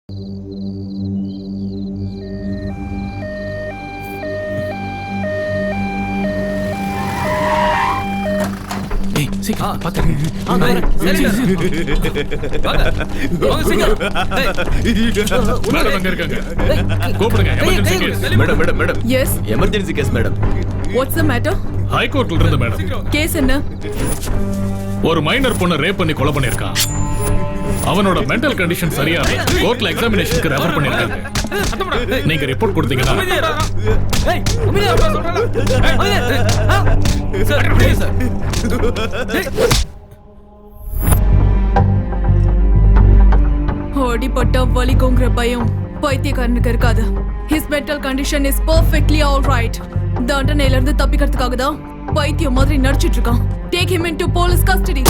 Emergency case madam. What's the matter? High கோர்ட்ல இருந்து madam. Case என்ன? ஒரு மைனர் பொண்ணை ரேப் பண்ணி கொலை பண்ணிருக்கான். அவனோட மென்டல் கண்டிஷன் சரியா கோர்ட்ல எக்ஸாமினேஷனுக்கு ரெஃபர் பண்ணிருக்காங்க. நீங்க ரிப்போர்ட் கொடுத்தீங்கன்னா அடிபட்டா வலிக்குங்கிற பயம் பைத்தியக்காரனுக்கு இருக்காது. His mental condition is perfectly all right. தண்டனையில இருந்து தப்பிக்கிறதுக்காக தான் பைத்தியம் மாதிரி நடிச்சிட்டு இருக்கான். Take him into police custody.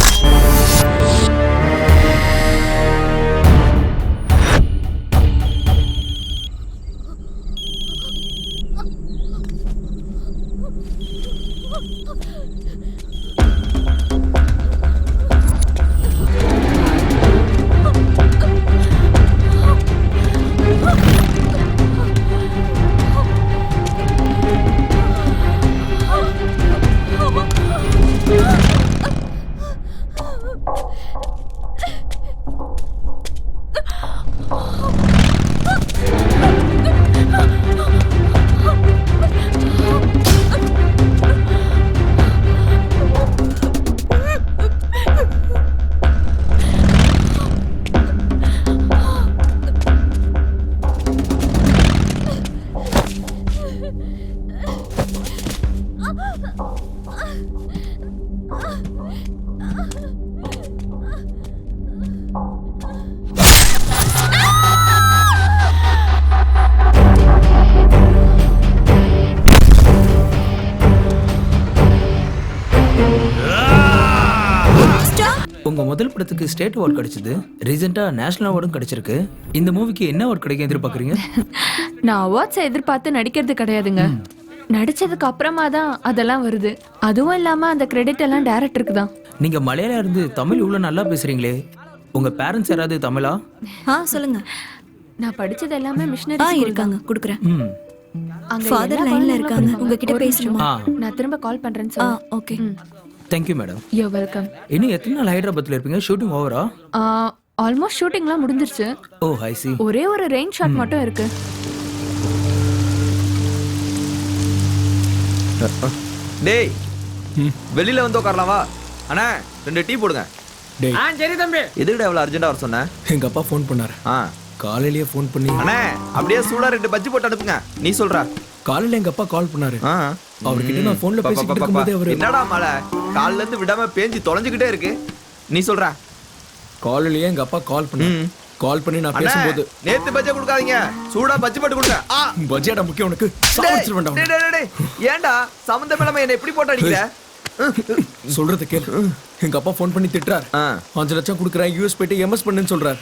உங்க முதல் படத்துக்கு ஸ்டேட் அவார்ட் கிடைச்சது, ரீசெண்டா நேஷனல் அவார்டும் கிடைச்சிருக்கு. இந்த மூவிக்கு என்ன அவார்ட் கிடைக்க எதிர்பார்க்குறீங்க? நான் அவார்ட்ஸ் எதிர்பார்த்து நடிக்கிறது கிடையாதுங்க. நடிச்சதுக்கு அப்புறமா தான் அதெல்லாம் வருது. அதுவும் இல்லாம அந்த கிரெடிட் எல்லாம் டைரக்டருக்கு தான். நீங்க மலையாளம் இருந்து தமிழ் இவ்வளவு நல்லா பேசுறீங்களே, உங்க பேரண்ட்ஸ் யாராவது தமிழா? சொல்லுங்க. நான் படிச்சது எல்லாமே மிஷனரி இருக்காங்க, குடுக்குறேன். அங்க ஃாதர் லைன்ல இருக்காங்க, உங்ககிட்ட பேசணுமா? நான் திரும்ப கால் பண்றேன்னு சொல்லுங்க. Okay. Thank you madam. You welcome. இன்னும் எத்தனை நாள் ஹைதராபாத்ல இருப்பீங்க? ஷூட்டிங் ஓவரா? ஆல்மோஸ்ட் ஷூட்டிங்லாம் முடிஞ்சிருச்சு. ஓ ஐ சி. ஒரே ஒரு ரெயின் ஷாட் மட்டும் இருக்கு. டேய் வெளியில வந்து உட்காரலாம் வா. அண்ணா 2 டீ போடுங்க. டேய் சரி தம்பி. எதுக்குடா இவ்வளவு அர்ஜென்ட்டா வர சொன்ன? எங்க அப்பா ஃபோன் பண்ணாரு. காலையிலேயே ஃபோன் பண்ணி அண்ணா அப்படியே சூடா 2 பஜ்ஜி போட்டு அனுப்புங்க. நீ சொல்றா. காலையில எங்க அப்பா கால் பண்ணாரு. அவர்கிட்ட நான் ஃபோன்ல பேசிட்டு இருக்கும்போது அவரு என்னடா மழை கால்ல இருந்து விடாம பேஞ்சி தொலைஞ்சிக்கிட்டே இருக்கு. நீ சொல்றா. காலையிலேயே எங்க அப்பா கால் பண்ணி நான் பேசும்போது நேத்து பஜ்ஜி கொடுக்காதீங்க, சூடா பஜ்ஜி போட்டு கொடுங்க. பஜ்ஜியாடா முக்கியம் உனக்கு? சாப்பிட்டு வேண்டாம். ஏன்டா சம்பந்தமில்லாம என்ன எப்படி போட்டு அடிக்கிற? சொல்றது கேளு. எங்க அப்பா ஃபோன் பண்ணி திட்டுறாரு. 5 லட்சம் கொடுக்குறேன், யூஎஸ் போயிட்டு எம்எஸ் பண்ணுன்னு சொல்றாரு.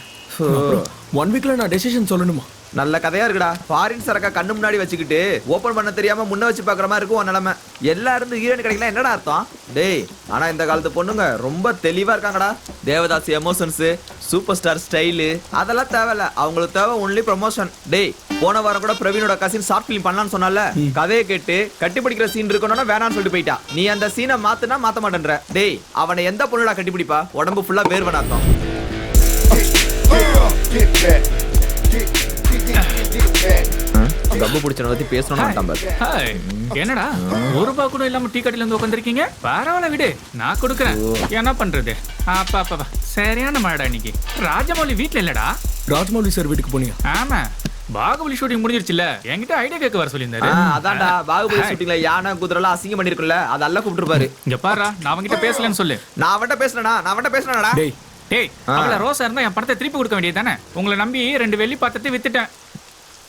1 வீக்ல நான் டெசிஷன் சொல்லணுமா? நல்ல கதையா இருக்குடா. ஃபாரின் சரக்கா கண்ணு முன்னாடி வச்சுக்கிட்டு ஓபன் பண்ண தெரியாம முன்ன வச்சு பாக்குற மாதிரி இருக்கும் உன் நிலைமை. எல்லா இருந்து ஹீரோயின் கிடைக்கலாம் என்னடா அர்த்தம்? டேய் ஆனா இந்த காலத்து பொண்ணுங்க ரொம்ப தெளிவா இருக்காங்கடா. Devdas emotions, super star style அதெல்லாம் தேவையில்ல. அவங்களுக்கு தேவை ஒன்லி ப்ரமோஷன். டேய் போன வாரம் கூட பிரவீனோட கசின் ஷார்ட் ஃபிலிம் பண்ணலான்னு சொன்னால, கதையை கேட்டு கட்டி பிடிக்கிற சீன் இருக்கணும்னா வேணான்னு சொல்லிட்டு போயிட்டா. நீ அந்த சீனை மாத்துனா மாத்த மாட்டேன்ற. டேய் அவனை எந்த பொண்ணுடா கட்டி பிடிப்பா? உடம்பு ஃபுல்லா வேர்வன அர்த்தம். கப்பு பிடிச்சன பத்தி பேசணும். என்னடா ₹1 கூட இல்லாம டீ கடையில இருந்து உட்காந்துருக்கீங்க? பரவாயில்ல விடு, நான் கொடுக்குறேன். என்ன பண்றது? அப்பா சரியான மழைடா இன்னைக்கு. ராஜமௌலி வீட்டுல இல்லடா. ராஜமௌலி சார் வீட்டுக்கு போனியா? ஆமா, பாகுபலி ஷூட்டிங் முடிஞ்சிருச்சுல, என்கிட்ட ஐடியா கேட்க வர சொல்லியிருந்தாரு. அதான்டா பாகுபலி ஷூட்டிங்ல யானை குதிரைலாம் அசிங்கம் பண்ணிருக்குல்ல, அதெல்லாம் கூப்பிட்டுருப்பாரு. இங்க பாரு, நான் அவன்கிட்ட பேசலன்னு சொல்லு. நான் அவன்கிட்ட பேசுனேனா? டேய் அவள ரோசா இருந்தா என் படத்தை திருப்பி கொடுக்க வேண்டியது தானே? உங்களை நம்பி 2 வெள்ளி பாத்திரத்தை வித்துட்டேன்.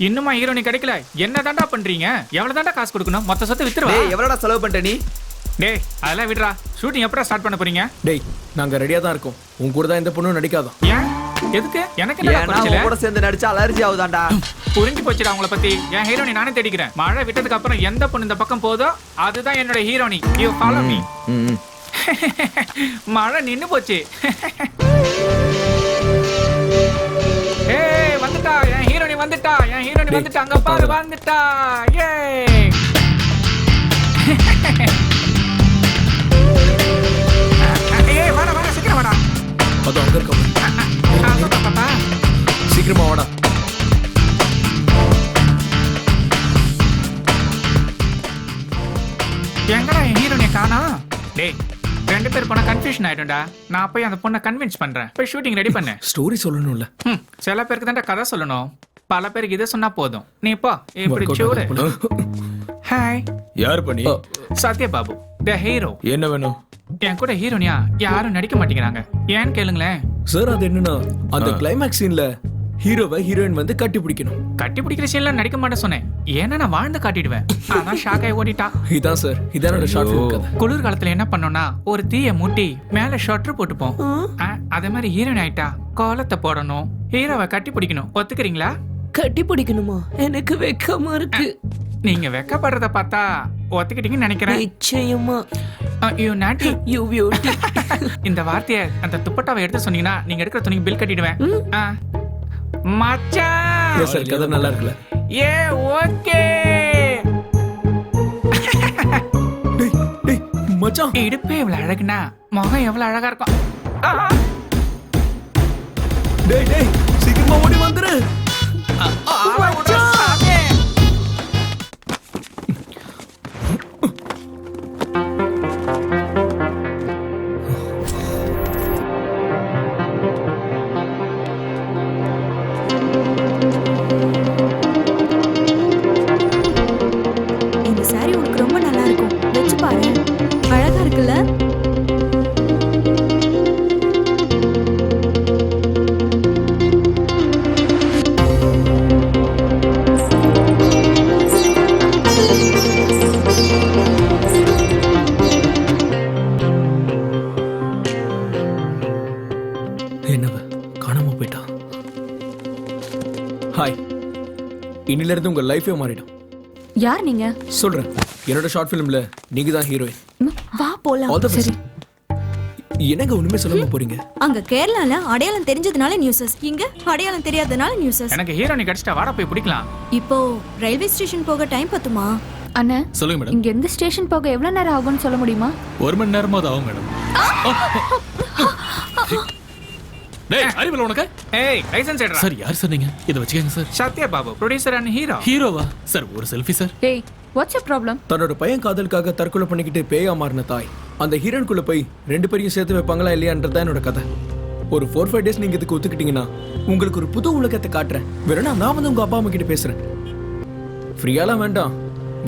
இன்னுமா ஹீரோனி கிடைக்கல? என்ன தாண்டா பண்றீங்க? எவ்வளவு தாண்டா காசு கொடுக்கணும்? மொத்த சொத்தை வித்துருவா. டேய் எவ்வளவுடா செலவு பண்ணிட்ட நீ? டேய் அதெல்லாம் விடுறா. ஷூட்டிங் எப்படா ஸ்டார்ட் பண்ண போறீங்க? டேய் நாங்க ரெடியா தான் இருக்கோம். உன் கூட தான் இந்த பொண்ணு நடிக்காதோ. ஏன்? எதுக்கு? எனக்கு என்ன பிரச்சனை? கூட சேர்ந்து நடிச்சா அலர்ஜி ஆவுதாண்டா. புரிஞ்சு போச்சுடா உங்களை பத்தி. என் ஹீரோனி நானே தேடிக்கிறேன். மழை விட்டதுக்கு அப்புறம் எந்த பொண்ணு இந்த பக்கம் போதோ அதுதான் என்னோட ஹீரோனி. You follow me. மழை நின்னு போச்சு. ஏய் வந்துட்டா ஹீரோயின் வந்துட்டாங்க பாரு, வந்துட்டா. ஏ ஏய் வாடா வாடா சீக்கிரம் வாடா. அது அங்க இருக்க பாப்பா சீக்கிரமா வாடா. எங்கடா என் ஹீரோனை காணா? டேய் ரெண்டு பேர் போனா கன்ஃபியூஷன் ஆயிடும்டா. நான் போய் அந்த பொண்ணை கன்வின்ஸ் பண்றேன். போய் ஷூட்டிங் ரெடி பண்ணு. ஸ்டோரி சொல்லணும்ல. சில பேருக்கு தான் கதை சொல்லணும், பல பேருக்கு இதை சொன்னா போதும். நீ போ இப்படி சூடு. ஹாய், யார் பண்ணி? சத்யா பாபு த ஹீரோ. என்ன வேணும்? என் கூட ஹீரோனியா யாரும் நடிக்க மாட்டேங்கிறாங்க, ஏன்னு கேளுங்களேன். சார் அது என்னன்னா அந்த கிளைமேக்ஸ் சீன்ல ஹீரோவை ஹீரோயின் வந்து கட்டி பிடிக்கணும். கட்டி பிடிக்கிற சீன்ல நடிக்க மாட்டேன் சொன்னேன், ஏன்னா நான் வாழ்ந்து காட்டிடுவேன். அதான் ஷாக் ஆகி ஓடிட்டா. இதான் சார், இதான் என்னோட ஷார்ட் ஃபிலிம் கதை. குளிர்காலத்துல என்ன பண்ணோம்னா ஒரு தீய மூட்டி மேல ஷட்டர் போட்டுப்போம். அதே மாதிரி ஹீரோயின் ஆயிட்டா கோலத்தை போடணும், ஹீரோவை கட்டி பிடிக்கணும். ஒத்துக்கிறீங்களா? கட்டி பிடிக்கணுமா? எனக்கு வெக்கமா இருக்கு. நீங்க வெக்கப்படுறத பார்த்தா ஒத்துக்கிட்டீங்கன்னு நினைக்கிறேன். நிச்சயமா. யூ நாட்டி யூ பியூட்டி. இந்த வார்த்தையை அந்த துப்பட்டாவை எடுத்து சொன்னீங்கன்னா நீங்க எடுக்கிற துணிக்கு பில் கட்டிடுவேன். மச்சான் சார் கதை நல்லா இருக்குல்ல? ஏ ஓகே. டேய் மச்சான், இடுப்பே இவ்வளவு அழகுனா முகம் எவ்வளவு அழகா இருக்கும். டேய் டேய் சீக்கிரமா ஓடி வந்துரு. இந்த saree உனக்கு ரொம்ப நல்லா இருக்கும், வெச்சு பாரு. அழகா இருக்குல்ல? என்னவ காணாம போயிட்டா. ஹாய், இன்னில இருந்து உங்க லைஃபே மாறிடும். யார் நீங்க? சொல்றேன், என்னோட ஷார்ட் ஃபிலிம்ல நீங்க தான் ஹீரோயின். வா போலாம். All the best. என்னங்க ஒண்ணுமே சொல்லாம போறீங்க? அங்க கேரளால அடையாளம் தெரிஞ்சதுனால நியூஸஸ், இங்க அடையாளம் தெரியாதனால நியூஸஸ். எனக்கு ஹீரோனி கிடைச்சிட்டா வாடா போய் பிடிக்கலாம். இப்போ ரயில்வே ஸ்டேஷன் போக டைம் பத்துமா? அண்ணா, சொல்லுங்க மேடம். இங்க எந்த ஸ்டேஷன் போக எவ்வளவு நேரம் ஆகும்னு சொல்ல முடியுமா? 1 மணி நேரமாவது ஆகும் மேடம். டேய் அறிவில உனக்கு? ஏய் லைசென்ஸ் எடுடா. சார் யார் சார் நீங்க? இத வச்சுக்கங்க sir. Sathya Babu producer and hero. ஹீரோவா? சார் ஒரு செல்ஃபி சார். டேய், வாட்ஸ் யுவர் ப்ராப்ளம்? தன்னோட பையன் காதலுக்காக தற்கொலை பண்ணிக்கிட்டு பேயா மாறின தாய் அந்த ஹீரோனுக்குள்ள போய் 2 பேரையும் சேர்த்து வைப்பாங்களா இல்லையான்றதான் என்னோட கதை. ஒரு 4-5 டேஸ் நீங்க இதுக்கு ஒத்துக்கிட்டீங்கன்னா உங்களுக்கு ஒரு புது உலகத்தை காட்டுறேன். வேறனா நான் வந்து உங்க அப்பா அம்மா கிட்ட பேசுறேன். ஃப்ரீயாலாம் வேண்டாம்,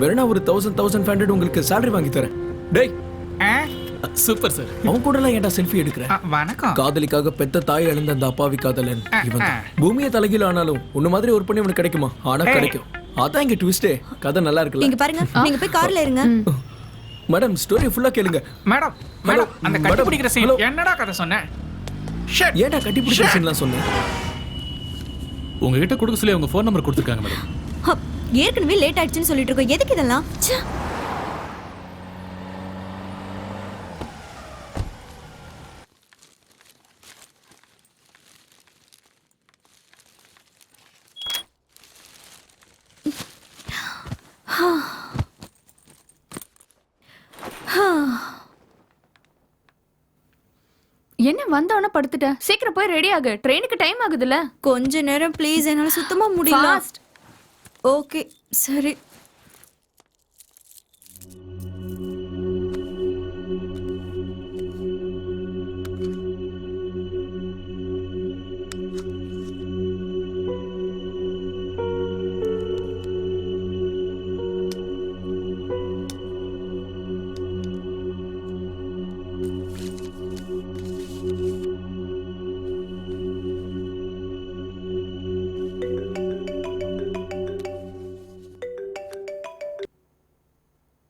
வேறனா ஒரு 1000-1500 உங்களுக்கு salary வாங்கி தரேன். டேய் சூப்பர் சார். அவன் கூட எல்லாம் ஏன்டா செல்ஃபி எடுக்கிற? வணக்கம். காதலிக்காக பெத்த தாய் இழந்த அந்த அப்பாவி காதலன் இவன் தான். பூமியை தலைகீழ ஆனாலும் உன்ன மாதிரி ஒரு பண்ணி உனக்கு கிடைக்குமா? ஆனா கிடைக்கும். அதான் இங்க ட்விஸ்டே. கதை நல்லா இருக்குல்ல? இங்க பாருங்க, நீங்க போய் கார்ல இருங்க. மேடம் ஸ்டோரி ஃபுல்லா கேளுங்க. மேடம் மேடம் அந்த கட்டி பிடிக்கிற சீன் என்னடா கதை சொன்னேன்? ஏன்டா கட்டி பிடிக்கிற சீன்லாம் சொன்னேன்? உங்ககிட்ட கொடுக்க சொல்லி அவங்க ஃபோன் நம்பர் கொடுத்துருக்காங்க மேடம். ஏற்கனவே லேட் ஆயிடுச்சுன்னு சொல்லிட்டு இருக்கோம், எதுக்கு இதெல்லாம்? என்ன வந்தவன படுத்துட்ட? சீக்கிரம் போய் ரெடி ஆகு, ட்ரெயினுக்கு டைம் ஆகுதுல. கொஞ்ச நேரம் ப்ளீஸ், என்னால சுத்தமா முடியல. Fast. ஓகே சரி.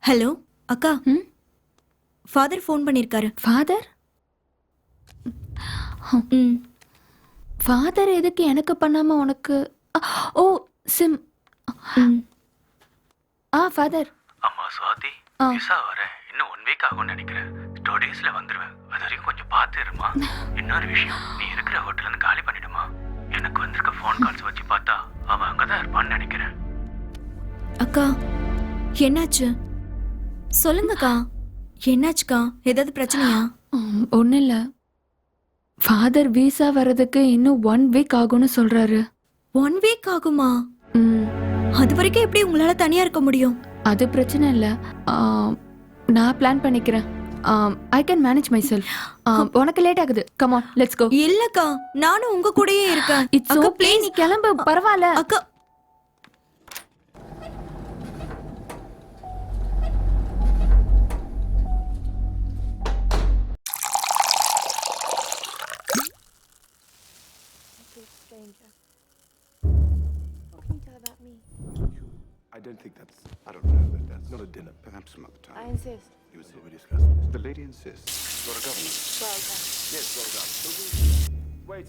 ஹலோ அக்கா, ஃபாதர் ஃபோன் பண்ணிருக்காரு. ஃபாதர்? ஃபாதர் எதுக்கு எனக்கு பண்ணாம உனக்கு? ஓ சிம். ஃபாதர். அம்மா சுவாதி, விசா வர இன்னும் 1 வீக் ஆகும்னு நினைக்கிறேன். 2 டேஸ்ல வந்துருவேன். அது வரைக்கும் கொஞ்சம் பார்த்து இருமா. இன்னொரு விஷயம், நீ இருக்கிற ஹோட்டல்ல இருந்து காலி பண்ணிடுமா. எனக்கு வந்திருக்க ஃபோன் கால்ஸ் வச்சு பார்த்தா அவன் அங்கதான் இருப்பான்னு நினைக்கிறேன். அக்கா என்னாச்சு சொல்லுங்கக்கா. என்னாச்சுக்கா? ஏதாவது பிரச்சனையா? ஒன்றும் இல்லை, ஃபாதர் விசா வர்றதுக்கு இன்னும் 1 வீக் ஆகும்னு சொல்றாரு. 1 வீக் ஆகுமா? ம், அது வரைக்கும் எப்படி உங்களால தனியா இருக்க முடியும்? அது பிரச்சனை இல்லை, நான் பிளான் பண்ணிக்கிறேன். I can manage my self. உனக்கு லேட் ஆகுது, கம் ஆன் லெட்ஸ் கோ. இல்லக்கா, நானும் உங்க கூடயே இருக்கேன். இட்ஸ் அக்கா, ஓகே, நீ கிளம்பு, பரவாயில்ல. அக்கா I don't think that's. I don't know. That's not a dinner. Perhaps some other time. I insist. You insist. We discuss this. The lady insists. Got a governor. Well done. Yes, well done. So wait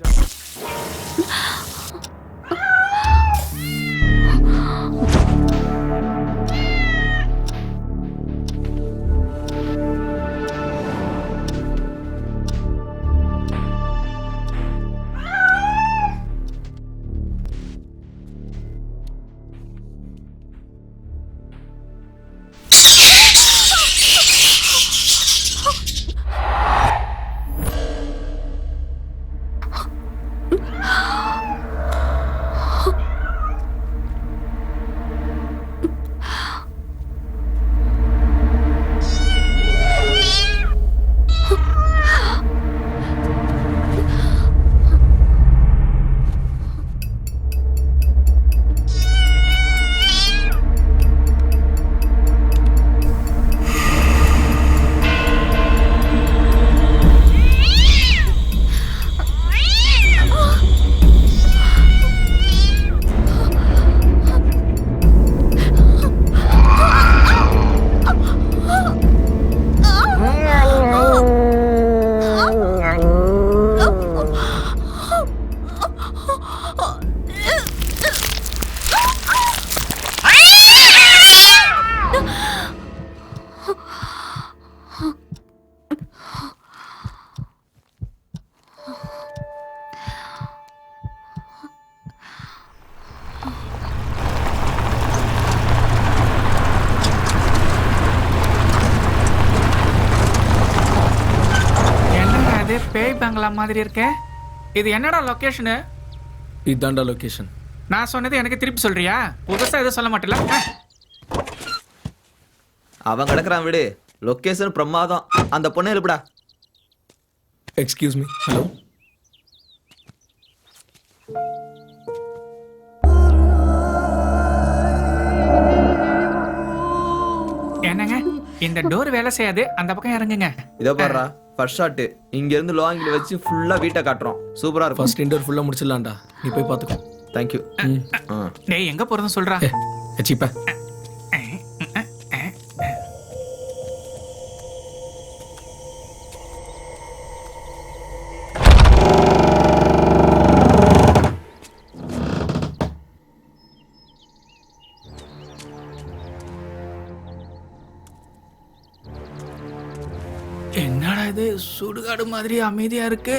பேய் பங்களா மாதிரி இருக்கே. இது என்னடா location? இதாண்டா location. நான் சொன்னது எனக்கு திருப்பி சொல்றியா? புதுசா எதுவும் சொல்ல மாட்டல. அவன் கிடக்குறான் விடு. லொகேஷன் பிரமாதம். அந்த பொண்ணை எழுப்புடா. Excuse me. ஹலோ. என்னங்க இந்த டோர் வேலை செய்யாது, அந்த பக்கம் இறங்குங்க. இதோ பாருடா, ஃபர்ஸ்ட் ஷாட் இங்க இருந்து லோ ஆங்கிள் வச்சு ஃபுல்லா வீட்டை காட்டுறோம். சூப்பரா இருக்கும். ஃபர்ஸ்ட் இன்டர் ஃபுல்லா முடிச்சிடலாம்டா, நீ போய் பாத்துக்கோ. Thank you. டேய் எங்க போறதுன்னு சொல்றா. சீப்பா. என்னடா இது சுடுகாடு மாதிரி அமைதியா இருக்கு.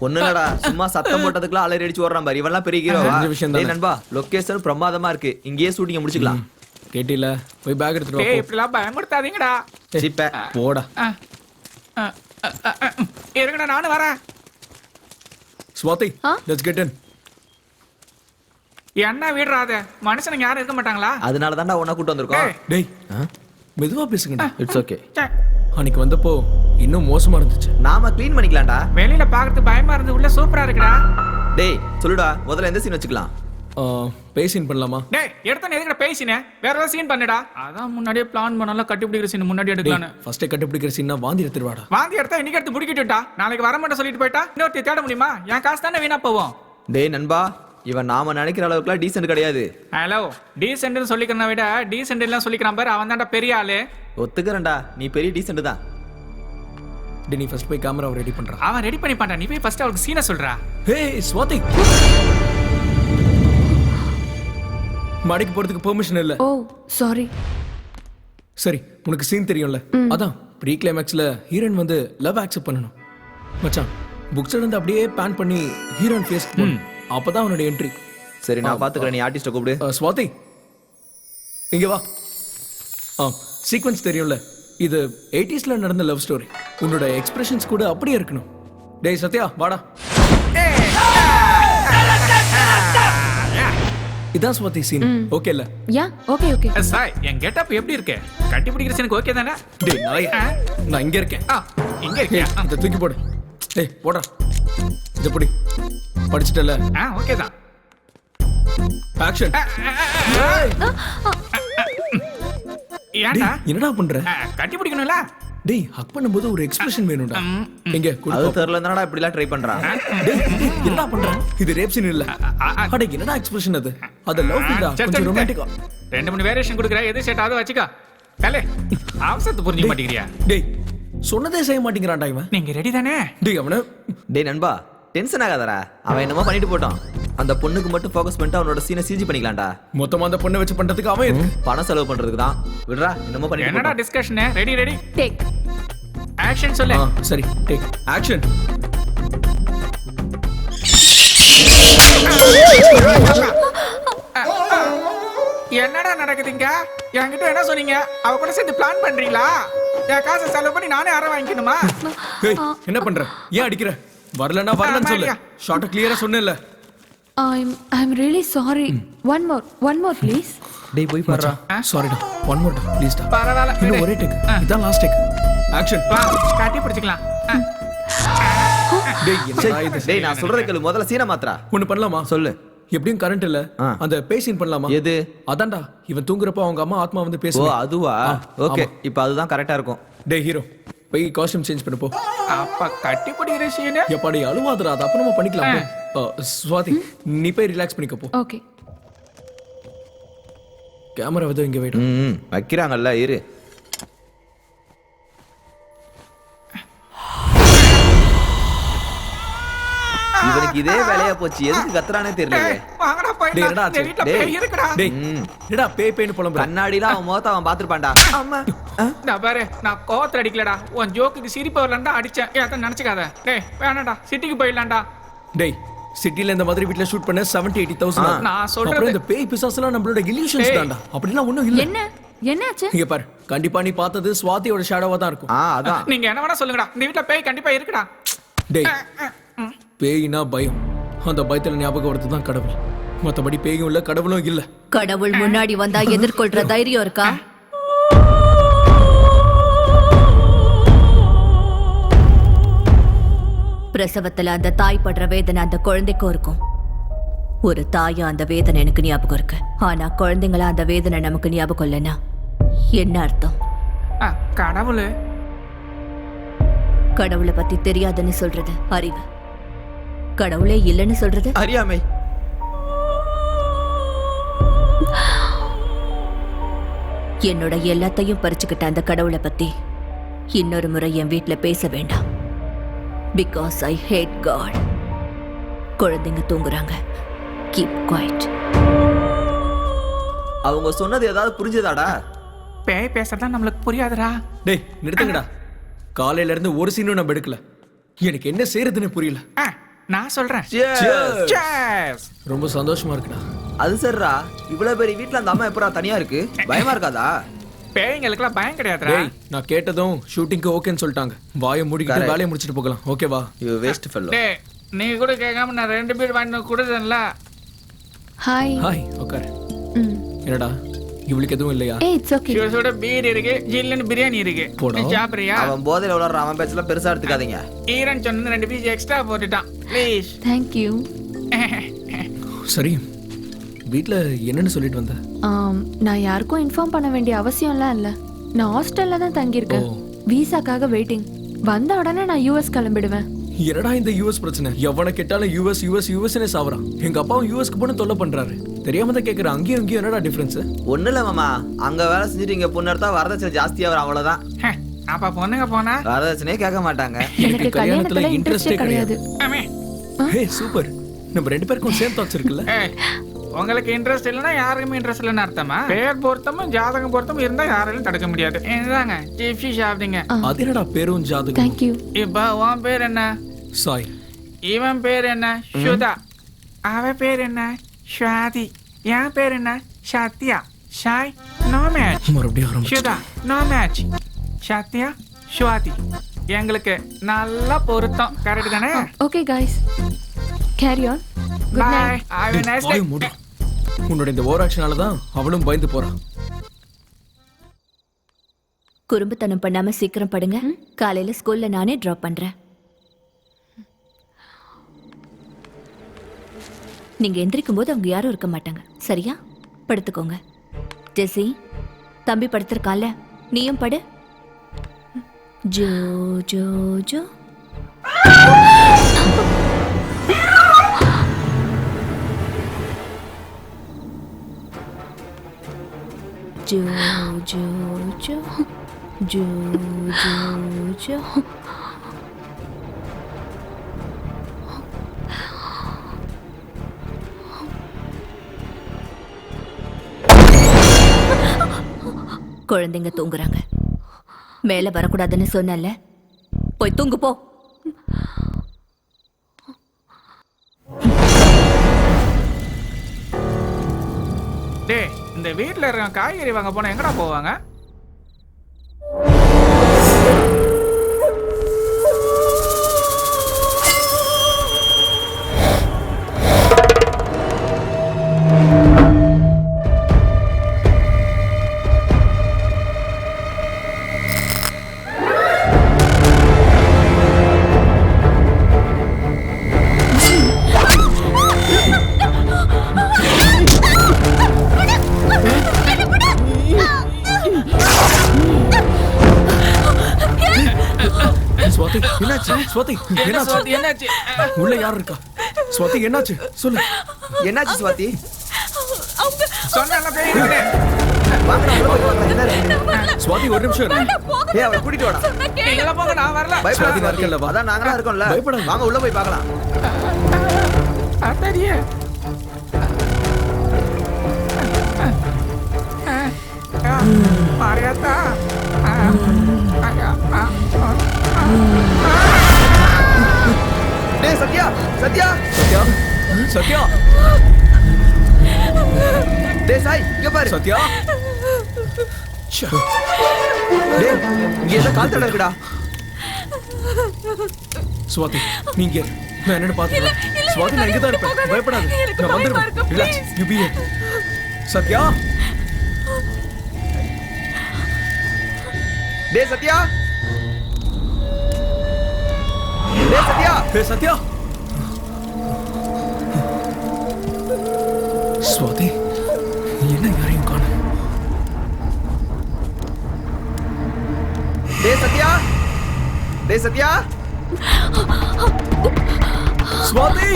ஒண்ணுலடா, சும்மா சத்தம் போட்டதுக்குள்ள அலறி அடிச்சு ஓடுறான் பாரு. இவெல்லாம் பெரிய ஹீரோவா? டேய் நண்பா, லொகேஷன் பிரமாதமா இருக்கு. இங்கேயே ஷூட்டிங் முடிச்சுக்கலாம். கேட்டில போய் பேக் எடுத்துட்டு வா. டேய் இப்படிலாம் பயமுறுத்தாதீங்கடா. சீப்ப போடா. இருக்கடா நானும் வரேன். ஸ்வாதி ஆ? Let's get in. என்ன வீடுறாத மனுஷனுங்க யாரும் இருக்க மாட்டாங்களா? அதனால தான்டா உன்னை கூட்டு வந்திருக்கோம். டேய் மெதுவா பேசுங்கடா. It's okay. ச்சே, அன்னைக்கு வந்தப்போ இன்னும் மோசமா இருந்துச்சு. நாம க்ளீன் பண்ணிக்கலாம்டா. வெளியில பாக்குறது பயமா இருந்து உள்ள சூப்பரா இருக்குடா. டேய் சொல்லுடா, முதல்ல எந்த சீன் வச்சுக்கலாம்? பேசின் பண்ணலாமா? டேய் எடுத்த எதுக்குடா பேசினே? வேற ஏதாவது சீன் பண்ணுடா. அதான் முன்னாடியே பிளான் பண்ணல, கட்டி பிடிக்கிற சீன் முன்னாடி எடுக்கலான்னு. ஃபர்ஸ்ட் கண்டுபிடிக்கிற சீனா வாந்தி எடுத்துருவாடா. வாந்தி எடுத்தா இன்னைக்கு எடுத்து முடிக்கிட்டுட்டா. நாளைக்கு வர மாட்டேன் சொல்லிட்டு போயிட்டா இன்னொருத்தி தேட முடியுமா? என் காசு தானே வீணா போவோம். டேய் நண்பா, இவன் நாம நினைக்கிற அளவுக்குலாம் டீசென்ட் கிடையாது. ஹலோ, டீசென்ட்னு சொல்லிக்கிறத விட டீசென்ட் எல்லாம் சொல்லிக்கிறான் பாரு, அவன் தான்டா பெரிய ஆளு. ஒத்துக்கிறேன்டா, நீ பெரிய டீசென்ட் தான். டேய் நீ ஃபர்ஸ்ட் போய் கேமராவை ரெடி பண்றா. அவன் ரெடி பண்ணி பாண்டா, நீ போய் ஃபர்ஸ்ட் அவளுக்கு சீனை சொல்றா. ஹே ஸ்வாதி, மாடிக்கு போறதுக்கு பெர்மிஷன் இல்ல. ஓ சாரி. சரி, உனக்கு சீன் தெரியும்ல? அதான் ப்ரீ கிளைமேக்ஸ்ல ஹீரோயின் வந்து லவ் அக்செப்ட் பண்ணனும். மச்சான் புக்ஸ்ல இருந்து அப்படியே பேன் பண்ணி ஹீரோயின் ஃபேஸ் அப்பதான் அவனோட என்ட்ரி. சரி நான் பாத்துக்கிறேன், நீ ஆர்டிஸ்ட கூப்பிடு. ஸ்வாதி இங்க வா. சீக்வென்ஸ் தெரியும்ல? இது 80sல நடந்த லவ் ஸ்டோரி. உன்னோட எக்ஸ்பிரஷன்ஸ் கூட அப்படியே இருக்கணும். டேய் சத்யா வாடா. இதான் ஸ்வாதி சீன். ஓகே இல்ல? Yeah okay okay. சாய், என் கெட்டப் எப்படி இருக்கு? கட்டி பிடிக்கிற சீனுக்கு ஓகே தானே? டேய் நான் இங்க இருக்கேன். இங்க இருக்கியா? இத தூக்கி போடு. டேய் போடா. இத புடி. படிச்சிட்டல? ஓகே தான். ஆக்ஷன். ஏன்டா என்னடா பண்ற? கட்டி பிடிக்கணும்ல? டேய் ஹக் பண்ணும்போது ஒரு எக்ஸ்பிரஷன் வேணும்டா. எங்க அது குடு. தெரியல என்னடா இப்படி எல்லாம் ட்ரை பண்றான். டேய் என்னடா பண்ற? இது ரேப் சீன் இல்ல. அட என்னடா எக்ஸ்பிரஷன் அது? அது லவ் ஃபீல்டா, கொஞ்சம் ரொமான்டிக்கா. 2-3 வேரியேஷன் கொடுக்குற, எது செட் ஆகுதோ வச்சுக்கோ. தலே அவசரத்து புரிஞ்சுக்க மாட்டேங்கிறியா? டேய் சொன்னதே செய்ய மாட்டேங்கிறான்டா இவன். நீங்க ரெடி தானே? டேய் அவன. டேய் நண்பா, டென்ஷன் ஆகாதடா. அவன் என்னமோ பண்ணிட்டு போட்டான். அந்த பொண்ணுக்கு மட்டும் ஃபோக்கஸ் பண்ணிட்டு அவனோட சீனை சிஜி பண்ணிக்கலாம்டா. மொத்தமா அந்த பொண்ணை வச்சு பண்றதுக்கு அவன் எதுக்கு? பணம் செலவு பண்றதுக்கு தான். விடுறா, என்னமோ பண்ணிட்டு என்னடா போட்டான். Discussion? Ready ready take. Action சொல்லு. சரி டேக் ஆக்ஷன். என்னடா நடக்குதுங்க? என்கிட்ட என்ன சொன்னீங்க? அவ கூட சேர்ந்து பிளான் பண்றீங்களா? என் காசை செலவு பண்ணி நானே அரை வாங்கிக்கணுமா? ஏய் என்ன பண்ற? ஏன் அடிக்கிற? வரலனா வரலன்னு சொல்லு. ஷார்ட் கிளியரா சொன்னேல்ல. I'm really sorry. One more please. டேய் போய் பாருடா. சாரிடா. ஒன் மோர் ப்ளீஸ் டா. பரவாயில்ல. இன்னும் ஒரே டேக். இதான் லாஸ்ட் டேக். ஆக்ஷன். வா, கட்டி பிடிச்சிக்கலாம். டேய் என்னடா இது? டேய் நான் சொல்றத கேளு, முதல்ல சீனை மாத்துறா. ஒன்னு பண்ணலாமா? சொல்லு. எப்படியும் கரண்ட் இல்ல. அந்த பேசின் பண்ணலாமா? எது? அதான்டா இவன் தூங்குறப்ப அவங்க அம்மா ஆத்மா வந்து ஓ பேசுவா. அதுவா? ஓகே, இப்போ அதுதான் கரெக்டா இருக்கும். டேய் ஹீரோ போய் காஸ்டியூம் சேஞ்ச் பண்ணு போ. அப்ப கட்டி பிடிக்கிற சீன் எப்பாடி அழுவாதடா, அது அப்புறமா பண்ணிக்கலாம் போ. ஸ்வாதி நீ போய் ரிலாக்ஸ் பண்ணிக்க போ. Okay. கேமரா வந்து இங்க வெயிட். வைக்கிறாங்கல்ல, இரு. இவனுக்கு இதே வேலையா போச்சு, எதுக்கு கத்துறானே தெரியல. வாங்கடா டேய் போயிடலாம். என்னடா இந்த வீட்ல டேய். பேய் இருக்குடா. டேய் என்னடா பேய்னு புலம்புற? கண்ணாடிலாம் அவன் முகத்தை அவன் பாத்துருப்பான்டா. ஆமா. நான் பாரு, நான் கோவத்துல அடிக்கலடா, உன் ஜோக்குக்கு சிரிப்பு வரலான்டா அடிச்சேன். ஏத்த நினைச்சுக்காத. டேய் வேணாடா, சிட்டிக்கு போயிடலாம்டா. டேய் சிட்டில இந்த மாதிரி வீட்ல ஷூட் பண்ண 70-80,000. நான் சொல்றது- அப்புறம் இந்த பேய் பிசாசுலாம் நம்மளோட இல்யூஷன்ஸ் டேய். தான்டா. அப்படிலாம் ஒண்ணும் இல்ல. என்னாச்சு? இங்க பாரு, கண்டிப்பா நீ பார்த்தது ஸ்வாதியோட ஷேடோவா தான் இருக்கும். அதான். நீங்க என்ன வேணா சொல்லுங்கடா, இந்த வீட்ல பேய் கண்டிப்பா இருக்குடா. டேய் பேய்னா பயம். அந்த பயத்துல ஞாபகம் வரது தான் கடவுள். மத்தபடி பேயும் இல்ல கடவுளும் இல்ல. கடவுள் முன்னாடி வந்தா எதிர்கொள்ற தைரியம் இருக்கா? பிரசவத்துல அந்த தாய் படுற வேதனை அந்த குழந்தைக்கும் இருக்கும். ஒரு தாயா அந்த வேதனை எனக்கு ஞாபகம் இருக்கு. ஆனா குழந்தைங்களா அந்த வேதனை நமக்கு ஞாபகம் இல்லைன்னா என்ன அர்த்தம்? கடவுள் கடவுளை பத்தி தெரியாதுன்னு சொல்றது அறிவு. கடவுளே இல்லைன்னு சொல்றது அறியாமை. என்னோட எல்லாத்தையும் பறிச்சுக்கிட்ட அந்த கடவுளை பத்தி இன்னொரு முறை என் வீட்ல பேச வேண்டாம். Because I hate God. குழந்தைங்க தூங்குறாங்க. Keep quiet. அவங்க சொன்னது ஏதாவது புரிஞ்சதாடா? பேய் பேசுறதா நம்மளுக்கு புரியாதுடா. டேய் நிறுத்துங்கடா. காலையில இருந்து ஒரு சீனும் நம்ம எடுக்கல. எனக்கு என்ன செய்யறதுன்னு புரியல. நான் சொல்றேன். Cheers. ரொம்ப சந்தோஷமா இருக்குடா. அது சரிடா, இவ்வளவு பெரிய வீட்ல அந்த அம்மா எப்படா தனியா இருக்கு? பயமா இருக்காதா? பேய்களுக்கெல்லாம் பயம் கிடையாதுடா. டேய் நான் கேட்டதும் ஷூட்டிங்க்கு ஓகேன்னு சொல்லிட்டாங்க. வாயை மூடிக்கிட்டு Correct. வேலையை முடிச்சிட்டு போகலாம். ஓகேவா? You waste fellow. டேய் நீ கூட கேட்காம நான் 2 பேர் வாங்கி கொடுத்தேன்ல. ஹாய். ஹாய் உட்கார். ம். என்னடா இவளுக்கு எதுவும் இல்லையா? ஏய் இட்ஸ் ஓகே. சுட பீர் இருக்கு, ஜில்லுன்னு பிரியாணி இருக்கு. போடா. நீ சாப்பிடுறியா? அவன் போதையில உளற அவன் பேச்செல்லாம் பெருசா எடுத்துக்காதீங்க. ஈரன் சொன்னது 2 பீஸ் எக்ஸ்ட்ரா போட்டுட்டான். ப்ளீஸ். Thank you. சரி வீட்ல என்னன்னு சொல்லிட்டு வந்த? நான் யாருக்கும் இன்ஃபார்ம் பண்ண வேண்டிய அவசியம்லாம் இல்ல. நான் ஹாஸ்டல்ல தான் தங்கியிருக்கேன். ஓ. விசாக்காக வெயிட்டிங். வந்த உடனே நான் யூஎஸ் கிளம்பிடுவேன். என்னடா இந்த யூஎஸ் பிரச்சனை? எவனை கேட்டாலும் யூஎஸ் யூஎஸ் யூஎஸ்னே சாவறான். எங்க அப்பாவும் யூஎஸ்க்கு போன தொல்லை பண்றாரு. தெரியாம தான் கேக்குறேன். அங்கேயும் இங்கேயும் என்னடா டிஃபரன்ஸ்? ஒண்ணு இல்ல மாமா, அங்க வேலை செஞ்சுட்டு இங்க பொண்ணு எடுத்தா வரதட்சணை ஜாஸ்தியா வரும், அவ்வளவுதான். அப்ப பொண்ணுங்க போனா வரதட்சணையே கேட்க மாட்டாங்க. எனக்கு கல்யாணத்துல இன்ட்ரெஸ்டே கிடையாது. ஆமே. ஹே சூப்பர். நம்ம 2 பேருக்கும் சேம் தாட்ஸ் இருக்குல்ல? ஏய், உங்களுக்கு இன்ட்ரெஸ்ட் இல்லைன்னா யாருக்குமே இன்ட்ரெஸ்ட் இல்லைன்னு அர்த்தமா? பேர் பொருத்தமும் ஜாதகம் பொருத்தமும் இருந்தா யாராலையும் தடுக்க முடியாது. என்னதாங்க ஜிப்சி சாப்பிடுங்க. அது என்னடா பேரும் ஜாதகம்? Thank you. இப்போ உன் பேர் என்ன? சாய். இவன் பேர் என்ன? சுதா. அவ பேர் என்ன? ஸ்வாதி. என் பேர் என்ன? சத்யா. ஷாய் நோ மேட்ச். மறுபடியும் ஆரம்பிச்சு. Sudha no match. சத்யா ஸ்வாதி எங்களுக்கு நல்ல பொருத்தம். கரெக்ட் தானே? Okay guys. Carry on. Good bye. Night. Have a nice day. வாய் மூடு. உன்னோட இந்த ஓவர் ஆக்ஷனால தான் அவளும் பயந்து போறான். குறும்புத்தனம் பண்ணாம சீக்கிரம் படுங்க. காலையில ஸ்கூல்ல நானே டிராப் பண்றேன். நீங்க எந்திரிக்கும் போது அவங்க யாரும் இருக்க மாட்டாங்க. சரியா? படுத்துக்கோங்க. ஜெசி தம்பி படுத்திருக்கால, நீயும் படு. Joe Joe Joe. Joe Joe Joe Joe Joe Joe. குழந்தைங்க தூங்குறாங்க. மேல வரக்கூடாதுன்னு சொன்னல, போய் தூங்கு போ. டேய் இந்த வீட்ல இருக்க காய்கறி வாங்க போனா எங்கடா போவாங்க? ஸ்வாதி என்னாச்சு? ஸ்வாதி என்னாச்சு? என்னாச்சு? உள்ள யார் இருக்கா? ஸ்வாதி என்னாச்சு? சொல்லு. என்னாச்சு ஸ்வாதி? சொன்னல பேய் இருக்கு. வாங்க உள்ள போய் பார்க்கலாம். என்ன இருக்கு? ஸ்வாதி ஒரு நிமிஷம் இரு. ஏய் அவளை கூட்டிட்டு வாடா. நீங்கள போங்க, நான் வரல. பயப்படாத நான் இருக்கேன்ல, வா. அதான் நாங்களா இருக்கோம்ல. பயப்படாத. வாங்க உள்ள போய் பார்க்கலாம். அத்தடியே. மாரியாத்தா. டேய் சத்யா, சத்யா. சத்யா சத்யா. டேய் சாய் இங்க பாரு. சத்யா. டேய் இங்க ஏதோ கால் தடம் இருக்குடா. ஸ்வாதி நீங்க இரு. நான் என்னன்னு பாத்துக்கிறேன். ஸ்வாதி நான் இங்க தான் இருப்பேன். பயப்படாத. நான் வந்துடுவேன். Relax. You be here. Sathya. டேய் சத்யா. டேய் சத்யா. டேய் சத்யா. ஸ்வாதி என்ன யாரையும் காணோம். டேய் சத்யா. டேய் Sathya. Swathi.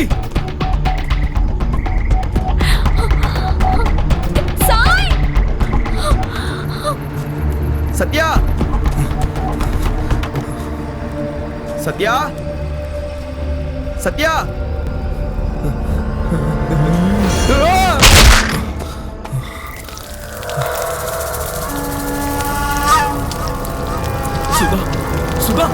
Sai. Sathya. Sathya. Sathya. Sudha. Sudha.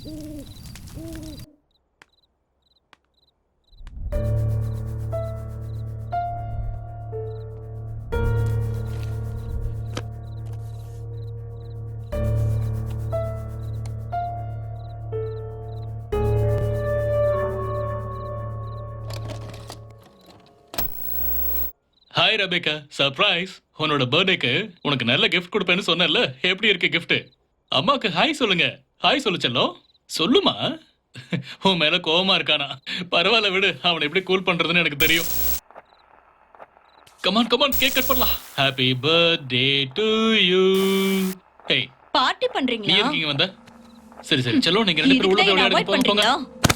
Hi Rebecca, surprise. உன்னோட பர்த்டேக்கு உனக்கு நல்ல கிஃப்ட் கொடுப்பேன்னு சொன்னேன்ல, எப்படி இருக்கு கிஃப்ட்? அம்மாக்கு ஹாய் சொல்லுங்க. ஹாய் சொல்லு செல்லம். சொல்லுமா. உன் மேல கோவமா இருக்கானா? பரவாயில்ல விடு, அவனை எப்படி கூல் பண்றதுன்னு எனக்கு தெரியும். கமான் கமான், கேக் கட் பண்ணலாம். Happy birthday to you. ஏய், பார்ட்டி நீ பண்றீங்களா? எதுக்கு இங்க வந்த? சரி சரி செல்லம், நீங்க ரெண்டு பேரும் உள்ள போய் விளையாடுங்க. போங்க போங்க.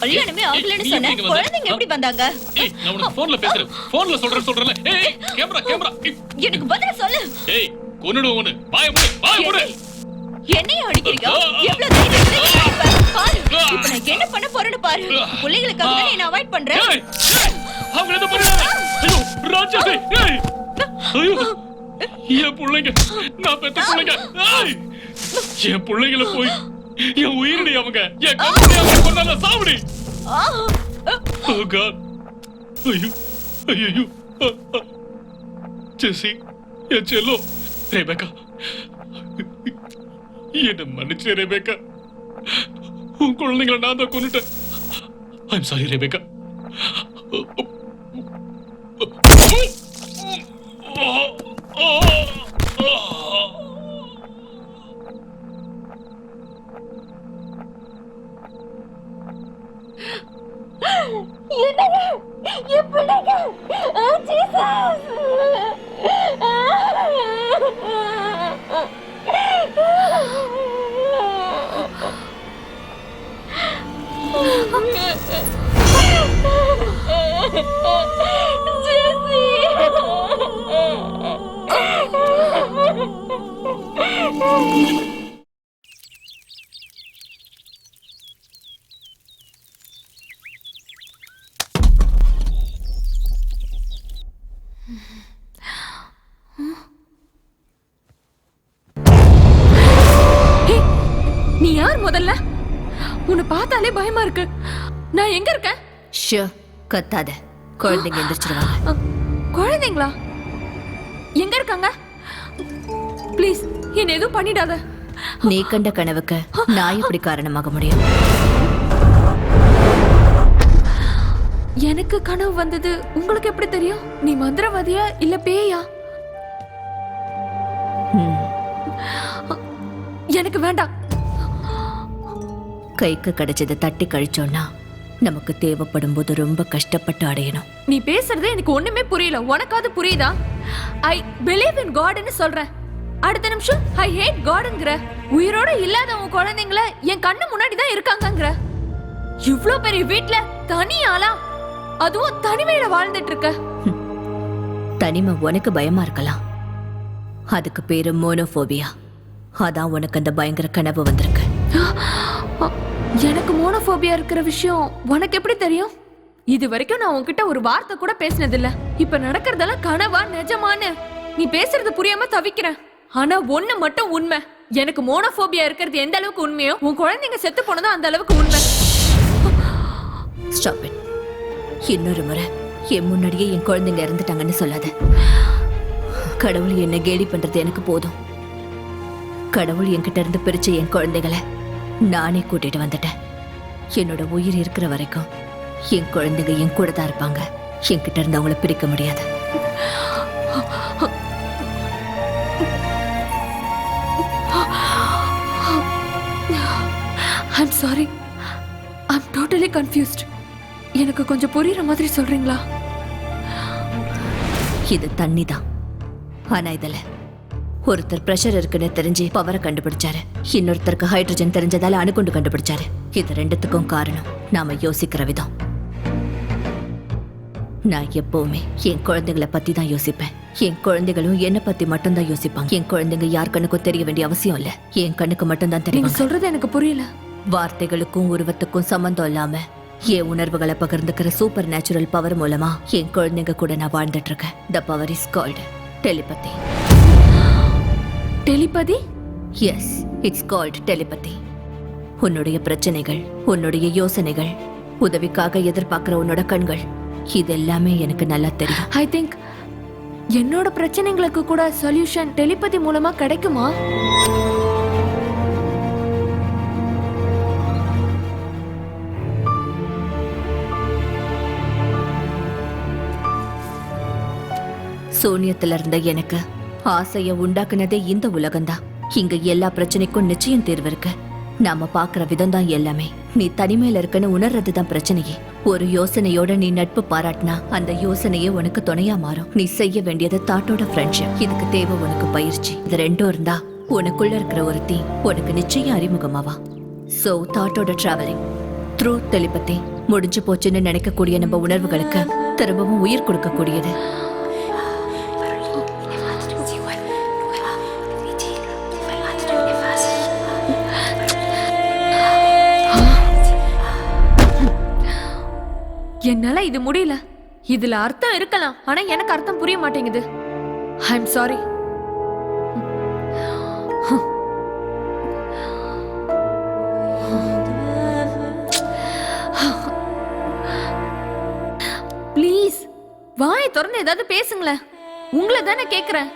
கல்யாணமே ஆகலன்னு நீ சொன்னேன். எங்க வந்த? குழந்தைங்க எப்படி வந்தாங்க? ஏய், நான் உனக்கு போன்ல பேசுறேன். போன்ல சொல்றேன்ல. ஏய், கேமரா கேமரா. எனக்கு பதில் சொல்லு. ஏய், கொன்னுடு ஒன்னு. வாய மூடு. என்னைய அடிக்கிறீங்க? எவ்வளவு தைரியம் இருந்தா பாரு. இப்போ நான் என்ன பண்ண போறேன்னு பாரு. பிள்ளைகளுக்காக தான் நான் அவாய்ட் பண்றேன். ஏய், அவங்க என்ன பண்றாங்க? ஐயோ, ராட்சசி. ஏய். ஐயோ. என் புள்ளைங்க, நான் பெத்த புள்ளைங்க. ஏய். என் புள்ளைங்கள போய் என் உயிரிடி அவங்க. என் கண்ணை அவங்க கொண்டால சாவடி. Oh God. ஐயோ. ஜெசி, என் செல்லோ. ரெபேக்கா, என்ன மன்னிச்சு ரெபேக்கா. உன் குழந்தைங்களை நான் தான் கொன்னுட்டேன். I'm sorry Rebecca. நீ யார் முதல்ல? உன்னை பார்த்தாலே பயமா இருக்கு. நான் எங்க இருக்கேன்? ஷோ, கத்தாத. குழந்தைங்க எந்திரிச்சிருவாங்க. குழந்தைங்களா? எங்க இருக்காங்க? ப்ளீஸ் என்ன எதுவும் பண்ணிடாத. நீ கண்ட கனவுக்கு நான் எப்படி காரணமாக முடியும்? எனக்கு கனவு வந்தது உங்களுக்கு எப்படி தெரியும்? நீ மந்திரவாதியா இல்ல பேயா? எனக்கு வேண்டாம். கைக்கு கிடைச்சதை தட்டி கழிச்சோன்னா நமக்கு தேவைப்படும் போது ரொம்ப கஷ்டப்பட்டு அடையணும். நீ பேசுறது எனக்கு ஒண்ணுமே புரியல. உனக்காவது புரியுதா? ஐ பிலீவ் இன் காட்னு சொல்றேன். அடுத்த நிமிஷம் ஐ ஹேட் காட்ங்கற. உயிரோட இல்லாத உன் குழந்தைங்கள என் கண்ணு முன்னாடி தான் இருக்காங்கங்கற. இவ்ளோ பெரிய வீட்ல தனியாளா, அதுவும் தனிமையில வாழ்ந்துட்டு இருக்க. தனிமை உனக்கு பயமா இருக்கலாம். அதுக்கு பேரு மோனோபோபியா. அதான் உனக்கு அந்த பயங்கர கனவு வந்திருக்கு. எனக்கு மோனோபோபியா இருக்கிற விஷயம் உனக்கு எப்படி தெரியும்? இது வரைக்கும் நான் உன்கிட்ட ஒரு வார்த்தை கூட பேசினதில்ல. இப்ப நடக்கிறதெல்லாம் கனவா நிஜமான்னு நீ பேசுறது புரியாம தவிக்கிறேன். ஆனா ஒண்ணு மட்டும் உண்மை. எனக்கு மோனோபோபியா இருக்கிறது எந்த அளவுக்கு உண்மையோ உன் குழந்தைங்க செத்து போனதும் அந்த அளவுக்கு உண்மை. Stop it. இன்னொரு முறை என் முன்னாடியே என் குழந்தைங்க இறந்துட்டாங்கன்னு சொல்லாத. கடவுள் என்ன கேலி பண்றது எனக்கு போதும். கடவுள் என்கிட்ட இருந்து பிரிச்ச என் குழந்தைகளை நானே கூட்டிட்டு வந்துட்டேன். என்னோட உயிர் இருக்கிற வரைக்கும் என் குழந்தைங்க என் கூட தான் இருப்பாங்க. என்கிட்ட இருந்து அவங்கள பிரிக்க முடியாது. I'm sorry. I'm totally confused. எனக்கு கொஞ்சம் புரியுற மாதிரி சொல்றீங்களா? இது தண்ணி தான். ஆனா இதுல ஒருத்தர் பிரஷர் இருக்குன்னு தெரிஞ்சு பவரை கண்டுபிடிச்சாரு. இன்னொருத்தருக்கு ஹைட்ரஜன் தெரிஞ்சதால அணுகுண்டு கண்டுபிடிச்சாரு. இது ரெண்டுத்துக்கும் காரணம் நாம யோசிக்கிற விதம். நான் எப்பவுமே என் குழந்தைகளை பத்தி தான் யோசிப்பேன். என் குழந்தைகளும் என்னை பத்தி மட்டும் தான் யோசிப்பாங்க. என் குழந்தைங்க யார் கண்ணுக்கும் தெரிய வேண்டிய அவசியம் இல்ல. என் கண்ணுக்கு மட்டும் தான் தெரியும். சொல்றது எனக்கு புரியல. வார்த்தைகளுக்கும் உருவத்துக்கும் சம்பந்தம் இல்லாம என் உணர்வுகளை பகிர்ந்துக்கிற சூப்பர் நேச்சுரல் பவர் மூலமா என் குழந்தைங்க கூட நான் வாழ்ந்துட்டு இருக்கேன். The power is called telepathy. Telepathy? Yes, it's called telepathy. உன்னுடைய பிரச்சனைகள், உன்னுடைய யோசனைகள், உதவிக்காக எதிர்பார்க்கிற உன்னோட கண்கள், இது எல்லாமே எனக்கு நல்லா தெரியும். ஐ திங்க் என்னோட பிரச்சனைகளுக்கு கூட சொல்யூஷன் டெலிபதி மூலமா கிடைக்குமா? சூன்யத்துல இருந்த எனக்கு ஆசைய உண்டாக்குனதே இந்த உலகம்தான். இங்க எல்லா பிரச்சனைக்கும் நிச்சயம் தீர்வு இருக்கு. நாம பாக்குற விதம் தான் எல்லாமே. நீ தனிமையில இருக்குன்னு உணர்றதுதான் பிரச்சனையே. ஒரு யோசனையோட நீ நட்பு பாராட்டினா அந்த யோசனையே உனக்கு துணையா மாறும். நீ செய்ய வேண்டியது தாட்டோட ஃப்ரெண்ட்ஷிப். இதுக்கு தேவை உனக்கு பயிற்சி. இது ரெண்டும் இருந்தா உனக்குள்ள இருக்கிற ஒருத்தி உனக்கு நிச்சயம் அறிமுகமாவா. சோ தாட்டோட டிராவலிங் த்ரூ டெலிபதி முடிஞ்சு போச்சுன்னு நினைக்கக்கூடிய நம்ம உணர்வுகளுக்கு திரும்பவும் உயிர் கொடுக்கக்கூடியது. என்னால இது முடியல. இதுல அர்த்தம் இருக்கலாம், ஆனா எனக்கு அர்த்தம் புரிய மாட்டேங்குது. I am sorry. ப்ளீஸ் வாயை திறந்து ஏதாவது பேசுங்களேன். உங்களை தானே கேக்குறேன்.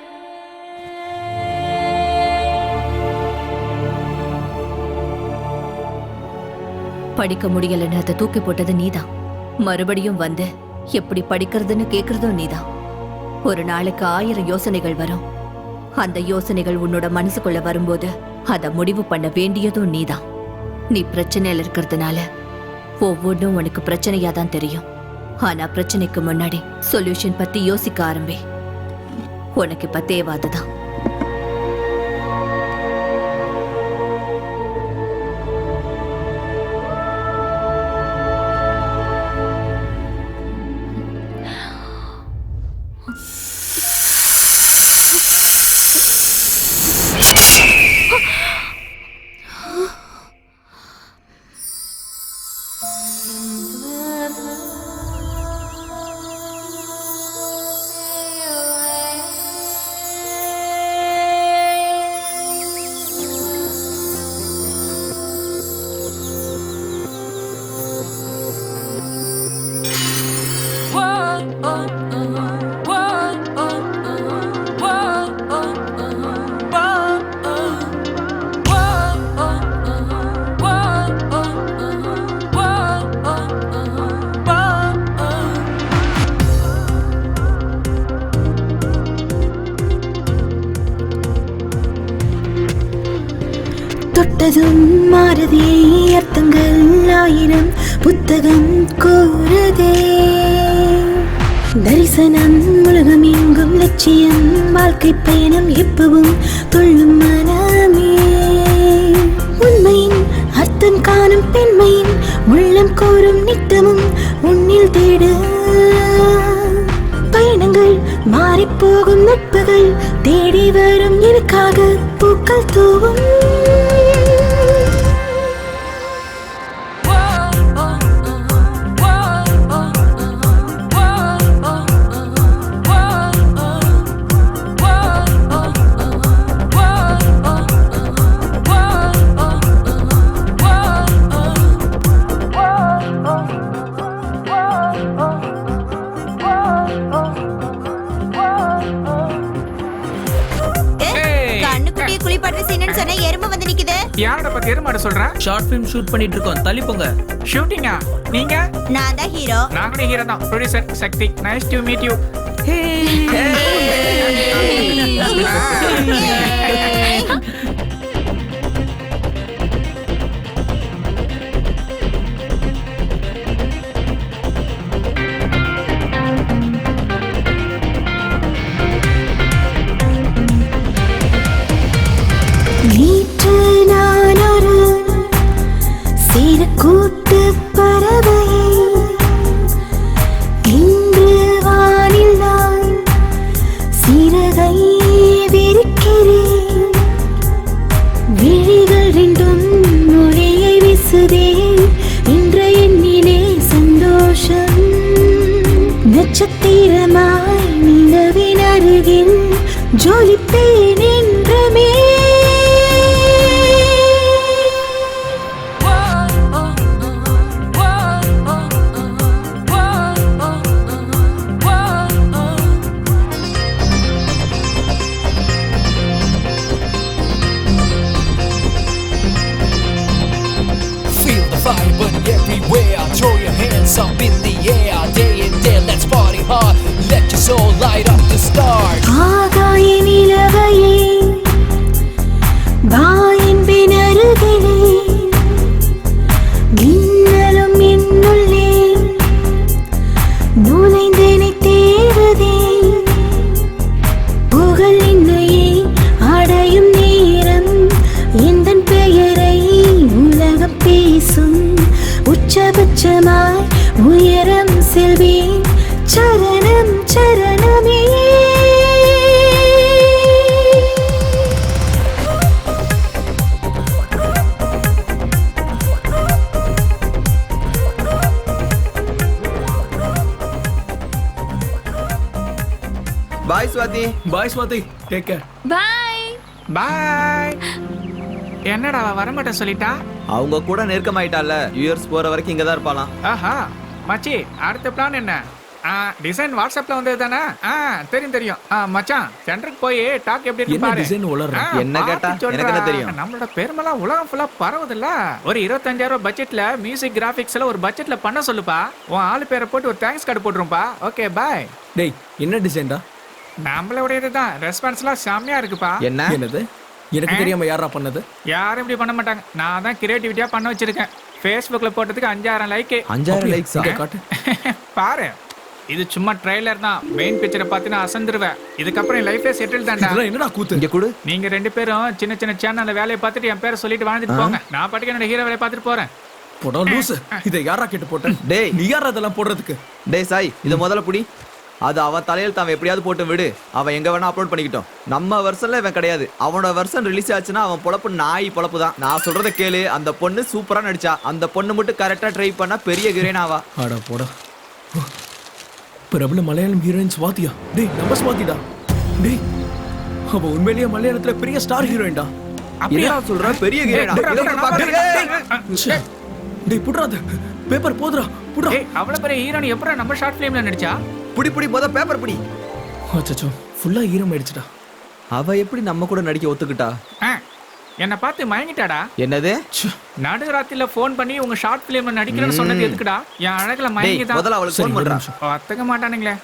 படிக்க முடியலன்னு அதை தூக்கி போட்டது நீதான். மறுபடியும் வந்து எப்படி படிக்கிறதுன்னு கேக்குறதும் நீதான். ஒரு நாளைக்கு 1000 யோசனைகள் வரும். அந்த யோசனைகள் உன்னோட மனசுக்குள்ள வரும்போது அதை முடிவு பண்ண வேண்டியதும் நீதான். நீ பிரச்சனையில இருக்கிறதுனால ஒவ்வொன்றும் உனக்கு பிரச்சனையா தான் தெரியும். ஆனா பிரச்சனைக்கு முன்னாடி சொல்யூஷன் பத்தி யோசிக்க ஆரம்பி. உனக்கு இப்ப தேவாதுதான். தொட்டதும் மாறுதே அர்த்தங்கள் 1000 புத்தகம் கூறுதே. தரிசனம் உலகம் எங்கும் லட்சியம் வாழ்க்கை பயணம் எப்பவும் தொல்லும் மனமே. உண்மையின் அர்த்தம் காணும் பெண்மையின் உள்ளம் கோரும் நித்தமும் உன்னில் தேடு. பயணங்கள் மாறிப்போகும் நட்புகள் தேடி வரும் எனக்காக பூக்கள் தூவும். யாரோட பத்தி எருமாட சொல்ற? ஷார்ட் ஃபிலிம் ஷூட் பண்ணிட்டு இருக்கோம், தள்ளி போங்க. ஷூட்டிங்கா? நீங்க? நான் தான் ஹீரோ. நானும் ஹீரோ தான். Producer Sakthi. Nice to meet you. நேற்று நான் ஒரு சிறு கூட்டு பறவை, இன்று வானில் நான் சிறகை விரிக்கிறேன். விழிகள் ரெண்டும் மொழியை வீசுதே, இன்று என்னிலே சந்தோஷம். நட்சத்திரமாய் நிலவின் அருகில் ஜொலிப்பேன் என்றுமே. light up the stars. ஆகாய நிலவையே வாயின் பினருகிலே மின்னலும் என்னுள்ளே நுழைந்தனை தேடுதே புகழ் என்னையே அடையும் நேரம் எந்தன் பெயரை உலகம் பேசும் உச்சபட்சமாய் உயரம் செல்வேன் சரணம் சரணமே. பாய் ஸ்வாதி. பாய் ஸ்வாதி, டேக் கேர். பாய். பாய். என்னடா அவ வரமாட்டேன் சொல்லிட்டா? அவங்க கூட நெருக்கமாயிட்டால, யூஎஸ் போற வரைக்கும் இங்க தான் இருப்பாளாம். ஆஹா மச்சி, அடுத்த பிளான் என்ன? டிசைன் வாட்ஸ்அப்ல வந்தது தானே? தெரியும் தெரியும். மச்சான், சென்டருக்கு போய் டாக் எப்படி இருக்கு என்ன பாரு. டிசைன் உளறற? என்ன கேட்டா? எனக்கு என்ன தெரியும்? நம்மளோட பெருமெல்லாம் உலகம் ஃபுல்லா பரவுதுல்ல. ஒரு 25,000 பட்ஜெட்ல மியூசிக் கிராபிக்ஸ்ல ஒரு பட்ஜெட்ல பண்ண சொல்லுப்பா. உன் ஆளு பேரை போட்டு ஒரு தேங்க்ஸ் கார்டு போட்டுருப்பா. Okay bye. டேய், என்ன டிசைன்டா? நம்மளோடையதுதான். ரெஸ்பான்ஸ்லாம் செம்மையா இருக்குப்பா. என்ன? என்னது? எனக்கு தெரியாம யாரா பண்ணது? யாரும் இப்படி பண்ண மாட்டாங்க. நான் தான் கிரியேட்டிவிட்டியா பண்ண வச்சிருக்கேன். Facebookல போட்டதுக்கு 5,000 லைக். 5,000 லைக்ஸ் இங்க காட்டு. பாரு, இது சும்மா ட்ரைலர் தான். மெயின் பிக்சரை பார்த்து நான் அசந்துருவேன். இதுக்கப்புறம் என் லைஃபே செட்டில் தான்டா. இதெல்லாம் என்னடா கூத்து? இங்க கொடு. நீங்க 2 பேரும் சின்ன சின்ன சேனல்ல வேலையை பார்த்துட்டு என் பேரை சொல்லிட்டு வாழ்ந்துட்டு போங்க. நான் பாட்டுக்கு என்னோட ஹீரோ வேலையை பார்த்துட்டு போறேன். போடா லூசு. இதை யாரா கேட்டு போட்டேன்? டேய், நீ யாரா இதெல்லாம் போடுறதுக்கு? டேய் சாய், இத முதல்ல புடி. அது அவன் தலையில் தான் எப்படியாவது போட்டு விடு. அவன் எங்க வேணா அப்லோட் பண்ணிக்கிட்டோம். நம்ம வெர்ஷன்ல இவன் கிடையாது. அவனோட வெர்ஷன் ரிலீஸ் ஆச்சுன்னா அவன் பொழப்பு நாய் பொழப்பு தான். நான் சொல்றத கேளு. அந்த பொண்ணு சூப்பரா நடிச்சா. அந்த பொண்ணு மட்டும் கரெக்டா ட்ரை பண்ணா பெரிய ஹீரோயின் ஆவா. ஆடா போடா. பிரபல மலையாளம் ஹீரோயின் ஸ்வாதியா? டேய், நம்ம ஸ்வாதிடா. டேய், அவ உண்மையிலேயே மலையாளத்துல பெரிய ஸ்டார் ஹீரோயின்டா. என்ன சொல்ற? பெரிய ஹீரோயினா? டேய் புட்றாத. பேப்பர் போடுறா. புட்றா. ஏய், அவ்வளவு பெரிய ஹீரோயின் எப்பறம் நம்ம ஷார்ட் ஃபிலிம்ல நடிச்சா? புடி புடி முத பேப்பர் புடி. அச்சச்சோ, ஃபுல்லா ஈரம் ஆயிடுச்சுடா. அவ எப்படி நம்ம கூட நடிக்க ஒத்துக்கிட்டா? என்ன பார்த்து மயங்கிட்டாடா. என்னது? நடுராத்திரில ஃபோன் பண்ணி உங்க ஷார்ட் ஃபிலிம்ல நடிக்கிறேன்னு சொன்னது எதுக்குடா? என் அழகுல மயங்கிதான். முதல்ல அவளுக்கு ஃபோன் பண்றா. ஒத்துக்க மாட்டானுங்களே.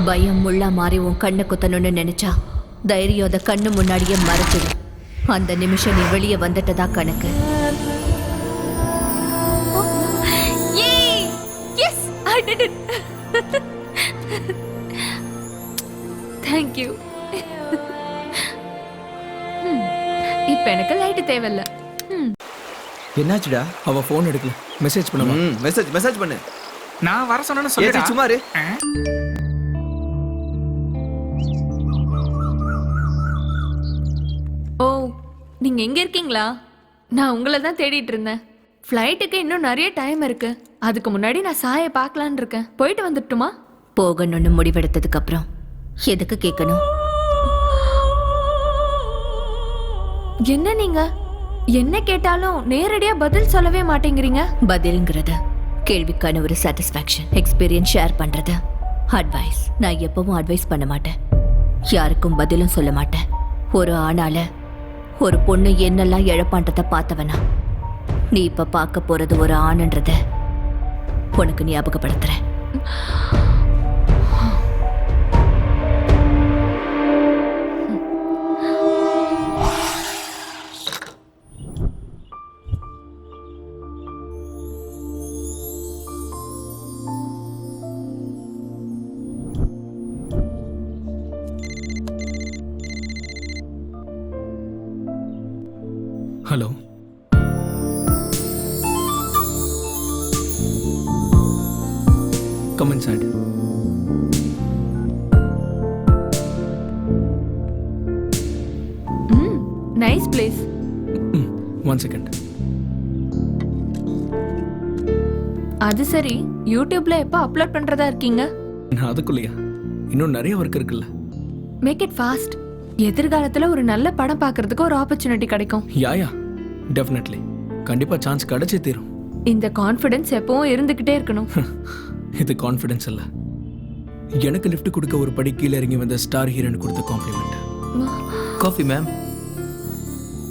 பயம் முள்ளா மாறி உன் கண்ணை குத்தணும்னு நினைச்சா தைரியம் அதை கண்ணு முன்னாடியே மறைச்சிடும். அந்த நிமிஷம் நீ வெளியே வந்துட்டதா கணக்கு. Yay! Yes, I did it. Thank you. இப்ப எனக்கு லைட் தேவையில்ல. என்னாச்சுடா? அவ ஃபோன் எடுக்கல. மெசேஜ் பண்ணுவா. மெசேஜ் பண்ணு. நான் வர சொன்னேன்னு ஏச்சி சொல்லிடா. சும்மா இரு. ஓ, நீங்க எங்க இருக்கீங்களா? நான் உங்களை தான் தேடிட்டு இருந்தேன். ஃப்ளைட்டுக்கு இன்னும் நிறைய டைம் இருக்கு. அதுக்கு முன்னாடி நான் சாயை பார்க்கலான்னு இருக்கேன். போயிட்டு வந்துட்டுமா? போகணும்னு முடிவெடுத்ததுக்கு அப்புறம் எதுக்கு கேட்கணும்? என்ன நீங்க என்ன கேட்டாலும் நேரடியா பதில் சொல்லவே மாட்டேங்கிறீங்க. பதில்ங்கிறது கேள்விக்கான ஒரு சாட்டிஸ்ஃபேக்ஷன். எக்ஸ்பீரியன்ஸ் ஷேர் பண்றது. அட்வைஸ் நான் எப்பவும் அட்வைஸ் பண்ண மாட்டேன். யாருக்கும் பதிலும் சொல்ல மாட்டேன். ஒரு ஆணால ஒரு பொண்ணு என்னெல்லாம் இழப்பான்றத பார்த்தவனா. நீ இப்ப பார்க்க போறது ஒரு ஆணுன்றத உனக்கு ஞாபகப்படுத்துறேன். Hello. Come inside. Nice place. One second. அது சரி, யூடியூப்ல எப்ப அப்லோட் பண்றதா இருக்கீங்க? அதுக்குள்ளயா? இன்னும் நிறைய ஒர்க் இருக்குல்ல. Make it fast. எதிர்காலத்துல ஒரு நல்ல படம் பார்க்கிறதுக்கு ஒரு ஆப்பர்ச்சுனிட்டி கிடைக்கும். Yeah definitely. கண்டிப்பா சான்ஸ் கிடைச்சே தீரும். இந்த கான்ஃபிடன்ஸ் எப்பவும் இருந்துகிட்டே இருக்கணும். இது கான்ஃபிடன்ஸ் இல்ல, எனக்கு லிஃப்ட் கொடுக்க ஒரு படி கீழே இறங்கி வந்த ஸ்டார் ஹீரோயின் கொடுத்த காம்ப்ளிமெண்ட். Coffee ma'am.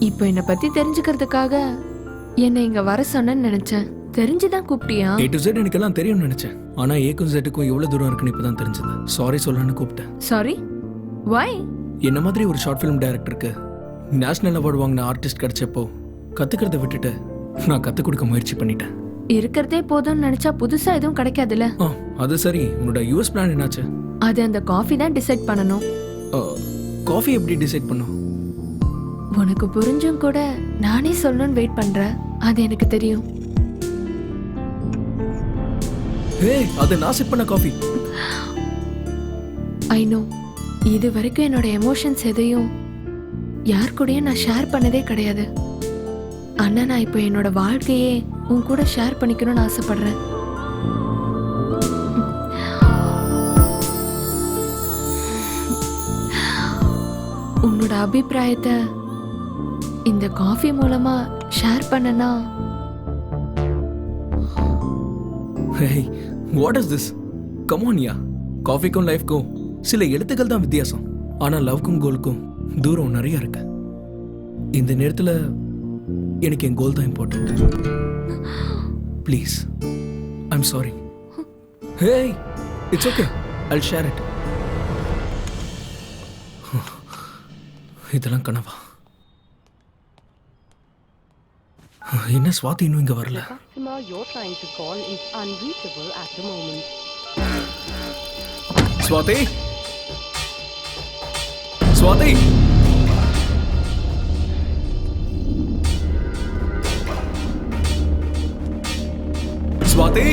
இப்போ என்ன பத்தி தெரிஞ்சுக்கிறதுக்காக என்னை இங்க வர சொன்னேன்னு நினைச்சேன். தெரிஞ்சுதான் கூப்பிட்டியா? A to Z எனக்கெல்லாம் தெரியும்னு நினைச்சேன். ஆனா ஏக்கும் ஜெட்டுக்கும் எவ்வளவு தூரம் இருக்குன்னு இப்பதான் தெரிஞ்சது. சாரி சொல்லணும்னு கூப்பிட்டேன். சாரி? வை? என்ன மாதிரி ஒரு ஷார்ட் ஃபிலிம் டைரக்டருக்கு நேஷனல் அவார்டு வாங்கின ஆர்டிஸ்ட் கிடைச்சப்போ கத்துக்கிறத விட்டுட்டு நான் கத்து கொடுக்க முயற்சி பண்ணிட்டேன். இருக்கிறதே போதும்னு நினைச்சா புதுசா எதுவும் கிடைக்காதுல்ல. அது சரி, உன்னோட யூஎஸ் பிளான் என்னாச்சு? அது அந்த காஃபி தான் டிசைட் பண்ணணும். காஃபி எப்படி டிசைட் பண்ணும்? உனக்கு புரிஞ்சும் கூட நானே சொல்லணும்னு வெயிட் பண்றேன். அது எனக்கு தெரியும். அது நான் சிப் பண்ண காஃபி. I know. இது வரைக்கும் என்னோட எமோஷன்ஸ் எதையும் யார் கூடயும் நான் ஷேர் பண்ணதே கிடையாது. ஆனா நான் இப்போ என்னோட வாழ்க்கையே உன் கூட ஷேர் பண்ணிக்கணும்னு ஆசைப்படுறேன். உன்னோட அபிப்பிராயத்தை இந்த காஃபி மூலமா ஷேர் பண்ணனா? Hey, what is this? Come on யா. காஃபிக்கும் லைஃப்க்கும் சில எழுத்துக்கள் தான் வித்தியாசம். ஆனா லவ்க்கும் கோலுக்கும் தூரம் நிறைய இருக்கு. இந்த நேரத்துல எனக்கு என் கோல் தான் important. Please, I'm sorry. Hey, it's okay, Jal share it. இதெல்லாம் கனவா? என்ன ஸ்வாதி இன்னும் இங்க வரல? ஸ்வாதி, ஸ்வாதி, ஸ்வாதி,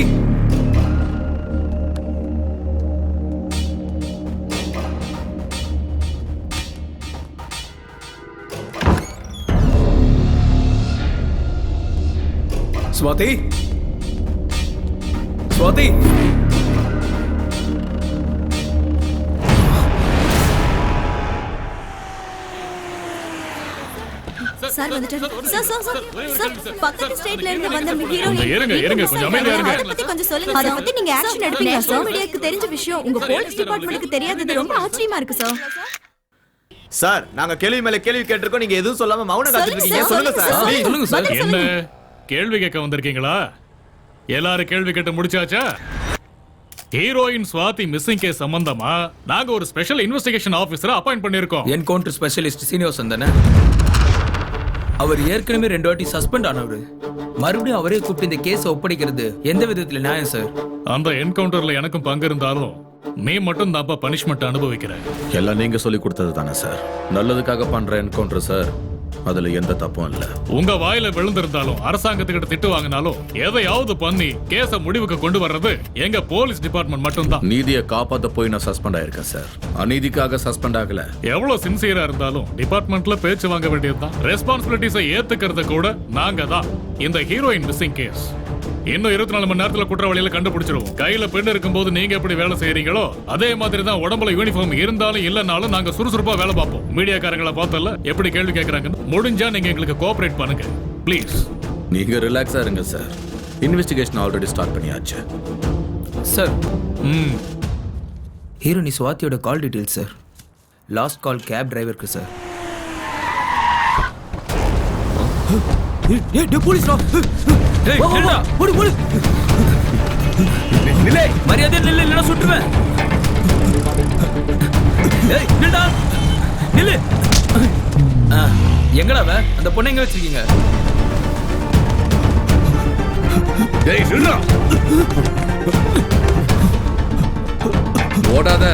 ஸ்வாதி, ஸ்வாதி. சார் வந்துட்டாரு. சார் பக்கத்து ஸ்டேட்ல இருந்து வந்த கொஞ்சம் இருங்க, கொஞ்சம் அமைதியா இருங்க. அத பத்தி கொஞ்சம் சொல்லுங்க. அத பத்தி நீங்க ஆக்ஷன் எடுப்பீங்க சார். மீடியாக்கு தெரிஞ்ச விஷயம் உங்க போலீஸ் டிபார்ட்மென்ட்க்கு தெரியாதது ரொம்ப ஆச்சரியமா இருக்கு சார். சார், நாங்க கேள்வி மேல கேள்வி கேட்டிருக்கோம். நீங்க எதுவும் சொல்லாம மௌனம் காத்துட்டு இருக்கீங்க. சொல்லுங்க சார். சொல்லுங்க சார். என்ன கேள்வி கேட்க வந்திருக்கீங்களா? எல்லாரும் கேள்வி கேட்டு முடிச்சாச்சா? ஹீரோயின் ஸ்வாதி மிஸ்ஸிங் கேஸ் சம்பந்தமா நாங்க ஒரு ஸ்பெஷல் இன்வெஸ்டிகேஷன் ஆபீசரை அப்பாயிண்ட் பண்ணிருக்கோம். என்கவுண்டர் ஸ்பெஷலிஸ்ட் சீனிவாசன் தானே? அவர் ஏற்கனவே 2 வாட்டி சஸ்பெண்ட் ஆனவர். மறுபடியும் அவரே கூப்பிட்டு இந்த கேஸை ஒப்படைக்கிறது எந்த விதத்துல நியாயம் சார்? அந்த என்கவுண்டர்ல எனக்கும் பங்கு இருந்தாலும் நீ மட்டும் தான்ப்பா பனிஷ்மெண்ட் அனுபவிக்கிற. எல்லாம் நீங்க சொல்லி கொடுத்தது தானே சார். நல்லதுக்காக பண்ற என்கவுண்டர் சார், அதுல எந்த தப்பும் இல்ல. உங்க வாயில விழுந்திருந்தாலும் அரசாங்கத்துக்கிட்ட திட்டு வாங்கினாலும் எதையாவது பண்ணி கேஸ முடிவுக்கு கொண்டு வர்றது எங்க போலீஸ் டிபார்ட்மெண்ட் மட்டும்தான். நீதியை காப்பாத்த போய் நான் சஸ்பெண்ட் ஆயிருக்கேன் சார், அநீதிக்காக சஸ்பெண்ட் ஆகல. எவ்வளவு சின்சியரா இருந்தாலும் டிபார்ட்மெண்ட்ல பேச்சு வாங்க வேண்டியதுதான். ரெஸ்பான்சிபிலிட்டிஸை ஏத்துக்கிறது கூட நாங்க தான். இந்த ஹீரோயின் மிஸ்ஸிங் கேஸ் இன்னும் 24 மணி நேரத்துல குற்றவாளியில கண்டுபிடிச்சிருவோம். கையில பெண் இருக்கும்போது நீங்க எப்படி வேலை செய்யறீங்களோ அதே மாதிரி தான் உடம்புல யூனிஃபார்ம் இருந்தாலும் இல்லனாலும் நாங்க சுறுசுறுப்பா வேலை பார்ப்போம். மீடியாக்காரங்களை பார்த்தல எப்படி கேள்வி கேட்கறாங்கன்னு. முடிஞ்சா நீங்க எங்களுக்கு கோஆபரேட் பண்ணுங்க ப்ளீஸ். நீங்க ரிலாக்ஸா இருங்க சார், இன்வெஸ்டிகேஷன் ஆல்ரெடி ஸ்டார்ட் பண்ணியாச்சு. சார் ஹீரோனி சுவாதியோட call detail sir. Last call cab டிரைவருக்கு சார். மரியாதை நில்லு, இல்லைன்னா சுட்டுவேன். நில்லு. எங்கடா அந்த பொண்ணை எங்க வச்சிருக்கீங்க? ஓடாத.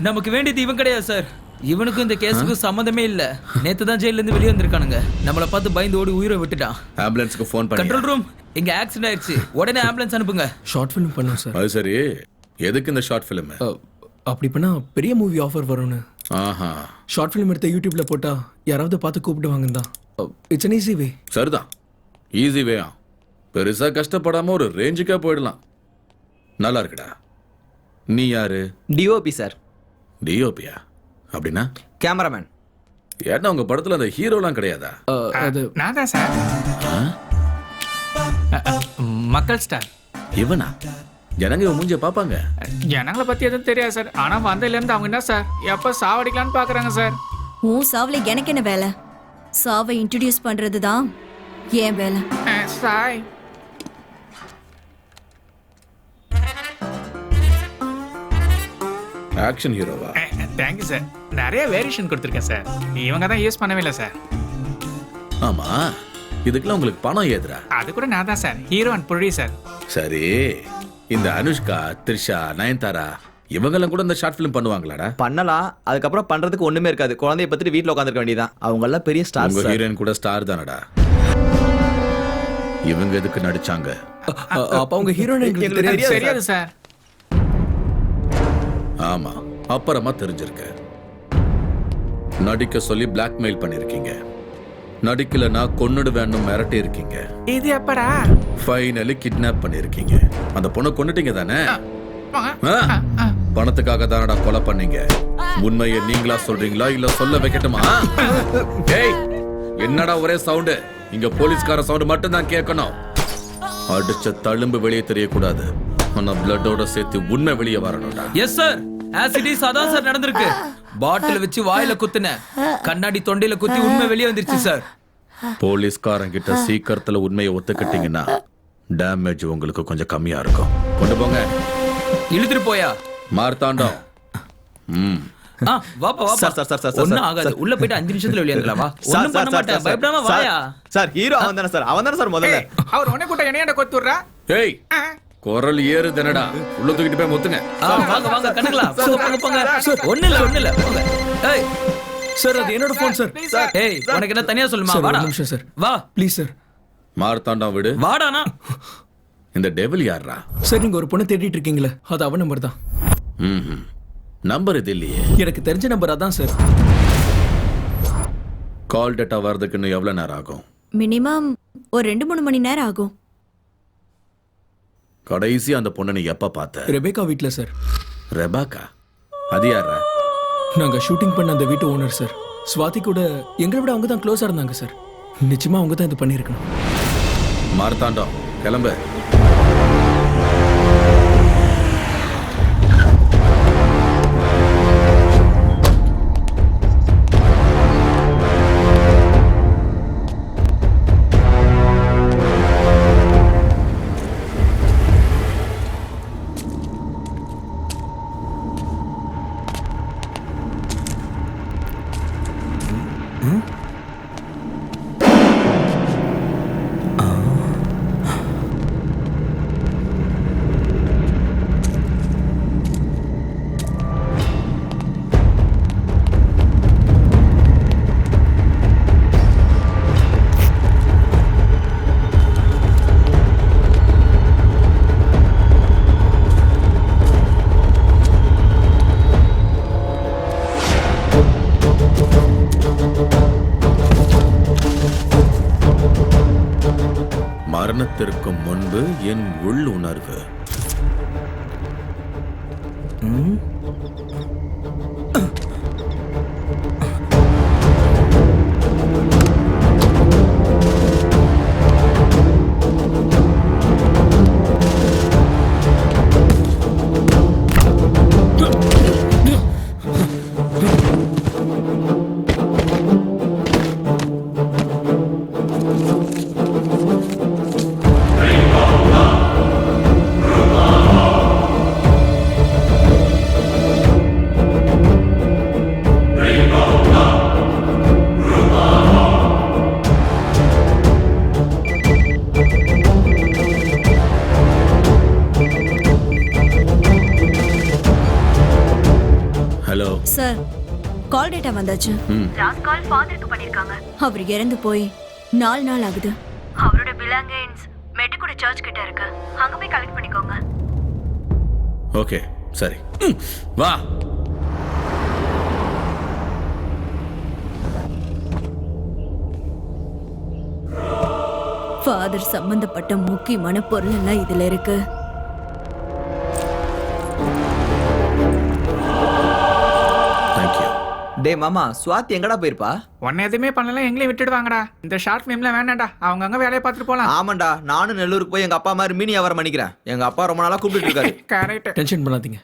நமக்கு வேண்டியது இவன் கிடையாது சார். இவனுக்கும் இந்த கேஸுக்கும் சம்மந்தமே இல்ல. நேத்து தான் ஜெயில இருந்து வெளியே வந்திருக்கானுங்க. நம்மள பார்த்து பயந்து ஓடி உயிரை விட்டுட்டான். ஆம்புலன்ஸ்க்கு ஃபோன் பண்ணி. கண்ட்ரோல் ரூம், இங்க ஆக்சிடென்ட் ஆயிடுச்சு, உடனே ஆம்புலன்ஸ் அனுப்புங்க. ஷார்ட் ஃபிலிம் பண்ணோம் சார். அது சரி, எதுக்கு இந்த ஷார்ட் ஃபிலிம்? அப்படி பண்ணா பெரிய மூவி ஆஃபர் வரும்னு. ஆஹா. ஷார்ட் ஃபிலிம் எடுத்த யூடியூப்ல போட்டா யாராவது பார்த்து கூப்பிடுவாங்க தான். It's an easy way. சரிதான், ஈஸி வேயா. பெருசா கஷ்டப்படாம ஒரு ரேஞ்சுக்கா போயிடலாம். நல்லா இருக்குடா. நீ யாரு? DOP sir. டிஓபியா? அப்படின்னா கேமராமேன். ஏன்னா உங்க படத்துல அந்த ஹீரோலாம் கிடையாதா? அது நான் தான் சார். மக்கள் ஸ்டார். இவனா? ஜனங்க இவன் மூஞ்சிய பாப்பாங்க. ஜனங்களை பத்தி எதுவும் தெரியாது சார். ஆனா வந்ததுல இருந்து அவங்க என்ன சார் எப்ப சாவடிக்கலான்னு பாக்குறாங்க சார். உன் சாவுல எனக்கு என்ன வேலை? சாவை இன்ட்ரடியூஸ் பண்றது தான் ஏன் வேலை. சாய் ஆக்ஷன் ஹீரோவா? Thank you sir. நிறைய வேரியேஷன் கொடுத்துருக்கேன் சார். இவங்க தான் யூஸ் பண்ணவே இல்லை சார். ஆமா, இதுக்கெல்லாம் உங்களுக்கு பணம் ஏதுரா? அது கூட நான் தான் சார் ஹீரோ அண்ட் ப்ரொடியூசர். சரி, இந்த அனுஷ்கா, த்ரிஷா, நயன்தாரா இவங்கெல்லாம் கூட இந்த ஷார்ட் ஃபிலிம் பண்ணுவாங்களாடா? பண்ணலாம். அதுக்கப்புறம் பண்றதுக்கு ஒண்ணுமே இருக்காது. குழந்தைய பத்தி வீட்டுல உட்காந்துருக்க வேண்டியதான். அவங்க எல்லாம் பெரிய ஸ்டார். உங்க ஹீரோயின் கூட ஸ்டார் தானடா. இவங்க எதுக்கு நடிச்சாங்க? அப்ப அவங்க ஹீரோயின் எங்களுக்கு தெரியாது சார். ஆமா, அப்புறமா தெரிஞ்சிருக்க. நடிக்க சொல்லி பிளாக்மெயில் பண்ணிருக்கீங்க. நடிக்கலனா கொன்னுடுவேன்னு மிரட்டி இருக்கீங்க. இது எப்படா? ஃபைனலி கிட்னாப் பண்ணிருக்கீங்க. அந்த பொண்ணை கொன்னுட்டீங்க தானே? பணத்துக்காக தானடா கொலை பண்ணீங்க. உண்மையை நீங்களா சொல்றீங்களா இல்ல சொல்ல வைக்கட்டுமா? ஏய், என்னடா ஒரே சவுண்ட்? இங்க போலீஸ்கார சவுண்ட் மட்டும் தான் கேட்கணும். அடிச்ச தழும்பு வெளியே தெரியக்கூடாது. ஆனா பிளட்டோட சேர்த்து உண்மை வெளியே வரணும்டா. எஸ் சார், ஆசிடிஸ் அதான் சார் நடந்திருக்கு. பாட்டில் வச்சு வாயில குத்துன, கண்ணாடி தொண்டையில குத்தி உண்மை வெளியே வந்துருச்சு சார். போலீஸ்காரன் கிட்ட சீக்கிரத்துல உண்மையை ஒத்துக்கிட்டீங்கன்னா டேமேஜ் உங்களுக்கு கொஞ்சம் கம்மியா இருக்கும். கொண்டு போங்க. இழுத்துட்டு போயா மார்த்தாண்டம். வாப்பா வாப்பா. சார், சார், சார், சார், ஒண்ணும் சார், ஆகாது. சார். உள்ள போயிட்டு 5 நிமிஷத்துல வெளியே வந்துடலாம். வா. சார், ஒண்ணும் பண்ண சார், மாட்டேன், சார், பயப்படாம சார், வாயா. சார், ஹீரோ அவன் தானே சார். அவன் தானே சார் முதல்ல. அவர் உடனே கூட்ட என்னையாண்ட கொத்துடுறா. ஏய், குரல் ஏறு தானடா. உள்ள தூக்கிட்டு போய் முத்துங்க. வாங்க வாங்க கணக்குலா. போங்க போங்க. ஒண்ணு இல்ல போங்க. ஏய் சார், அது என்னோட ஃபோன் சார். ஏய், உனக்கு என்ன தனியா சொல்லுமா? சார், ஒரு வாடா. நிமிஷம் சார். வா ப்ளீஸ் சார். மார்த்தாண்டம் விடு. வாடானா. இந்த டெவில் யாரா? சார், நீங்க ஒரு பொண்ணை தேடிட்டு இருக்கீங்களே, அது அவன் நம்பர் தான். நம்பர் இது இல்லையே. எனக்கு தெரிஞ்ச நம்பர் அதான் சார். கால் டேட்டா வர்றதுக்கு இன்னும் எவ்வளவு நேரம் ஆகும்? மினிமம் ஒரு 2-3 மணி நேரம் ஆகும். கடைசி அந்த பொண்ணை நீ எப்ப பார்த்த? ரெபேக்கா வீட்ல சார். ரெபாக்கா? அது யாரா? நாங்க ஷூட்டிங் பண்ண அந்த வீட்டு ஓனர் சார். ஸ்வாதி கூட எங்களை விட அவங்க தான் க்ளோஸா இருந்தாங்க சார். நிச்சயமா அவங்க தான் இது பண்ணியிருக்கணும். மார்த்தாண்டம் கிளம்பு. காத்திருக்கும் முன்பு என் உள் உணர்வு. ஹலோ சார், கால் டேட்டா வந்தாச்சு. லாஸ்ட் கால் ஃபாதருக்கு பண்ணிருக்காங்க. அவர் இறந்து போய் 4 நாள் ஆகுது. அவரோட பிலாங்கிங்ஸ் மெட்டுக்குட சர்ச் கிட்ட இருக்கு. அங்க போய் கலெக்ட் பண்ணிக்கோங்க. ஓகே சரி, வா. ஃபாதர் சம்பந்தப்பட்ட முக்கியமான பொருள் எல்லாம் இதுல இருக்கு. டே மாமா, சுவாதி எங்கடா போயிருப்பா? உன்னை எதுவுமே பண்ணல, எங்களையும் விட்டுடுவாங்கடா. இந்த ஷார்ட் ஃபிலிம்ல வேணாம்டா, அவங்க அங்க வேலையை பார்த்துட்டு போலாம். ஆமாண்டா, நானும் நெல்லூருக்கு போய் எங்க அப்பா மாதிரி மீனி வியாபாரம் பண்ணிக்கிறேன். எங்க அப்பா ரொம்ப நாளா கூப்பிட்டு இருக்காரு. கரெக்ட். டென்ஷன் பண்ணாதீங்க,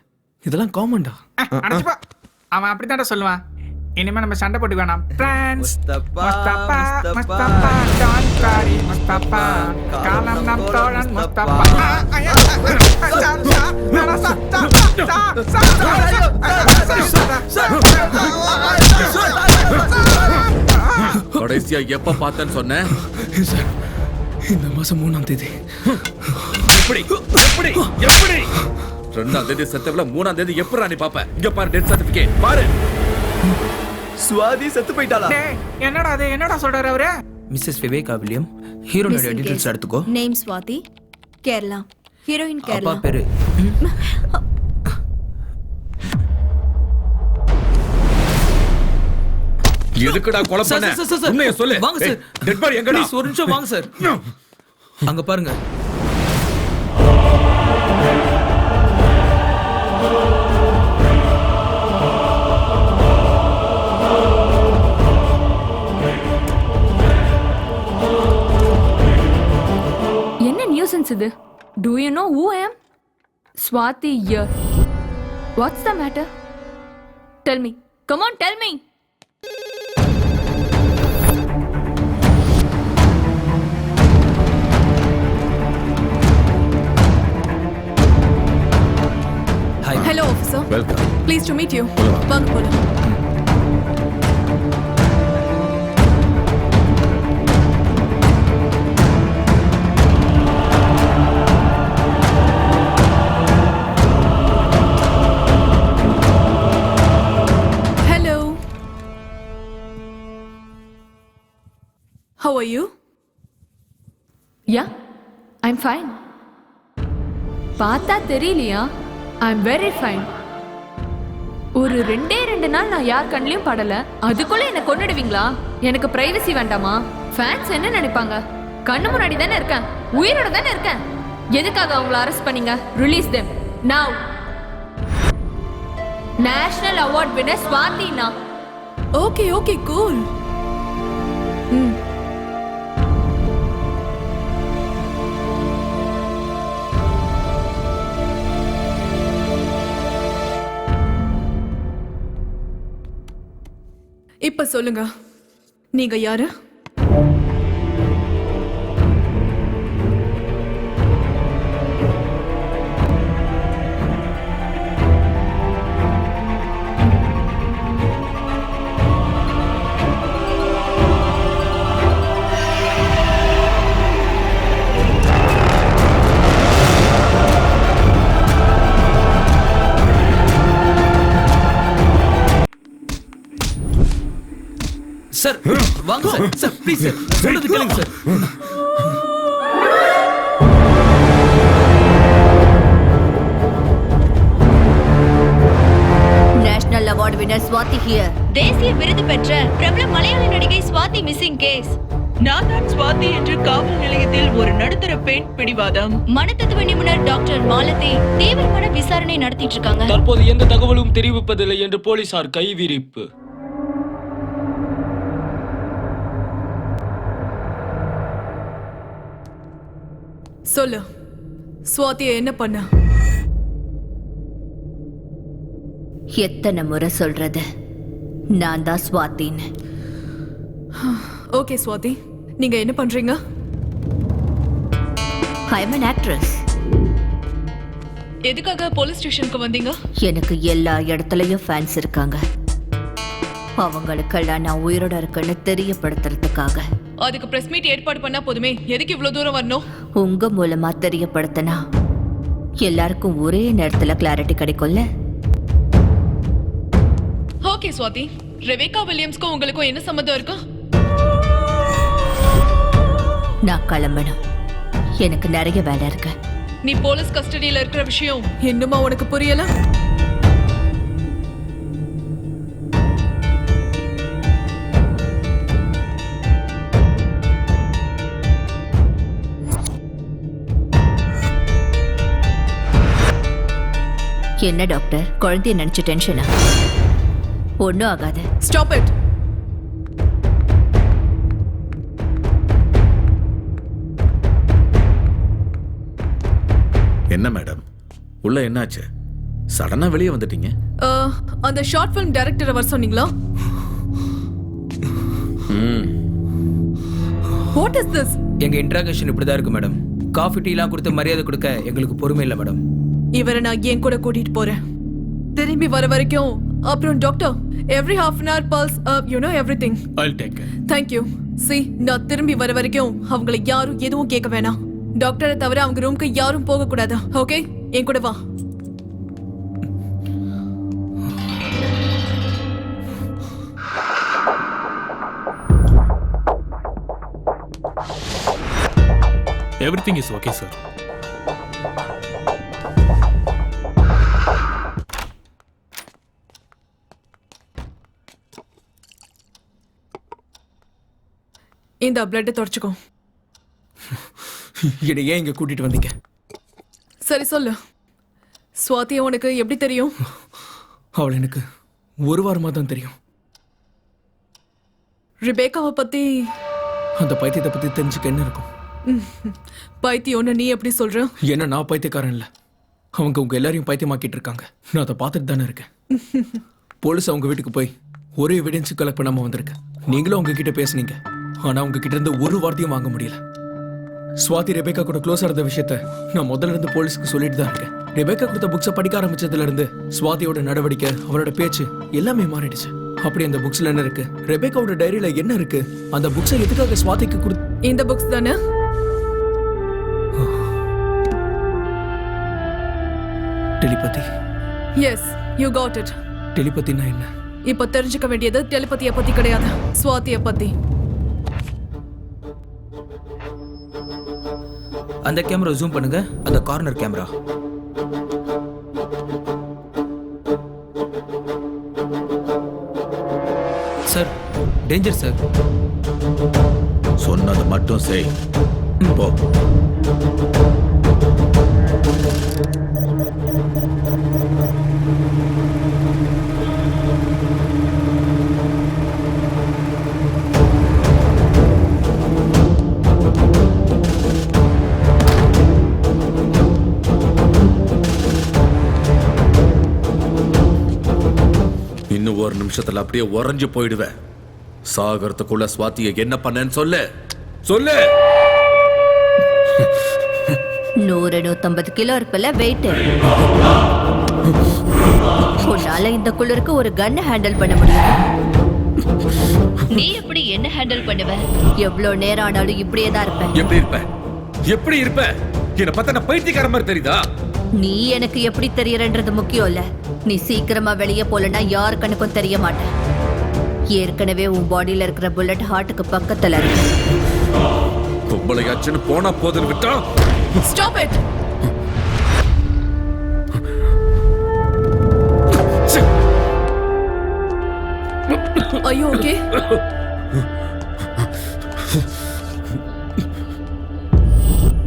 இதெல்லாம் காமன்டா. அடச்சுப்பா, அவன் அப்படித்தான்டா சொல்லுவான். இனிமே நம்ம சண்டை போட்டு வேணாம். பிரான்ஸ் முஸ்தபா, முஸ்தபா முஸ்தபா, முஸ்தபா டான் காரி முஸ்தபா காலம் நம் தோழன் முஸ்தபா. கடைசியா எப்ப பார்த்தேன்னு சொன்னேன்? சார், இந்த மாசம் 3ஆம் தேதி. எப்படி எப்படி எப்படி 2ஆம் தேதி செத்தவள 3ஆம் தேதி எப்பறா நீ பாப்ப? இங்க பாரு, டெத் சர்டிபிகேட் பாரு. சுவாதி செத்து போயிட்டாளா? டேய், என்னடா அது? என்னடா சொல்றாரு அவரு? மிஸ்ஸஸ் விவேகா வில்லியம், ஹீரோனோட டீடைல்ஸ் எடுத்துக்கோ. நேம் ஸ்வாதி, கேரளா. ஹீரோயின் அப்பா கேரளா. பேரு எதுக்குடா கொலை பண்ண? Sir, sir, sir. உண்மையை சொல்லு. வாங்க சார். டெட் பாடி எங்கடா? Please, ஒரு நிமிஷம் வாங்க சார். அங்க பாருங்க. என்ன நியூசன்ஸ் இது? Do you know who I am? Swati here. What's the matter? Tell me. Come on, tell me. Hi. Hello, officer. Welcome. Pleased to meet you. வாங்க போலாம். Hello. How are you? Yeah, I'm fine. பார்த்தா தெரியலையா? I'm very fine. ஒரு 2 நாள் நான் யார் கண்ணிலையும் படல, அதுக்குள்ள என்ன கொன்னுடுவீங்களா? எனக்கு பிரைவசி வேண்டாமா? ஃபேன்ஸ் என்ன நினைப்பாங்க? கண்ணு முன்னாடி தானே இருக்கேன், உயிரோட தானே இருக்கேன். எதுக்காக அவங்கள அரெஸ்ட் பண்ணீங்க? Release them now. National award winner ஸ்வாதினா. Okay, okay, cool. இப்ப சொல்லுங்க, நீங்க யாரு? சார், வாங்க சார். சார், ப்ளீஸ் சார், சொல்றது கேளுங்க sir. National award winner Swathi here. தேசிய விருது பெற்ற பிரபல மலையாள நடிகை ஸ்வாதி மிஸ்ஸிங் கேஸ். நான் தான் சுவாதி என்று காவல் நிலையத்தில் ஒரு நடுத்தர பெண் பிடிவாதம். மனத்தத்துவ நிபுணர் டாக்டர் மாலதி தீவிரமான விசாரணை நடத்திட்டு இருக்காங்க. தற்போது எந்த தகவலும் தெரிவிப்பதில்லை என்று போலீசார் கைவிரிப்பு. சொல்லு, சுவாதியை என்ன பண்ண? எத்தனை முறை சொல்றது நான் தான் ஸ்வாதின்னு. ஓகே சுவாதி, நீங்க என்ன பண்றீங்க? ஐ அம் an actress. எதுக்காக போலீஸ் ஸ்டேஷனுக்கு வந்தீங்க? எனக்கு எல்லா இடத்துலயும் ஃபேன்ஸ் இருக்காங்க. அவங்களுக்கெல்லாம் நான் உயிரோட இருக்கேன்னு தெரியப்படுத்துறதுக்காக. அதுக்கு பிரஸ் மீட் ஏற்பாடு பண்ணா போதுமே, எதுக்கு இவ்வளவு தூரம் வரணும்? உங்க மூலமா தெரியப்படுத்தினா எல்லாருக்கும் ஒரே நேரத்துல கிளாரிட்டி கிடைக்கும்ல. ஓகே சுவாதி, ரெபேக்கா வில்லியம்ஸ்க்கும் உங்களுக்கும் என்ன சம்மந்தம் இருக்கு? நான் கிளம்பணும், எனக்கு நிறைய வேலை இருக்கு. நீ போலீஸ் கஸ்டடியில இருக்கிற விஷயம் இன்னுமா உனக்கு புரியல? என்ன டாக்டர், குழந்தைய நினைச்சு டென்ஷனா? ஒன்னும் ஆகாது. Stop it. என்ன மேடம், உள்ள என்னாச்சு? சடனா வெளியே வந்துட்டீங்க. அந்த ஷார்ட் ஃபிலிம் டைரக்டரை வர சொன்னீங்களா? What is this? எங்க இன்ட்ராகேஷன் இப்படிதான் இருக்கு மேடம். காஃபி டீலாம் கொடுத்து மரியாதை கொடுக்க எங்களுக்கு பொறுமை இல்லை மேடம். இவரை நான் ஏன் கூட கூட்டிட்டு போறேன். திரும்பி வர வரைக்கும். அப்புறம் doctor, every half an hour pulse, you know everything. I'll take it. Thank you. See, நான் திரும்பி வர வரைக்கும் அவங்களை யாரும் எதுவும் கேட்க வேணாம். டாக்டரை தவிர அவங்க ரூம்க்கு யாரும் போக கூடாது. ஓகே, என் கூட வா. Everything is okay, sir. இந்த பிளட்டை தொடச்சுக்கோ. என்னை ஏன் இங்க கூட்டிட்டு வந்தீங்க? சரி சொல்லு, சுவாதியை உனக்கு எப்படி தெரியும்? அவள் எனக்கு ஒரு வாரமா தான் தெரியும். ரிபேக்காவை பத்தி? அந்த பைத்தியத்தை பத்தி தெரிஞ்சுக்க என்ன இருக்கும்? பைத்தியம்னு நீ எப்படி சொல்ற? என்ன நான் பைத்தியக்காரன் இல்ல, அவங்க உங்க எல்லாரையும் பைத்தியமாக்கிட்டு இருக்காங்க. நான் அதை பார்த்துட்டு தானே இருக்கேன். போலீஸ் அவங்க வீட்டுக்கு போய் ஒரு எவிடன்ஸ் கலெக்ட் பண்ணாம வந்திருக்கேன். நீங்களும் அவங்க கிட்ட பேசுனீங்க, ஆனா அவங்க கிட்ட இருந்து ஒரு வார்த்தையும் வாங்க முடியல. ஸ்வாதி ரெபேக்கா கூட க்ளோஸா இருந்த விஷயத்த நான் முதல்ல இருந்து போலீஸ்க்கு சொல்லிட்டு தான் இருக்கேன். ரெபேக்கா கொடுத்த புக்ஸை படிக்க ஆரம்பிச்சதுல இருந்து ஸ்வாதியோட நடவடிக்கை, அவரோட பேச்சு எல்லாமே மாறிடுச்சு. அப்படி அந்த புக்ஸ்ல என்ன இருக்கு, ரெபேக்காவோட டைரியில என்ன இருக்கு, அந்த புக்ஸை எதுக்காக ஸ்வாதிக்கு கொடு? இந்த புக்ஸ் தானே? Telepathy. Yes, you got it. டெலிபதினா என்ன? இப்ப தெரிஞ்சுக்க வேண்டியது டெலிபதியை பத்தி கிடையாது, ஸ்வாதியை பத்தி. அந்த கேமரா ஜூம் பண்ணுங்க, அந்த corner camera. Sir, danger sir. சொன்னது மட்டும் செய். போ. இன்னும் ஒரு நிமிஷத்துல அப்படியே உறைஞ்சு போயிடுவேன். சாகரத்துக்குள்ள ஸ்வாதியை என்ன பண்ணேன்னு சொல்லு. சொல்லு. 100-150 கிலோ இருக்குல்ல வெயிட். உன்னால இந்த குளிருக்கு ஒரு கன் ஹேண்டில் பண்ண முடியும். நீ எப்படி என்ன ஹேண்டில் பண்ணுவ? எவ்வளவு நேரம் ஆனாலும் இப்படியே தான் இருப்ப. எப்படி இருப்ப? எப்படி இருப்ப? என்ன பார்த்தா நான் பைத்தியக்கார மாதிரி தெரியுதா? நீ எனக்கு எப்படி தெரியறன்றது முக்கியம் இல்ல. நீ சீக்கிரமா வெளியே போலனா யார் கண்ணுக்கும் தெரிய மாட்டேன். ஏற்கனவே உன் பாடியில இருக்கிற புல்லட் ஹார்ட்டுக்கு பக்கத்துல இருக்கு. கும்பலையாச்சுன்னு போனா போதுன்னு விட்டா. Stop it. Are you okay?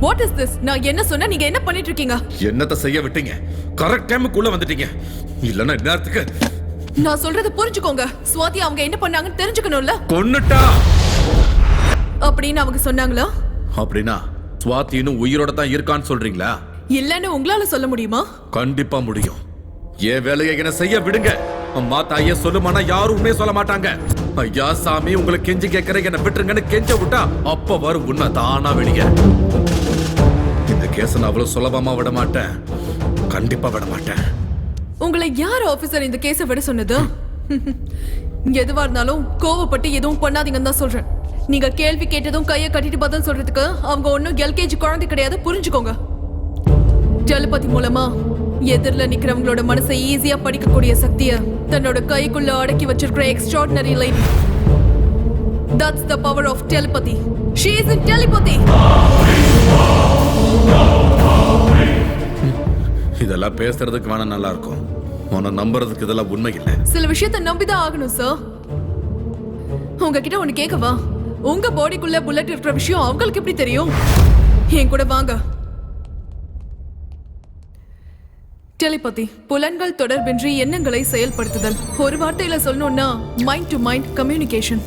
What is this? நான் என்ன சொன்னா நீங்க என்ன பண்ணிட்டு இருக்கீங்க? என்னத்த செய்ய விட்டீங்க? கரெக்ட் டைமுக்குள்ள வந்துட்டீங்க. இல்லன்னா நேரத்துக்கு நான் சொல்றத புரிஞ்சுக்கோங்க. ஸ்வாதி அவங்க என்ன பண்ணாங்கன்னு தெரிஞ்சுக்கணும்ல. கொன்னுட்டா அப்படின்னு அவங்க சொன்னாங்களா? அப்படின்னா ஸ்வாதி இன்னும் உயிரோட தான் இருக்கான்னு சொல்றீங்களா? இல்லன்னு உங்களால சொல்ல முடியுமா? கண்டிப்பா முடியும். ஏன் வேலையை என்ன செய்ய விடுங்க. அம்மா தாயே சொல்லுமானா யாருமே சொல்ல மாட்டாங்க. ஐயா சாமி உங்களை கெஞ்சி கேட்கற என்ன விட்டுருங்கன்னு கெஞ்ச விட்டா அப்ப வரும் உண்மை தானா வெளிய. இந்த கேஸ நான் அவ்வளவு சுலபமா விட மாட்டேன். கண்டிப்பா விட மாட்டேன். உங்களை யார் ஆபீசர் இந்த கேஸை விட சொன்னது? எதுவா இருந்தாலும் கோவப்பட்டு எதுவும் பண்ணாதீங்கன்னு தான் சொல்றேன். நீங்க கேள்வி கேட்டதும் கையை கட்டிட்டு பதில் சொல்றதுக்கு அவங்க ஒன்னும் எல்கேஜி குழந்தை கிடையாது, புரிஞ்சுக்கோங்க. டெலிபதி மூலமா எதிரில நிக்கிறவங்களோட மனசை ஈஸியா படிக்கக்கூடிய சக்திய தன்னோட கைக்குள்ள அடக்கி வச்சிருக்கிற extraordinary லைடி. That's the power of telepathy. She is in telepathy. இதெல்லாம் பேசுறதுக்கு வேணா நல்லா இருக்கும். உன்னை நம்புறதுக்கு இதெல்லாம் உண்மை இல்லை. சில விஷயத்தை நம்பிதான் ஆகணும் சார். உங்ககிட்ட ஒண்ணு கேட்கவா? உங்க பாடிக்குள்ள புல்லட் இருக்கிற விஷயம் அவங்களுக்கு எப்படி தெரியும்? என் கூட வாங்க. டெலிபதி புலன்கள் தொடர்பின்றி எண்ணங்களை செயல்படுத்துதல். ஒரு வார்த்தையில சொல்லணும்னா மைண்ட் டு மைண்ட் கம்யூனிகேஷன்.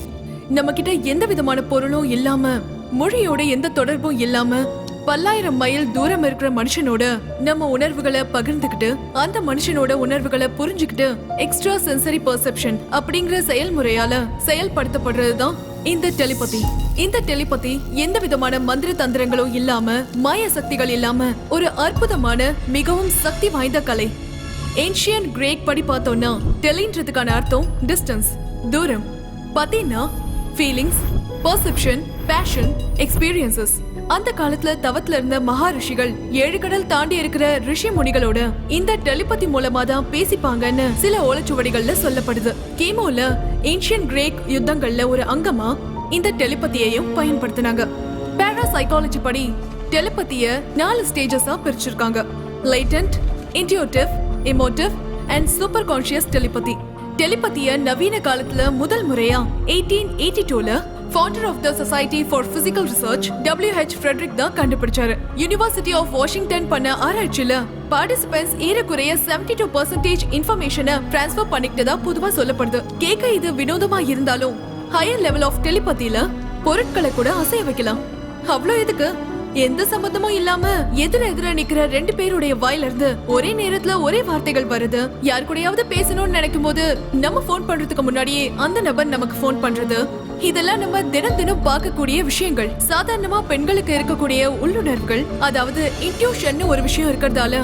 நம்ம கிட்ட எந்த விதமான பொருளும் இல்லாம, மொழியோட எந்த தொடர்பும் இல்லாம, பல்லாயிரம் மைல் தூரம் இருக்கிற மனுஷனோட நம்ம உணர்வுகளை பகிர்ந்துக்கிட்டு அந்த மனுஷனோட உணர்வுகளை புரிஞ்சுக்கிட்டு எக்ஸ்ட்ரா சென்சரி பெர்செப்ஷன் அப்படிங்கிற செயல்முறையால செயல்படுத்தப்படுறதுதான் இந்த டெலிபதி. இந்த டெலிபதி எந்த விதமான மந்திர தந்திரங்களும் இல்லாம, மாய சக்திகள் இல்லாம ஒரு அற்புதமான மிகவும் சக்தி வாய்ந்த கலை. ஏன்ஷியன் கிரேக் படி பார்த்தோம்னா டெலின்றதுக்கான அர்த்தம் டிஸ்டன்ஸ், தூரம். பத்தினா ஃபீலிங்ஸ், பெர்செப்ஷன், பேஷன், எக்ஸ்பீரியன்சஸ். அந்த காலத்துல தவத்துல இருந்த மகாரிஷிகள் 7 கடல் தாண்டி இருக்கிற ரிஷி முனிகளோட இந்த டெலிபதி மூலமா தான் பேசிப்பாங்கன்னு சில ஓலைச்சுவடிகள்ல சொல்லப்படுது. கிமுல ஏன்ஷியன் கிரேக் யுத்தங்கள்ல ஒரு அங்கமா இந்த டெலிபதியையும் பயன்படுத்தினாங்க. பாராசைக்காலஜி படி டெலிபதிய 4 ஸ்டேஜஸா பிரிச்சிருக்காங்க. Latent, intuitive, emotive and super conscious telepathy. டெலிபதிய நவீன காலத்துல முதல் முறையா 1882ல founder of the Society for Physical Research W.H. Frederick தான் கண்டுபிடிச்சாரு. யுனிவர்சிட்டி ஆஃப் வாஷிங்டன் பண்ண ஆராய்ச்சியில பார்ட்டிசிபென்ட்ஸ் ஏறக்குறைய 72% இன்ஃபர்மேஷனை டிரான்ஸ்ஃபர் பண்ணிக்கிட்டதா பொதுவா சொல்லப்படுது. கேட்க இது வினோதமா இருந்தாலும் ஹையர் லெவல் ஆஃப் டெலிபதியில பொருட்களை கூட அசைய வைக்கலாம். அவ்வளோ எதுக்கு? எந்த சம்பந்தமும் இல்லாம எதிர நிக்கிற 2 பேருடைய வாயில இருந்து ஒரே நேரத்துல ஒரே வார்த்தைகள் வருது. யார் கூடயாவது பேசணும்னு நினைக்கும் போது நம்ம போன் பண்றதுக்கு முன்னாடியே அந்த நபர் நமக்கு போன் பண்றது, இதெல்லாம் நம்ம தினம் பார்க்கக்கூடிய விஷயங்கள். சாதாரணமா பெண்களுக்கு இருக்கக்கூடிய உள்ளுணர்வுகள், அதாவது இன்ட்யூஷன் ஒரு விஷயம் இருக்கிறதால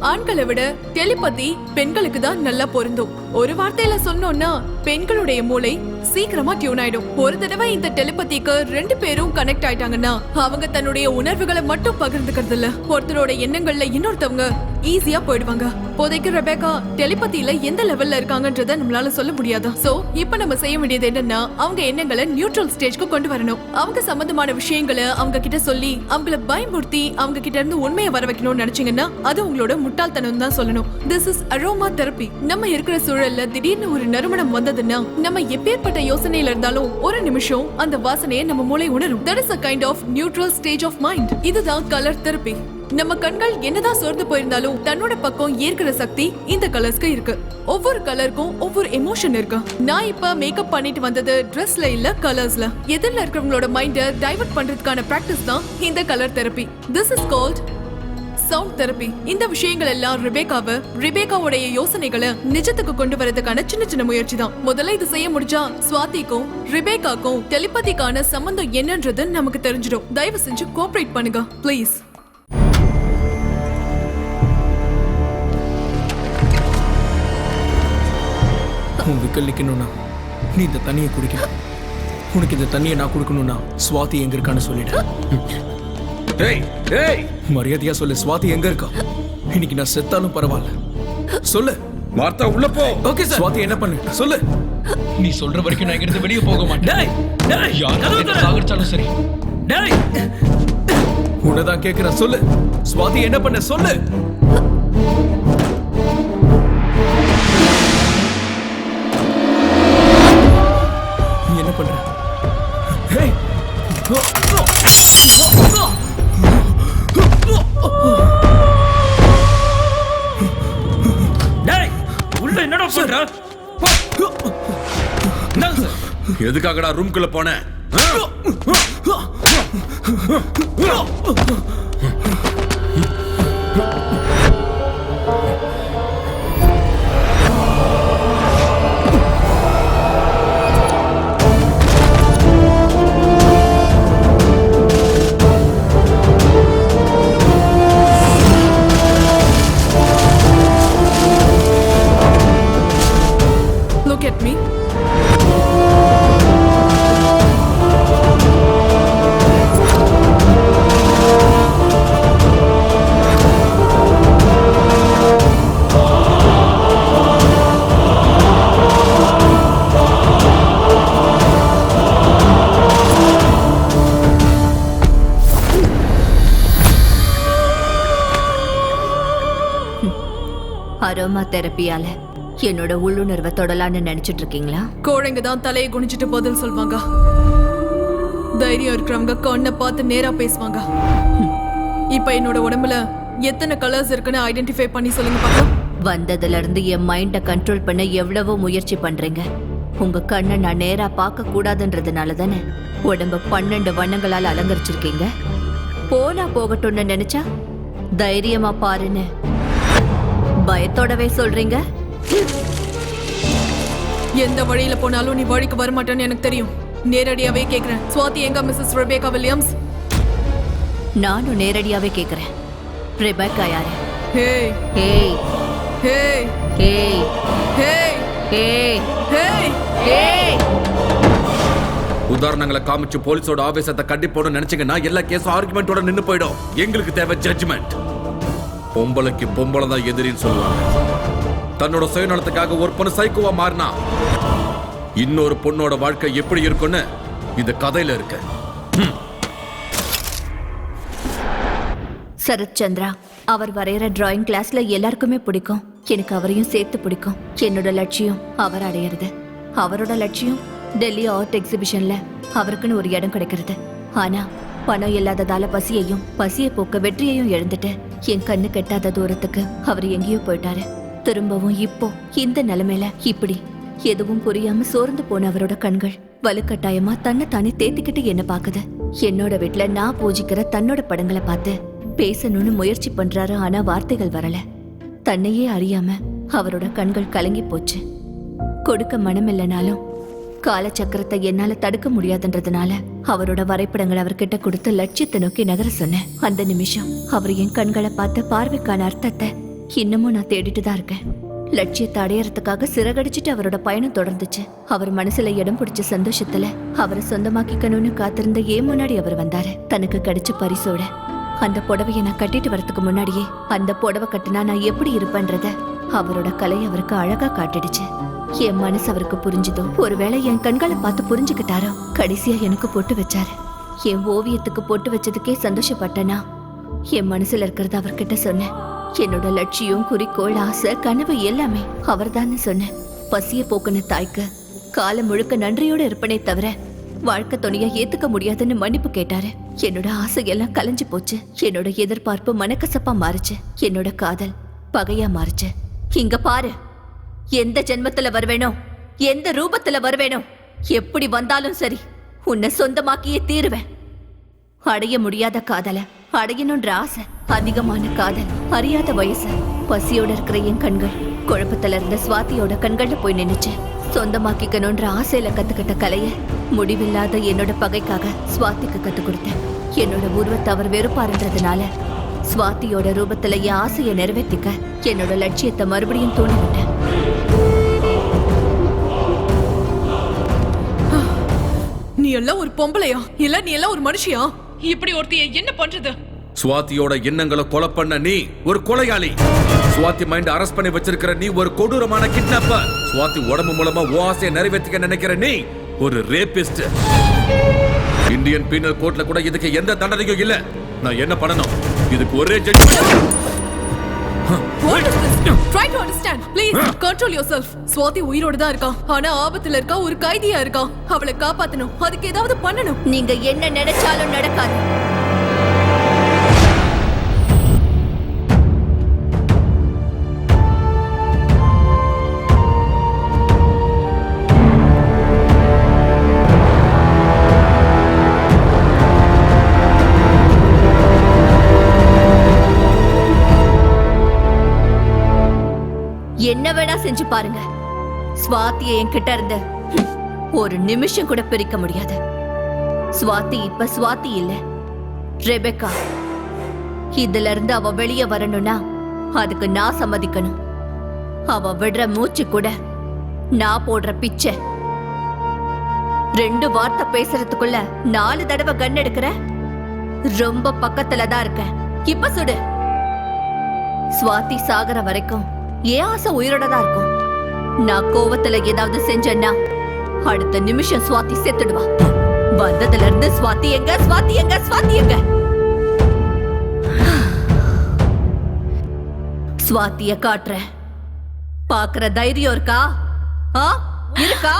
ஆண்களை விட டெலிபதி பெண்களுக்கு தான் நல்லா பொருந்தும். ஒரு வார்த்தையில சொன்னோம்னா பெண்களுடைய மூளை சீக்கிரமா டியூன் ஆயிடும். ஒரு தடவை இந்த டெலிபதிக்கு 2 பேரும் கனெக்ட் ஆயிட்டாங்கன்னா அவங்க தன்னுடைய உணர்வுகளை மட்டும் பகிர்ந்துக்கிறது இல்ல, ஒருத்தரோட எண்ணங்கள்ல இன்னொருத்தவங்க ஈஸியா போயிடுவாங்க. இப்போதைக்கு ரெபேக்கா டெலிபதியில எந்த லெவல்ல இருக்காங்கன்றத நம்மளால சொல்ல முடியாது. சோ இப்ப நம்ம செய்ய வேண்டியது என்னன்னா அவங்க எண்ணங்களை நியூட்ரல் ஸ்டேஜ்க்கு கொண்டு வரணும். அவங்க சம்பந்தமான விஷயங்களை அவங்க கிட்ட சொல்லி அவங்கள பயமுறுத்தி அவங்க கிட்ட இருந்து உண்மையை வர வைக்கணும்னு நினைச்சீங்கன்னா அது உங்களோட முட்டாள்தனம் தான் சொல்லணும். This is aroma therapy. நம்ம இருக்கிற சூழல்ல திடீர்னு ஒரு நறுமணம் வந்ததுன்னா நம்ம எப்பேற்பட்ட யோசனையில இருந்தாலும் ஒரு நிமிஷம் அந்த வாசனையை நம்ம மூளை உணரும். That is a kind of neutral stage of mind. இதுதான் கலர் தெரப்பி. நம்ம கண்கள் என்னதான் சோர்ந்து போயிருந்தாலும் தன்னோட பக்கம் ஈர்க்கிற சக்தி இந்த கலர்ஸ்க்கு இருக்கு. ஒவ்வொரு கலருக்கும் ஒவ்வொரு எமோஷன் இருக்கு. நான் இப்ப மேக்கப் பண்ணிட்டு வந்தது ட்ரெஸ்ல இல்ல கலர்ஸ்ல. எதிரில இருக்கிறவங்களோட மைண்ட டைவர்ட் பண்றதுக்கான பிராக்டிஸ் தான் இந்த colour therapy. This is called sound therapy. இந்த விஷயங்கள் எல்லாம் ரிபேக்காவுடைய யோசனைகளை நிஜத்துக்கு கொண்டு வரதுக்கான சின்ன முயற்சி தான். முதல்ல இது செய்ய முடிஞ்சா ஸ்வாதிக்கும் ரிபேக்காக்கும் டெலிபதிக்கான சம்பந்தம் என்னன்றது நமக்கு தெரிஞ்சிடும். தயவு செஞ்சு கோஆபரேட் பண்ணுங்க ப்ளீஸ். உன் விக்கல் நிக்கணும்னா நீ இந்த தண்ணியை குடிக்கணும். உனக்கு இந்த தண்ணியை நான் கொடுக்கணும்னா ஸ்வாதி எங்க இருக்கான்னு சொல்லிடு. மரியாதையா சொல்லு, ஸ்வாதி எங்க இருக்கா? இன்னைக்கு நான் செத்தாலும் பரவாயில்ல, சொல்லு. மார்த்தா உள்ள போ. Okay sir. ஸ்வாதி என்ன பண்ணு சொல்லு. நீ சொல்ற வரைக்கும் நான் இங்கிருந்து வெளியே போக மாட்டேன். சாகடிச்சாலும் சரி. உன்னதான் கேக்குறேன், சொல்லு. ஸ்வாதி என்ன பண்ண சொல்லு. நீ என்ன பண்ற? சொல்றா எதுக்காகடா ரூம்குள்ள போன? Look at me. அரோமா தெரப்பியால என்னோட உள்ளுணர்வை தொடலான்னு நினைச்சிட்டு இருக்கீங்களா? கோழைங்க தான் தலையை குனிச்சிட்டு பதில் சொல்வாங்க. தைரியம் இருக்கிறவங்க கண்ணை பார்த்து நேரா பேசுவாங்க. இப்ப என்னோட உடம்புல எத்தனை கலர்ஸ் இருக்குன்னு ஐடென்டிஃபை பண்ணி சொல்லுங்க பார்க்கலாம். வந்ததுல இருந்து என் மைண்டை கண்ட்ரோல் பண்ண எவ்வளவோ முயற்சி பண்றீங்க. உங்க கண்ணை நான் நேரா பார்க்க கூடாதுன்றதுனால தானே உடம்ப 12 வண்ணங்களால் அலங்கரிச்சிருக்கீங்க. போனா போகட்டும்னு நினைச்சா தைரியமா பாருன்னு பயத்தோடவே சொல்றீங்க. எந்த வழியில போனாலும் நீ வழிக்கு வரமாட்டேன்னு எனக்கு தெரியும். நேரடியாவே கேக்குறேன். ஸ்வாதி எங்க மிஸ்ஸஸ் ரெபேக்கா வில்லியம்ஸ்? நானும் நேரடியாவே கேக்குறேன். ரெபேக்கா யாரு? ஹே ஹே ஹே ஹே ஹே ஹே ஹே ஹே. உதாரணங்களை காமிச்சு போலீஸோட ஆவேசத்தை கண்டிப்போட நினைச்சீங்கன்னா எல்லா கேஸும் ஆர்குமெண்டோட நின்னு போயிடும். எங்களுக்கு தேவை ஜட்ஜ்மெண்ட். பொம்பளைக்கு பொம்பளை தான் எதிரின்னு சொல்லுவாங்க. தன்னோட சுயநலத்துக்காக ஒரு பொண்ணு சைக்கோவா மாறினா இன்னொரு பொண்ணோட வாழ்க்கை எப்படி இருக்குன்னு இந்த கதையில இருக்கு. சரத் சந்திரா அவர் வரைகிற டிராயிங் கிளாஸ்ல எல்லாருக்குமே பிடிக்கும். எனக்கு அவரையும் சேர்த்து பிடிக்கும். என்னோட லட்சியம் அவர் அடையிறது. அவரோட லட்சியம் டெல்லி ஆர்ட் எக்ஸிபிஷன்ல அவருக்குன்னு ஒரு இடம் கிடைக்கிறது. ஆனா பணம் இல்லாததால பசியை போக்க வெற்றியையும் எழுந்துட்டு என் கண்ணு கெட்டாத தூரத்துக்கு அவர் எங்கேயோ போயிட்டாரு. திரும்பவும் இப்போ இந்த நிலைமையில இப்படி எதுவும் புரியாம சோர்ந்து போன அவரோட கண்கள் வலுக்கட்டாயமா தன்னை தானே தேத்திக்கிட்டு என்ன பாக்குது. என்னோட வீட்டுல நான் பூஜிக்கிற தன்னோட படங்களை பார்த்து பேசணும்னு முயற்சி பண்றாரு. ஆனா வார்த்தைகள் வரல. தன்னையே அறியாம அவரோட கண்கள் கலங்கி போச்சு. கொடுக்க மனம் இல்லைனாலும் காலச்சக்கரத்தை என்னால தடுக்க முடியாதுன்றதுனால அவரோட வரைபடங்களை அவர்கிட்ட கொடுத்து லட்சியத்தை நோக்கி நகர சொன்னேன். அந்த நிமிஷம் அவர் என் கண்களை பார்த்த பார்வைக்கான அர்த்தத்தை இன்னமும் நான் தேடிட்டு தான் இருக்கேன். லட்சியத்தை அடையறதுக்காக சிறகடிச்சிட்டு அவரோட பயணம் தொடர்ந்துச்சு. அவர் மனசுல இடம் பிடிச்ச சந்தோஷத்துல அவரை சொந்தமாக்கிக்கணும்னு காத்திருந்த ஏன் முன்னாடி அவர் வந்தாரு. தனக்கு கிடைச்ச பரிசோட அந்த புடவையை நான் கட்டிட்டு வரதுக்கு முன்னாடியே அந்த புடவை கட்டினா நான் எப்படி இருப்பேன்றத அவரோட கலை அவருக்கு அழகா காட்டிடுச்சு. என் மனசு அவருக்கு புரிஞ்சுதோ, ஒருவேளை என் கண்களை பார்த்து புரிஞ்சுக்கிட்டாரோ. கடைசியா எனக்கு பொட்டு வச்சாரு. என் ஓவியத்துக்கு பொட்டு வச்சதுக்கே சந்தோஷப்பட்டனா என் மனசுல இருக்கிறத அவர்கிட்ட சொன்னேன். என்னோட லட்சியம், குறிக்கோள், ஆசை, கனவு எல்லாமே அவர்தான்னு சொன்னேன். பசிய போக்குன தாய்க்கு காலம் முழுக்க நன்றியோட இருப்பனே தவிர வாழ்க்கை துணையா ஏத்துக்க முடியாதுன்னு மன்னிப்பு கேட்டாரு. என்னோட ஆசையெல்லாம் கலைஞ்சு போச்சு. என்னோட எதிர்பார்ப்பு மனக்கசப்பா மாறுச்சு. என்னோட காதல் பகையா மாறுச்சு. இங்க பாரு, எந்த ஜென்மத்துல வருவேனோ, எந்த ரூபத்துல வருவேனோ, எப்படி வந்தாலும் சரி உன்னை சொந்தமாக்கியே தீருவேன். அடைய முடியாத காதல அடையணும்ன்ற ஆசை, அதிகமான காதல், அறியாத வயசு, பசியோட இருக்கிற என் கண்கள் குழப்பத்துல இருந்த ஸ்வாதியோட கண்கள்ல போய் நின்னுச்சு. சொந்தமாக்கிக்கணும்ன்ற ஆசையில கத்துக்கிட்ட கலைய முடிவில்லாத என்னோட பகைக்காக ஸ்வாதிக்கு கத்து கொடுத்தேன். என்னோட உருவத்தை அவர் வெறுப்பாருன்றதுனால ஸ்வாதியோட ரூபத்துல என் ஆசையை நிறைவேற்றிக்க என்னோட லட்சியத்தை மறுபடியும் தூண்டி விட்டேன். நீ எல்லாம் ஒரு பொம்பளையா இல்ல நீ எல்லாம் ஒரு மனுஷியா? இப்படி ஒருத்திய என்ன பண்றது? ஸ்வாதியோட எண்ணங்களை கொலை பண்ண நீ ஒரு கொலையாளி. ஸ்வாதி மைண்ட் அரெஸ்ட் பண்ணி வச்சிருக்கிற நீ ஒரு கொடூரமான கிட்னாப்பர். ஸ்வாதி உடம்பு மூலமா ஆசையை நிறைவேற்றிக்க நினைக்கிற நீ ஒரு ரேபிஸ்ட். இந்தியன் பீனல் கோர்ட்ல கூட இதுக்கு எந்த தண்டனையும் இல்ல. நான் என்ன பண்ணணும்? இதுக்கு ஒரே judgement. What is this? Try to understand. Please control yourself. Swathi உயிரோட தான் இருக்கா. ஆனா ஆபத்துல இருக்கா, ஒரு கைதியா இருக்கா. அவளை காப்பாத்தணும். அதுக்கு ஏதாவது பண்ணணும். நீங்க என்ன நினைச்சாலும் நடக்காது. என்ன வேணா செஞ்சு பாருங்க, ஸ்வாதியை என்கிட்ட இருந்து ஒரு நிமிஷம் கூட பிரிக்க முடியாது. ஸ்வாதி இப்ப ஸ்வாதி இல்ல, ரெபெக்கா. இதுல இருந்து அவ வெளியே வரணும்னா அதுக்கு நான் சம்மதிக்கணும். அவ விடுற மூச்சு கூட நான் போடுற பிச்சை. 2 வார்த்தை பேசுறதுக்குள்ள 4 தடவை கன் எடுக்கிற. ரொம்ப பக்கத்துல தான் இருக்க. இப்ப சுடு. ஸ்வாதி சாகர வரைக்கும் ஏன் ஆசை உயிரோட தான் இருக்கும். நான் கோவத்துல ஏதாவது செஞ்சேன்னா அடுத்த நிமிஷம் ஸ்வாதி செத்துடுவா. வந்ததுல இருந்து ஸ்வாதி எங்க, ஸ்வாதி எங்க, ஸ்வாதி எங்க? ஸ்வாதிய காட்டுறேன். பாக்குற தைரியம் இருக்கா? இருக்கா?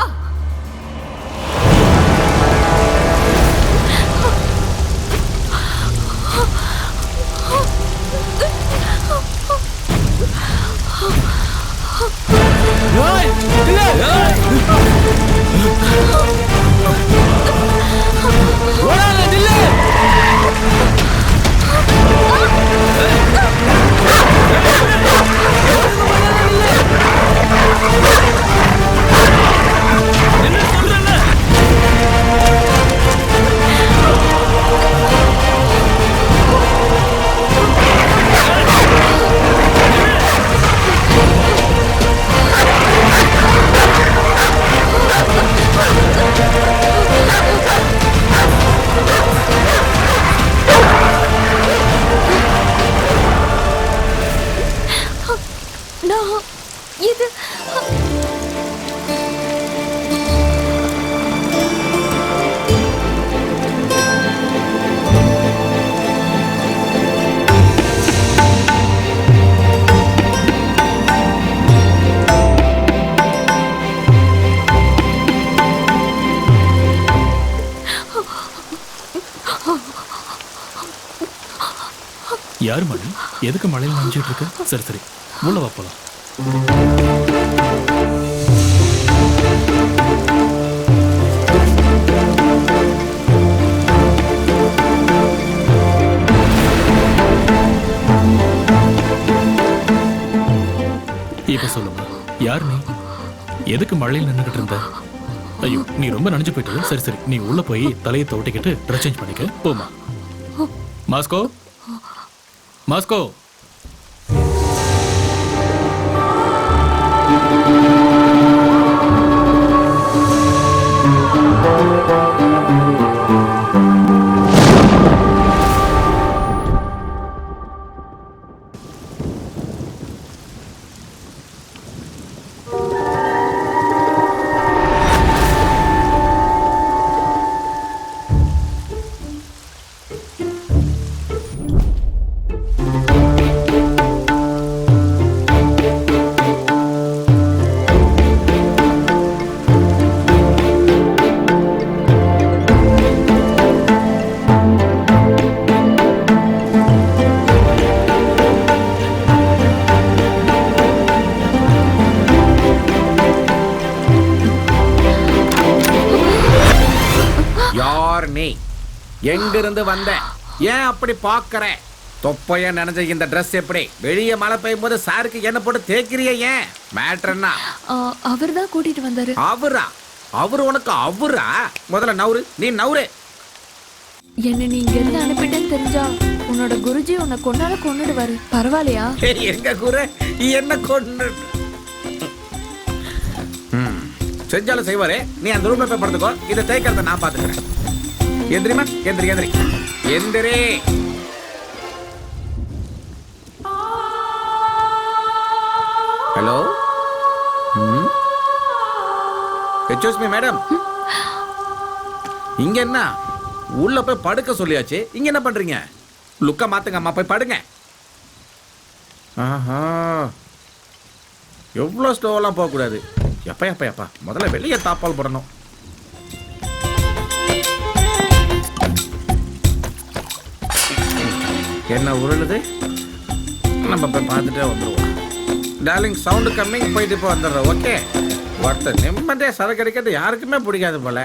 யாரு மணி? எதுக்கு மழையில் நனைஞ்சிட்டு இருக்கு? சரி சரி, உள்ள வா போலாம். இப்ப சொல்லுமா, யார் நீ? எதுக்கு மழையில் நின்றுகிட்டு இருந்த? ஐயோ, நீ ரொம்ப நனைஞ்சு போயிட்டு. சரி சரி, நீ உள்ள போய் தலையை தோட்டிக்கிட்டு ட்ரெஸ் சேஞ்ச் பண்ணிக்க. போமா. Moscow, Moscow. எங்கிருந்து வந்த? ஏன் அப்படி பாக்குற? தொப்பைய நினைஞ்ச இந்த ட்ரெஸ் எப்படி? வெளியே மழை பெய்யும் போது சாருக்கு என்ன போட்டு தேய்க்கிறிய? ஏன் மேட்டர் என்ன? அவர் தான் கூட்டிட்டு வந்தாரு. அவரா? அவரு உனக்கு அவரா? முதல்ல நவுரு, நீ நவுரு. என்ன நீ இங்க இருந்து அனுப்பிட்டேன்னு தெரிஞ்சா உன்னோட குருஜி உன்னை கொன்னுடுவாரு. பரவாயில்லையா? எங்க குரு என்ன கொண்டு செஞ்சாலும் செய்வாரு. நீ அந்த ரூம்ல போய் படுத்துக்கோ. இதை தேய்க்கிறத நான் பாத்துக்கிறேன். எந்திரிமா, எந்திரி எந்திரி எந்திரி. Hello, excuse me madam. இங்க என்ன? உள்ள போய் படுக்க சொல்லியாச்சு. இங்க என்ன பண்றீங்க? லுக்க மாத்துங்க அம்மா, போய் படுங்க. ஆஹா, எவ்வளோ ஸ்லோவெல்லாம் போகக்கூடாது. எப்பா எப்பா எப்பா, முதல்ல வெளியே தாப்பால் போடணும். என்ன உருளுது? நம்ம போய் பார்த்துட்டே வந்துடுவோம். டார்லிங், சவுண்டு கம்மிங், போயிட்டு இப்போ வந்துடுறோம். ஓகே. ஒருத்தர் நிம்மதியாக சரக்கு அடிக்கிறது யாருக்குமே பிடிக்காது போல.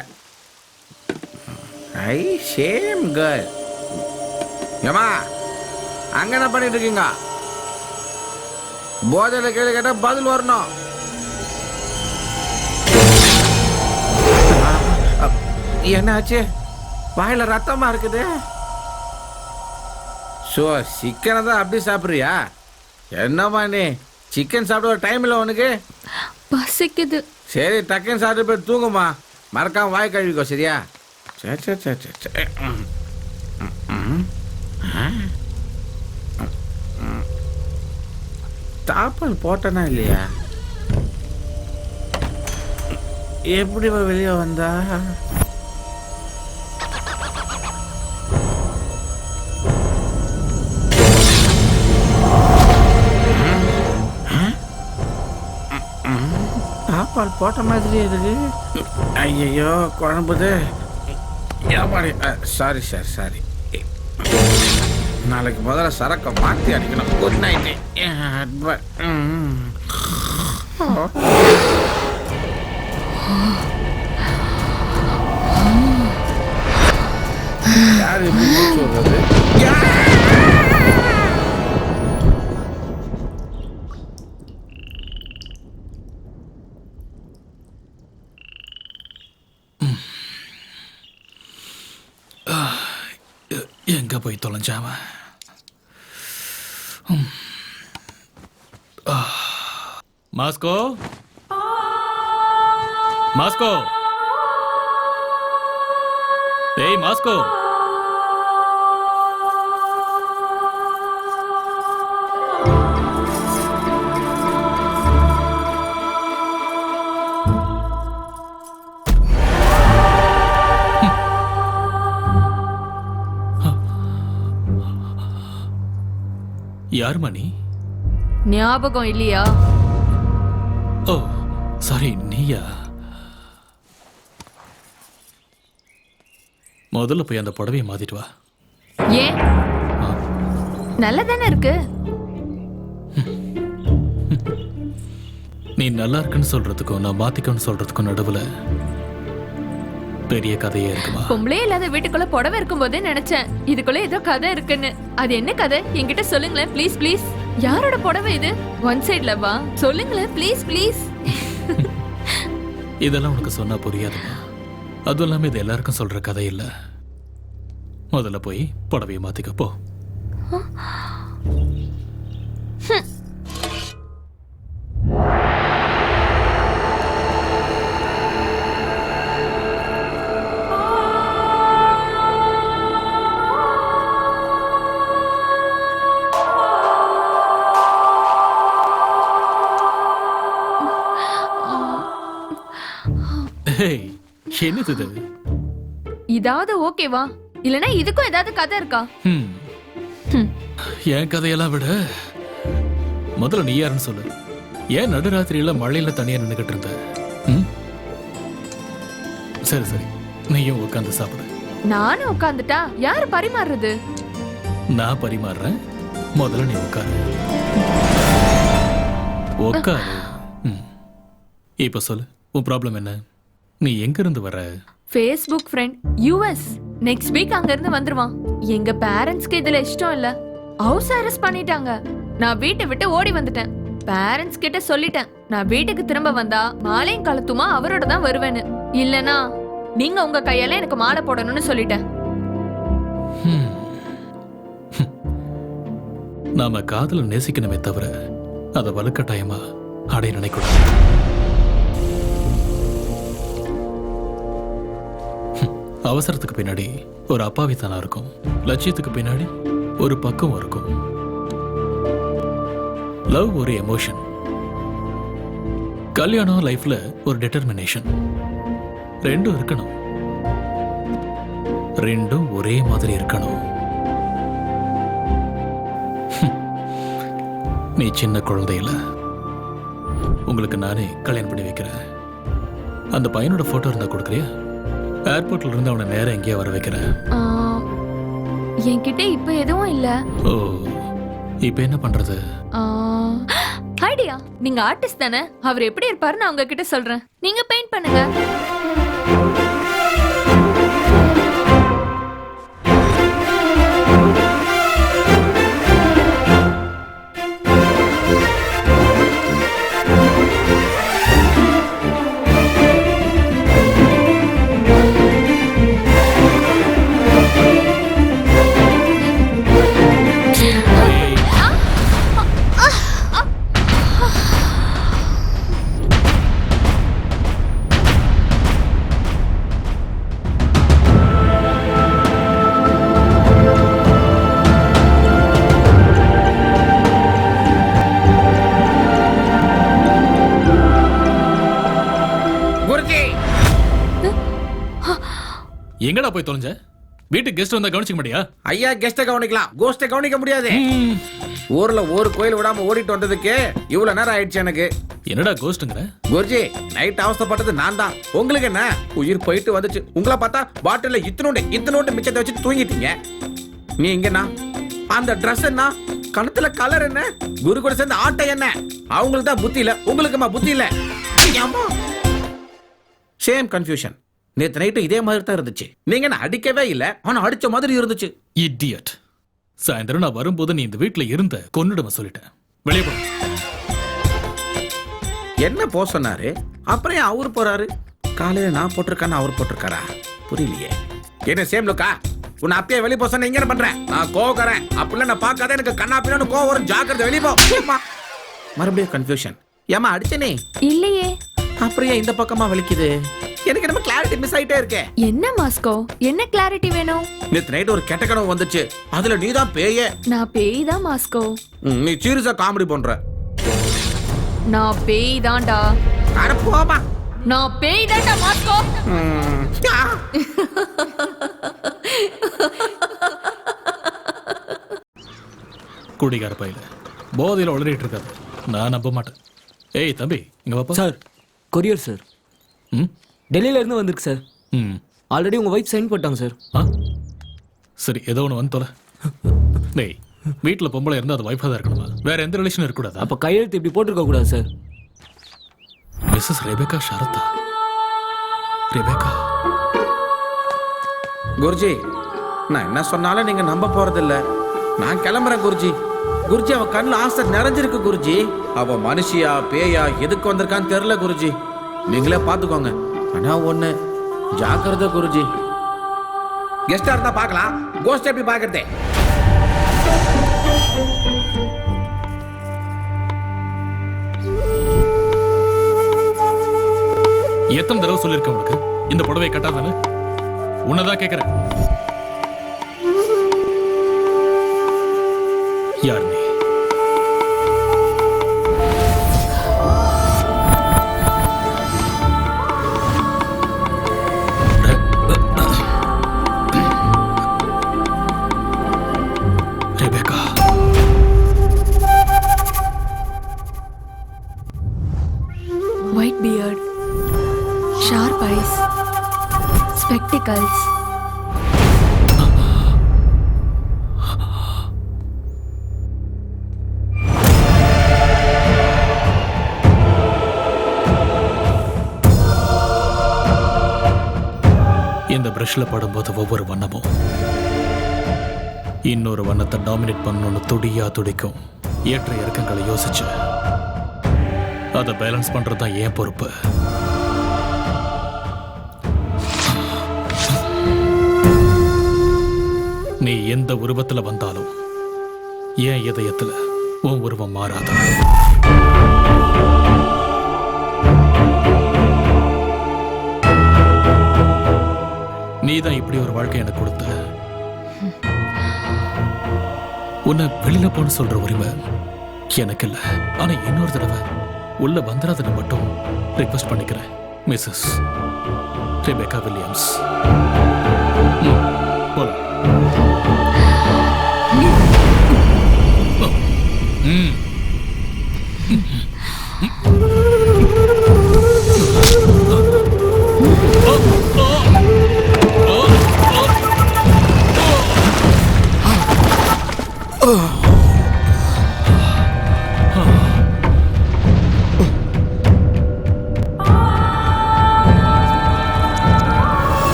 ஐ ஷேம் கேர்ள். ஏமா, அங்கே என்ன பண்ணிட்டு இருக்கீங்க? போதையில கேள்வி கேட்டா பதில் வரணும். என்னாச்சு? வாயில ரத்தமா இருக்குது. ஸோ சிக்கனை தான் அப்படி சாப்பிட்றியா? என்னம்மா நீ சிக்கன் சாப்பிட ஒரு டைம் இல்லை உனக்கு? பசிக்குது. சரி டக்குன்னு சாப்பிட்டு போய் தூங்குமா. மறக்காம வாய் கழுவிக்கோ சரியா? சரி சரி சரி சரி. தாப்பால் போட்டனா இல்லையா? எப்படி வெளியே வந்தா? தாப்பால் போட்ட மாதிரி இருக்கு. ஐயோ குழம்புது. Sorry sir sorry. நாளைக்கு முதல்ல சரக்கை மாற்றி அடிக்கணும். Good night. யார் எப்படி சொல்றது? எங்க போய் தொலைஞ்சாம? மாஸ்கோ மாஸ்கோ, டேய் மாஸ்கோ. யார் மணி? ஞாபகம் இல்லையா? ஓ சாரி, நீயா? முதல்ல போய் அந்த புடவையை மாத்திட்டு வா. ஏன்? நல்லதானே இருக்கு. நீ நல்லா இருக்குன்னு சொல்றதுக்கும் நான் மாத்திக்கன்னு சொல்றதுக்கும் நடுவுல பெரிய கதையே இருக்குமா? பொம்பளே இல்லாத வீட்டுக்குள்ள புடவை இருக்கும் போதே நினைச்சேன் இதுக்குள்ள ஏதோ கதை இருக்குன்னு. அது என்ன கதை என்கிட்ட சொல்லுங்களேன் ப்ளீஸ் ப்ளீஸ். யாரோட புடவை இது? ஒன் சைட்ல வா சொல்லுங்களேன் ப்ளீஸ் ப்ளீஸ். இதெல்லாம் உனக்கு சொன்னா புரியாதுமா. அதுவும் இல்லாம இது எல்லாருக்கும் சொல்ற கதை இல்ல. முதல்ல போய் புடவையை மாத்திக்க போ. என்னது இது? இதாவது ஓகேவா? இல்லனா இதுக்கும் ஏதாவது கதை இருக்கா? என் கதையெல்லாம் விட முதல்ல நீ யாருன்னு சொல்லு. ஏன் நடுராத்திரியில மழையில தனியா நின்னுகிட்டு இருந்த? சரி சரி, நீயும் உட்காந்து சாப்பிடு. நானும் உட்காந்துட்டா யாரு பரிமாறுறது? நான் பரிமாறுறேன். முதல்ல நீ உட்காரு. உட்காரு. இப்ப சொல்லு, உன் ப்ராப்ளம் என்ன? நீ எங்க இருந்து வர? Facebook friend US. Next week அங்க இருந்து வந்துருவான். எங்க பேரண்ட்ஸ்க்கு இதுல இஷ்டம் இல்ல. ஹவுஸ் அரெஸ்ட் பண்ணிட்டாங்க. நான் வீட்டை விட்டு ஓடி வந்துட்டேன். பேரண்ட்ஸ் கிட்ட சொல்லிட்டேன், நான் வீட்டுக்கு திரும்ப வந்தா மாலையும் கழுத்துமா அவரோட தான் வருவேன்னு. இல்லனா நீங்க உங்க கையால எனக்கு மாலை போடணும்னு சொல்லிட்டேன். நாம காதல நேசிக்கணுமே தவிர அதை வலுக்கட்டாயமா அடைய நினைக்கூடாது. அவசரத்துக்கு பின்னாடி ஒரு அப்பாவித்தனம் இருக்கும். லட்சியத்துக்கு பின்னாடி ஒரு பக்கம் இருக்கும். லவ் ஒரு எமோஷன். கல்யாணம் லைஃப்ல ஒரு டிட்டர்மினேஷன். ரெண்டும் இருக்கணும். ரெண்டும் ஒரே மாதிரி இருக்கணும். நீ சின்ன குழந்தையில உங்களுக்கு நானே கல்யாணம் பண்ணி வைக்கிறேன். அந்த பையனோட போட்டோ இருந்தா கொடுக்குறியா? ஏர்போர்ட்ல இருந்து அவனை நேரம் எங்கேயா வர வைக்கிறேன். என்கிட்ட இப்ப எதுவும் இல்ல. ஓ, இப்ப என்ன பண்றது? ஐடியா, நீங்க ஆர்டிஸ்ட் தானே? அவர் எப்படி இருப்பாரு நான் உங்ககிட்ட சொல்றேன். நீங்க பெயிண்ட் பண்ணுங்க. எங்கடா போய் தொலைஞ்ச? வீட்டுக்கு கெஸ்ட் வந்தா கவனிச்சுக்க மாட்டியா? ஐயா கெஸ்ட கவனிக்கலாம், கோஸ்ட கவனிக்க முடியாது. ஊர்ல ஒரு கோயில் விடாம ஓடிட்டு வந்ததுக்கு இவ்வளவு நேரம் ஆயிடுச்சு எனக்கு. என்னடா கோஸ்ட்ங்கற? குருஜி நைட் அவஸ்தைப்பட்டது நான் தான். உங்களுக்கு என்ன உயிர் போயிட்டு வந்துச்சு. உங்களை பார்த்தா பாட்டில இத்தனோண்டு மிச்சத்தை வச்சு தூங்கிட்டீங்க. நீ இங்கண்ணா அந்த ட்ரெஸ் என்ன, கணத்துல கலர் என்ன, குரு கூட சேர்ந்து ஆட்டை என்ன? அவங்களுக்கு தான் புத்தி இல்ல, உங்களுக்குமா புத்தி இல்ல? Same confusion. நேத்து நைட்டு இதே மாதிரி தான் இருந்துச்சு. நீங்க என்ன அடிக்கவே இல்ல, ஆனா அடிச்ச மாதிரி இருந்துச்சு. இடியட். சாயந்தரம் நான் வரும்போது நீ இந்த வீட்டுல இருந்த கொன்னுடுமா சொல்லிட்டேன். வெளியே போ. என்ன போ சொன்னாரு, அப்புறம் ஏன் அவரு போறாரு? காலையில நான் போட்டிருக்கான்னு அவர் போட்டிருக்காரா? புரியலையே. என்ன சேம் லுக்கா? உன்னை அப்பயே வெளியே போ சொன்ன, இங்க என்ன பண்றேன்? நான் கோவக்காரன். அப்படிலாம் நான் பார்க்காத, எனக்கு கண்ணா பின்னான்னு கோவம் வரும். ஜாக்கிரதை, வெளியே போ. மறுபடியும் கன்ஃபியூஷன். ஏமா அடிச்சனே? இல்லையே. அப்புறம் ஏன் இந்த பக்கமா வலிக்குது? எனக்கு நம்ம கிளாரிட்டி மிஸ் ஆயிட்டே இருக்கே. என்ன மாஸ்கோ, என்ன கிளாரிட்டி வேணும்? நேத்து நைட் ஒரு கெட்ட கனவு வந்துச்சு, அதுல நீ தான் பேயே. நான் பேய் தான் மாஸ்கோ. நீ சீரியஸா காமெடி பண்ற. நான் பேய் தான்டா. அட போமா. நான் பேய் தான்டா மாஸ்கோ. குடிகார பையில போதையில உளறிட்டு இருக்காது. நான் நம்ப மாட்டேன். ஏய் தம்பி, இங்க வாப்பா. Sir, courier sir. டெல்லியில இருந்து வந்திருக்கு சார். ஆல்ரெடி உங்க வைஃப் சைன் போட்டாங்க சார். சரி, ஏதோ ஒன்று வந்து தொலை. டேய், வீட்டில் பொம்பளை இருந்தால் அது வைஃபாக தான் இருக்கணுமா? வேற எந்த ரிலேஷனும் இருக்கக்கூடாது. அப்போ கையெழுத்து இப்படி போட்டிருக்க கூடாது சார். மிஸ்ஸஸ் ரெபேக்கா ஷரத்தா. ரெபேக்கா. குருஜி, நான் என்ன சொன்னாலும் நீங்க நம்ப போறதில்ல. நான் கிளம்புறேன் குருஜி. குருஜி, அவ கண்ணுல ஆசை நிறைஞ்சிருக்கு குருஜி. அவ மனுஷியா பேயா எதுக்கு வந்திருக்கான்னு தெரியல குருஜி. நீங்களே பாத்துக்கோங்க. ஆனா ஒண்ணு, ஜாக்கிரதை குருஜி. கெஸ்டா இருந்தா பார்க்கலாம், கோஸ்ட் எப்படி பாக்குறதே? எத்தனை தடவை சொல்லியிருக்கேன் உனக்கு இந்த புடவை கட்டாதானே? உன்னதான் கேட்கிறேன். யார் நீ? Rebecca. White beard, sharp eyes, spectacles. இந்த பிரஷ்ல படும்போது ஒவ்வொரு வண்ணமும் இன்னொரு வண்ணத்தை டாமினேட் பண்ணணும்னு துடியா துடிக்கும். ஏற்ற இறக்கங்களை யோசிச்சு அதை பேலன்ஸ் பண்றது தான் என் பொறுப்பு. நீ எந்த உருவத்துல வந்தாலும் என் இதயத்துல உன் உருவம் மாறாத. நீ தான் இப்படி ஒரு வாழ்க்கை எனக்கு கொடுத்த. உன்னை வெளியில போன்னு சொல்ற உரிமை எனக்கு இல்ல. ஆனா இன்னொரு தடவை உள்ள வந்துடாதுன்னு மட்டும் ரிக்வெஸ்ட் பண்ணிக்கிறேன். Mrs Rebecca Williams. போலாம்.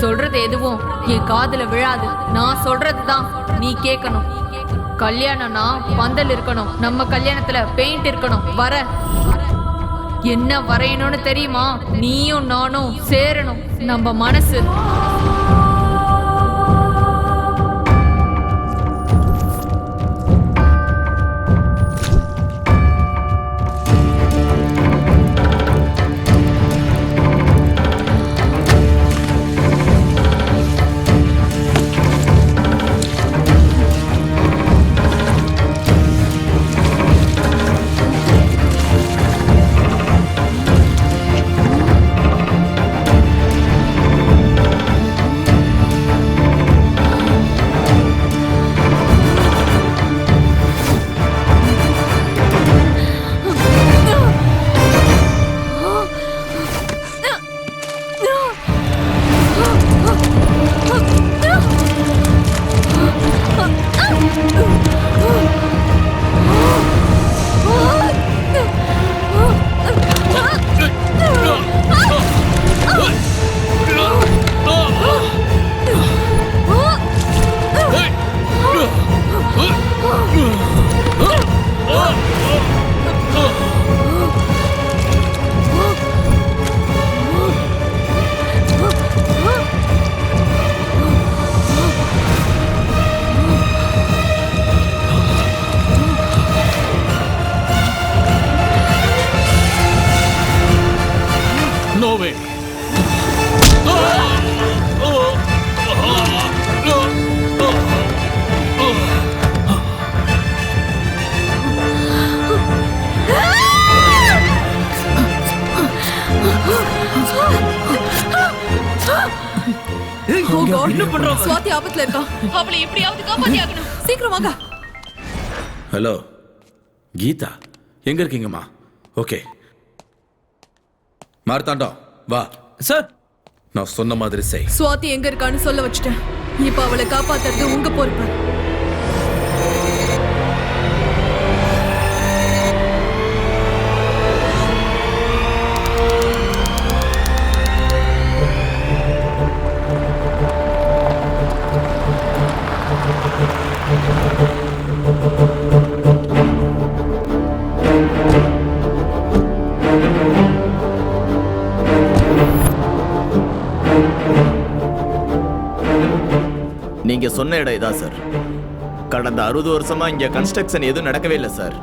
சொல்றது எதுவும் என் காதுல விழாது. நான் சொல்றதுதான் நீ கேட்கணும். கல்யாணம்னா பந்தல் இருக்கணும், நம்ம கல்யாணத்துல பெயிண்ட் இருக்கணும். வர என்ன வரையணும்னு தெரியுமா? நீயும் நானும் சேரணும். நம்ம மனசு God. என்ன பண்றோம்? சுவாதி ஆபத்துல இருக்கா. அவளை எப்படியாவது காப்பாத்தி ஆகணும். சீக்கிரம் வாங்க. ஹலோ கீதா, எங்க இருக்கீங்கம்மா? ஓகே மார்த்தாண்டம் வா. சார் நான் சொன்ன மாதிரி செய். சுவாதி எங்க இருக்கான்னு சொல்ல வச்சுட்டேன். இப்ப அவளை காப்பாத்துறது உங்க பொறுப்பு. நீங்க சொன்ன இடம் இதான் சார். கடந்த 60 வருஷமா இங்க கன்ஸ்ட்ரக்ஷன் எதுவும் நடக்கவே இல்லை சார்.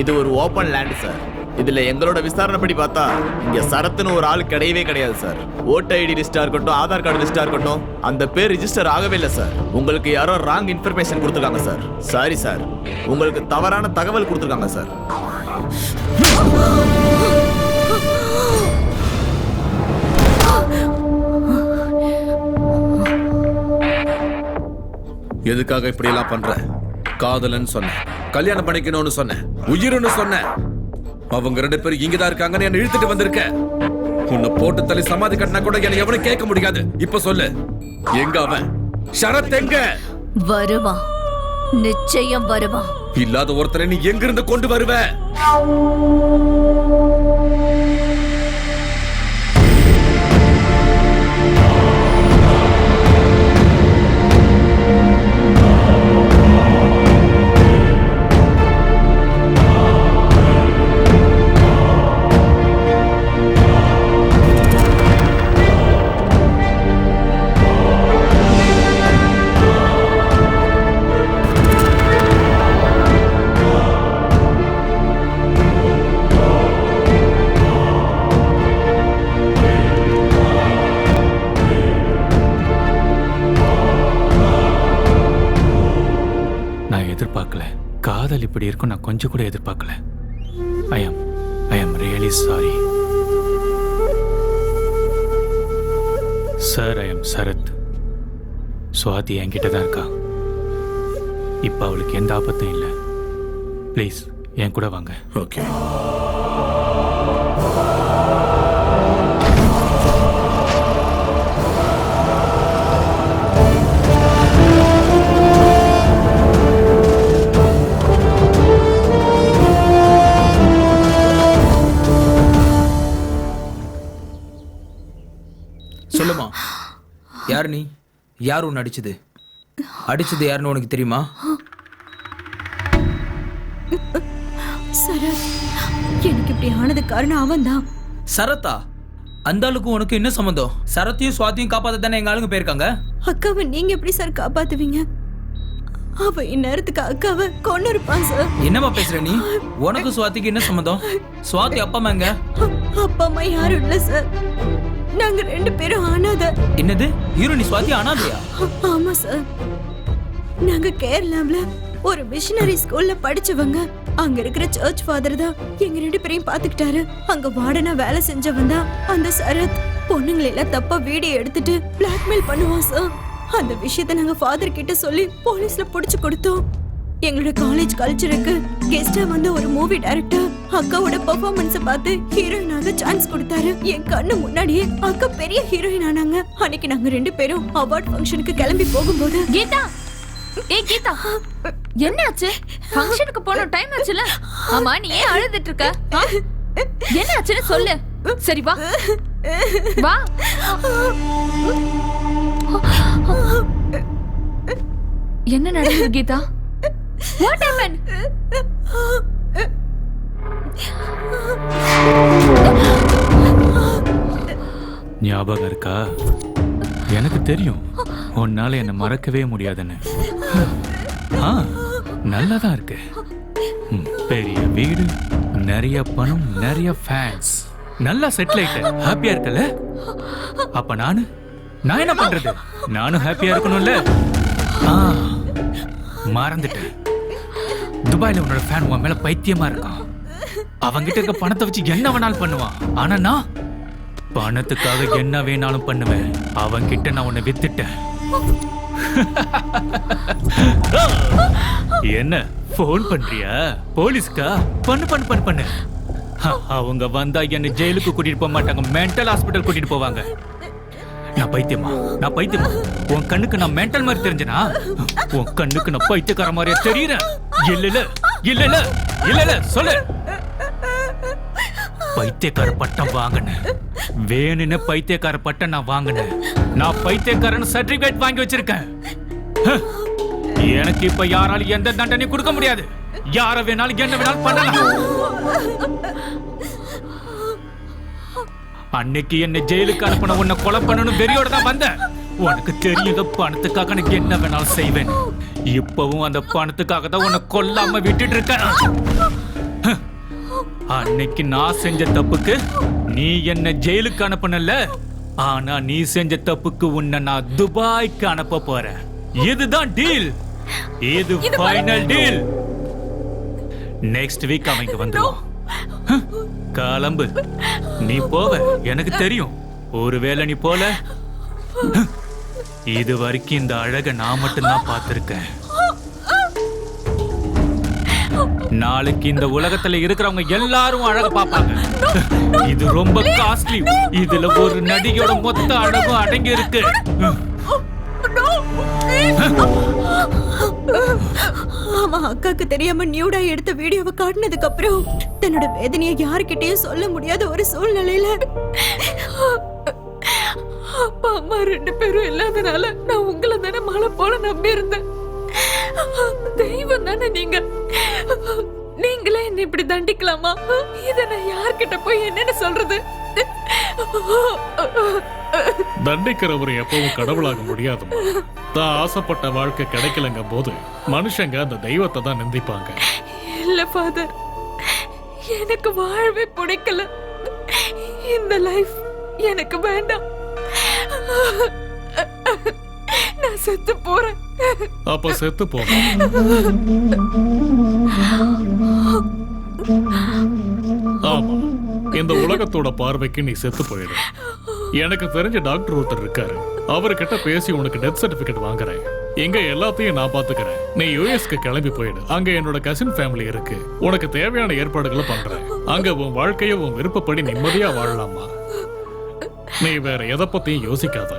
இது ஒரு ஓப்பன் லேண்ட் சார். இதுல எங்களோட விசாரணைப்படி பார்த்தா இங்க சரத்துன்னு ஒரு ஆள் கிடையவே கிடையாது சார். ஓட்டர் ஐடி லிஸ்டா இருக்கட்டும், ஆதார் கார்டு லிஸ்டா இருக்கட்டும், அந்த பேர் ரிஜிஸ்டர் ஆகவே இல்லை சார். உங்களுக்கு யாரோ ராங் இன்ஃபர்மேஷன் கொடுத்துருக்காங்க சார். சாரி சார், உங்களுக்கு தவறான தகவல் கொடுத்துருக்காங்க சார். எதுக்காக இப்படி எல்லாம் பண்ற? காதலன்னு சொன்னேன், கல்யாணம் பண்ணிக்கணும்னு சொன்னேன், உயிர்னு சொன்னேன். அவங்க 2 பேரும் இங்கதான் இருக்காங்கன்னு என்ன இழுத்துட்டு வந்திருக்க. உன்னை போட்டு தள்ளி சமாதி கட்டினா கூட என்ன எவனும் கேட்க முடியாது. இப்ப சொல்லு, எங்க அவன்? ஷரத் எங்க? வருவான், நிச்சயம் வருவான். இல்லாத ஒருத்தரை நீ எங்கிருந்து கொண்டு வருவ? எதிர்பார்க்கல. காதல் இப்படி இருக்கும் நான் கொஞ்சம் கூட எதிர்பார்க்கல. I am really sorry. Sir, I am Sarath. Swathi என்கிட்ட தான் இருக்கா. இப்ப அவளுக்கு எந்த ஆபத்தும் இல்லை. ப்ளீஸ் என் கூட வாங்க. ஓகே. சொல்லுமா, யார் நீ? யார் உன்னை அடிச்சது? அடிச்சது யாருன்னு உனக்கு தெரியுமா? சரத், எனக்கு இப்படி ஆனது காரணம் அவன் தான். சரத்தா? அந்த ஆளுக்கும் உனக்கு என்ன சம்பந்தம்? சரத்தையும் சுவாதியும் காப்பாத்த தானே எங்க ஆளுங்க போயிருக்காங்க. அக்காவை நீங்க எப்படி சார் காப்பாத்துவீங்க? அவ இந்நேரத்துக்கு அக்காவை கொண்டு இருப்பான் சார். என்னமா பேசுற நீ? உனக்கு சுவாதிக்கு என்ன சம்பந்தம்? சுவாதி அப்பா அம்மா எங்க? அப்பா அம்மா யாரும் இல்ல சார். நாங்க 2 பேரும் அனாதை. என்னது? ஹீரோ நீ சுவாதி அனாதையா? ஆமா சார். நாங்க கேரளாவுல ஒரு மிஷனரி ஸ்கூல்ல படிச்சவங்க. அங்க இருக்கிற சர்ச் ஃபாதர் தான் எங்க 2 பேரையும் பாத்துக்கிட்டாரு. அங்க வார்டனா வேலை செஞ்சவன் தான் அந்த சரத். பொண்ணுங்களை எல்லாம் தப்பா வீடியோ எடுத்துட்டு பிளாக்மெயில் பண்ணுவான் சார். அந்த விஷயத்தை நாங்க ஃபாதர் கிட்ட சொல்லி போலீஸ்ல புடிச்சு கொடுத்தோம். எங்களோட காலேஜ் கல்ச்சருக்கு கெஸ்டா வந்த ஒரு மூவி டைரக்டர் அக்காவோட பெர்ஃபார்மன்ஸை பார்த்து ஹீரோயினாக சான்ஸ் கொடுத்தாரு. என் கண்ணு முன்னாடியே அக்கா பெரிய ஹீரோயின் ஆனாங்க. அன்னைக்கு நாங்க 2 பேரும் அவார்ட் ஃபங்க்ஷனுக்கு கிளம்பி போகும்போது கீதா, ஏய் கீதா, என்னாச்சு? ஃபங்க்ஷனுக்கு போன டைம் ஆச்சுல. ஆமா, நீ ஏன் அழுதுட்டு இருக்க? என்னாச்சுன்னு சொல்லு. சரி வா வா. என்ன நடக்குது கீதா? What happened? ஞாபகம் இருக்கா? எனக்கு தெரியும் உன்னால என்ன மறக்கவே முடியாதுன்னு. நல்லாதான் இருக்கு. பெரிய வீடு, நிறைய பணம், நிறைய ஃபேன்ஸ், நல்லா செட்டில் ஆயிட்ட, ஹாப்பியா இருக்கல? அப்ப நான் என்ன பண்றது? நானும் ஹாப்பியா இருக்கணும்ல. மறந்துட்டேன். துபாயில உன்னோட ஃபேன் உன் மேல பைத்தியமா இருக்கான். அவங்கிட்ட இருக்க பணத்தை வச்சு என்ன வேணாலும் பண்ணுவான். ஆனா நான் பணத்துக்காக என்ன வேணாலும் பண்ணுவேன். அவன்கிட்ட நான் உன்னை வித்துட்டேன். என்ன போன் பண்றியா போலீஸ்க்கா? பண்ணு பண்ணு பண்ணு பண்ணு. அவங்க வந்தா என்ன ஜெயிலுக்கு கூட்டிட்டு போக மாட்டாங்க, மென்டல் ஹாஸ்பிட்டல் கூட்டிட்டு போவாங்க. நான் பைத்தியமா? நான் பைத்தியமா? உன் கண்ணுக்கு நான் மென்டல் மாதிரி தெரிஞ்சனா? உன் கண்ணுக்கு நான் பைத்தியக்கார மாதிரியா தெரியுறேன்? இல்ல இல்ல இல்ல இல்ல இல்ல இல்ல சொல்லு. பைத்தியக்கார பட்டம் வாங்கினேன், வேணுன்னு பைத்தியக்கார பட்டம் நான் வாங்கினேன். நான் பைத்தியக்காரன் சர்டிபிகேட் வாங்கி வச்சிருக்கேன். எனக்கு இப்ப யாராலும் எந்த தண்டனையும் கொடுக்க முடியாது. யார வேணாலும் என்ன வேணாலும் பண்ணலாம். அன்னைக்கு என்ன ஜெயிலுக்கு அனுப்பின உன்னை கொலை பண்ணணும் வெறியோட தான் வந்தேன். உனக்கு தெரியுத பணத்துக்காக எனக்கு என்ன வேணாலும் செய்வேன். இப்பவும் அந்த பணத்துக்காக தான் உன்னை கொல்லாம விட்டுட்டு இருக்கேன். அன்னைக்கு நான் செஞ்ச தப்புக்கு நீ என்ன ஜெயிலுக்கு அனுப்பனல, ஆனா நீ செஞ்ச தப்புக்கு உன்னை நான் துபாய்க்கு அனுப்ப போறேன். இதுதான் டீல். இது ஃபைனல் டீல். நெக்ஸ்ட் வீக் அவங்க வந்துருவான். கிளம்பு. நீ போவ எனக்கு தெரியும். ஒருவேளை நீ போல, இது வரைக்கும் இந்த அழக நான் மட்டும்தான் பார்த்திருக்கேன். நாளைக்கு இந்த உலகத்துல இருக்கிறவங்க எல்லாரும் அழக பாப்பாங்க. இது ரொம்ப காஸ்ட்லி. இதுல ஒரு நடிகையோட மொத்த அழகும் அடங்கி இருக்கு. ஆமா, அக்காக்கு தெரியாம நியூடா எடுத்த வீடியோவை காட்டினதுக்கு அப்புறம் தன்னோட வேதனையை யாருக்கிட்டயும் சொல்ல முடியாத ஒரு சூழ்நிலையில அப்பா அம்மா 2 பேரும் இல்லாதனால நான் உங்களை தானே மழை போல நம்பி இருந்தேன். தெய்வம் தானே நீங்க. நீங்களே என்ன இப்படி தண்டிக்கலாமா? இத நான் யார்கிட்ட போய் என்னன்னு சொல்றது? தண்டிக்கிறவர் எப்பவும் கடவுளாக முடியாதுமா. தான் ஆசைப்பட்ட வாழ்க்கை கிடைக்கலங்க போது மனுஷங்க அந்த தெய்வத்தை தான் நிந்திப்பாங்க. இல்ல ஃபாதர், எனக்கு வாழவே பிடிக்கல. இந்த லைஃப் எனக்கு வேண்டாம். நான் செத்து போறேன். அப்ப செத்து போ. ஆமா, இந்த உலகத்தோட பார்வைக்கு நீ செத்து போயிடு. எனக்கு தெரிஞ்ச டாக்டர் ஒருத்தர் இருக்காரு, அவர்கிட்ட பேசி உனக்கு டெத் சர்டிபிகேட் வாங்குறேன். எங்க எல்லாத்தையும் நான் பாத்துக்கிறேன். நீ யுஎஸ்க்கு கிளம்பி போயிடு. அங்க என்னோட கசின் ஃபேமிலி இருக்கு. உனக்கு தேவையான ஏற்பாடுகளை பண்றேன். அங்க உன் வாழ்க்கைய உன் விருப்பப்படி நிம்மதியா வாழலாமா. நீ வேற எதை பத்தியும் யோசிக்காத.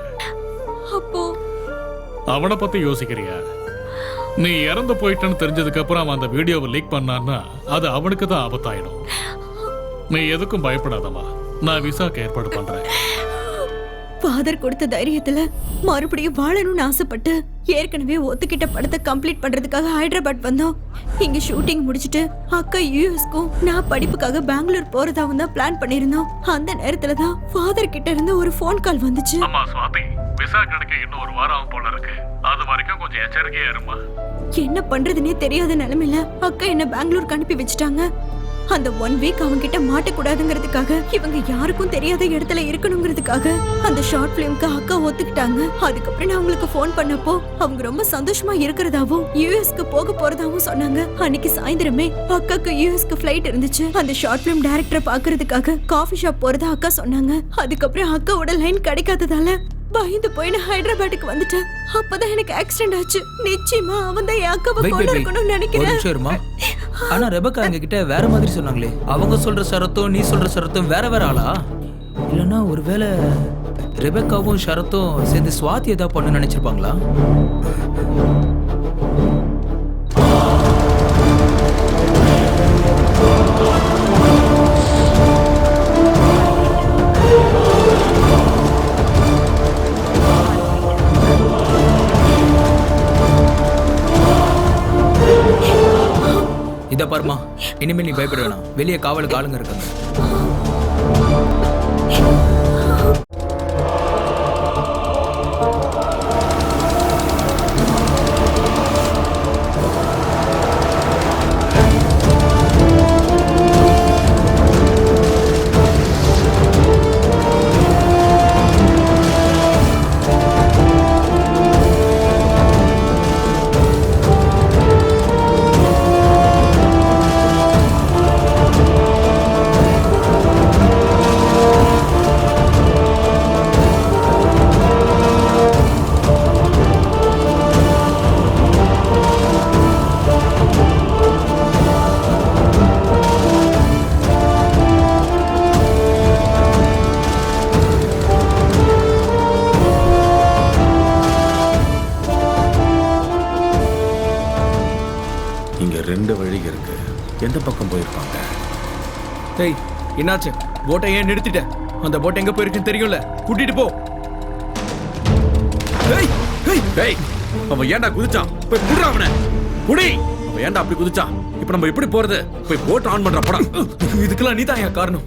அப்போ அவனை பத்தி யோசிக்கிறியா? நீ இறந்து போயிட்டன்னு தெரிஞ்சதுக்கு அப்புறம் அவன் அந்த வீடியோவை லீக் பண்ணான்னா அது அவனுக்கு தான் ஆபத்தாயிடும். நீ எதுக்கும் பயப்படாதமா, நான் விசாக்கு ஏற்பாடு பண்றேன். ஃபாதர் கொடுத்த தைரியத்துல மறுபடியும் வாழணும்னு ஆசைப்பட்டு ஏற்கனவே ஒத்துக்கிட்ட படத்தை கம்ப்ளீட் பண்றதுக்காக ஹைதராபாத் வந்தோம். இங்க ஷூட்டிங் முடிச்சிட்டு அக்கா யூஎஸ்க்கும் நான் படிப்புக்காக பெங்களூர் போறதாவும் தான் பிளான் பண்ணிருந்தோம். அந்த நேரத்துல தான் ஃபாதர் கிட்ட இருந்து ஒரு ஃபோன் கால் வந்துச்சு. அம்மா சுவாதி, விசா கிடைக்க இன்னும் 1 வாரம் போல இருக்கு. அது வரைக்கும் கொஞ்சம் எச்சரிக்கையா இருமா. என்ன பண்றதுன்னே தெரியாத நிலைமையில அக்கா என்ன பெங்களூருக்கு அனுப்பி வச்சுட்டாங்க. அந்த 1 வீக் அவங்க கிட்ட மாட்டக்கூடாதுங்கிறதுக்காக, இவங்க யாருக்கும் தெரியாத இடத்துல இருக்கணுங்கிறதுக்காக அந்த ஷார்ட் பிலிம்க்கு அக்கா ஒத்துக்கிட்டாங்க. அதுக்கப்புறம் நான் அவங்களுக்கு ஃபோன் பண்ணப்போ அவங்க ரொம்ப சந்தோஷமா இருக்கிறதாவும் யூஎஸ்க்கு போக போறதாவும் சொன்னாங்க. அன்னைக்கு சாயந்தரமே அக்காக்கு யூஎஸ்க்கு ஃபிளைட் இருந்துச்சு. அந்த ஷார்ட் பிலிம் டைரக்டரை பாக்குறதுக்காக காஃபி ஷாப் போறதா அக்கா சொன்னாங்க. அதுக்கப்புறம் அக்காவோட லைன் கிடைக்காததால பயந்து போய் நான் ஹைதராபாத்துக்கு வந்துட்டேன். அப்பதான் எனக்கு ஆக்சிடென்ட் ஆச்சு. நிச்சயமா அவன் தான் என் அக்காவை கொண்டு இருக்கணும்னு நினைக்கிறேன். ஆனா ரெபக்கா எங்க கிட்ட வேற மாதிரி சொன்னாங்களே. அவங்க சொல்ற ஷரத்தும் நீ சொல்ற ஷரத்தும் வேற வேற ஆளா? இல்லனா ஒருவேளை ரெபக்காவும் ஷரத்தும் சேர்ந்து சுவாதி ஏதாவது பண்ண நினைச்சிருப்பாங்களா? இத பாருமா, இனிமேல் நீ பயப்பட வேணாம். வெளியே காவலுக்கு ஆளுங்க இருக்காங்க. எந்த பக்கம் போயிருப்பாங்க? டேய் என்னாச்சு? போட்டை ஏன் நிறுத்திட்ட? அந்த போட் எங்க போயிருக்குன்னு தெரியும்ல, கூட்டிட்டு போ. டேய் டேய் டேய், அவன் ஏன்டா குதிச்சான்? போய் புடுறா அவனை, புடி. அவன் ஏன்டா அப்படி குதிச்சான்? இப்போ நம்ம எப்படி போறது? போய் போட் ஆன் பண்ற படம். இதுக்கெல்லாம் நீ தான் என் காரணம்.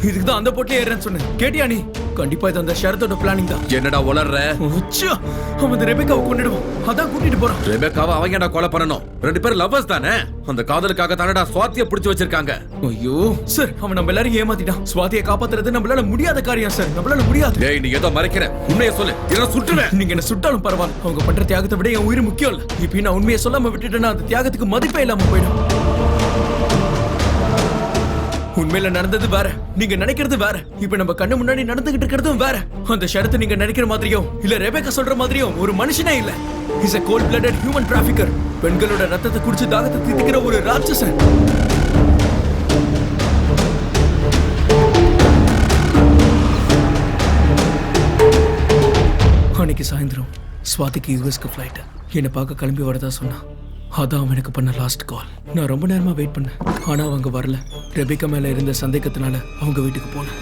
இதுக்கு தான் அந்த போட்லயே ஏறேன்னு சொன்னேன், கேட்டியா நீ? கண்டிப்பா இது அந்த ஷரத்தோட பிளானிங் தான். என்னடா உளர்ற? அவன் அந்த ரெபேக்காவை கொன்னுடுவான், அதான் கூட்டிட்டு போறான். ரெபேக்காவை அவங்க ஏன்டா கொலை பண்ணணும்? ரெண்டு பேரும் லவ்வர்ஸ் தானே. அந்த காதலுக்காக தானடா சுவாதியை பிடிச்சு வச்சிருக்காங்க. ஐயோ சார், அவன் நம்ம எல்லாரும் ஏமாத்திட்டான். சுவாதியை காப்பாத்துறது நம்மளால முடியாத காரியம் சார், நம்மளால முடியாது. டேய் நீ ஏதோ மறைக்கிற, உண்மையை சொல்லு, இல்ல சுட்டுவேன். நீங்க என்ன சுட்டாலும் பரவாயில்ல, அவங்க பண்ற தியாகத்தை விட என் உயிர் முக்கியம் இல்ல. இப்ப நான் உண்மையை சொல்லாம விட்டுட்டேன்னா அந்த தியாகத்துக்கு மதிப்பே இல்லாம போயிடும். உண்மையில நடந்தது வேற, நீங்க நினைக்கிறது வேற. இப்ப நம்ம கண்ணு முன்னாடி நடந்துகிட்டு இருக்கிறதும் வேற. அந்த ஷரத்து நீங்க நினைக்கிற மாதிரியும் இல்ல ரெபேக்கா சொல்ற மாதிரியும் ஒரு மனுஷனே இல்ல. Is a cold blooded human trafficker. பெண்களோட ரத்தத்தை குடிச்சு தாகத்தை தீர்க்கிற ஒரு ராட்சசன். அன்னைக்கு சாயந்தரம் ஸ்வாதிக்கு யூஎஸ்க்கு ஃபிளைட். என்னை பார்க்க கிளம்பி வரதா சொன்னா. அதான் அவன் எனக்கு பண்ண லாஸ்ட் கால். நான் ரொம்ப நேரமா வெயிட் பண்ணேன், ஆனா அவங்க வரல. ரெபேக்கா மேல இருந்த சந்தேகத்தினால அவங்க வீட்டுக்கு போனேன்.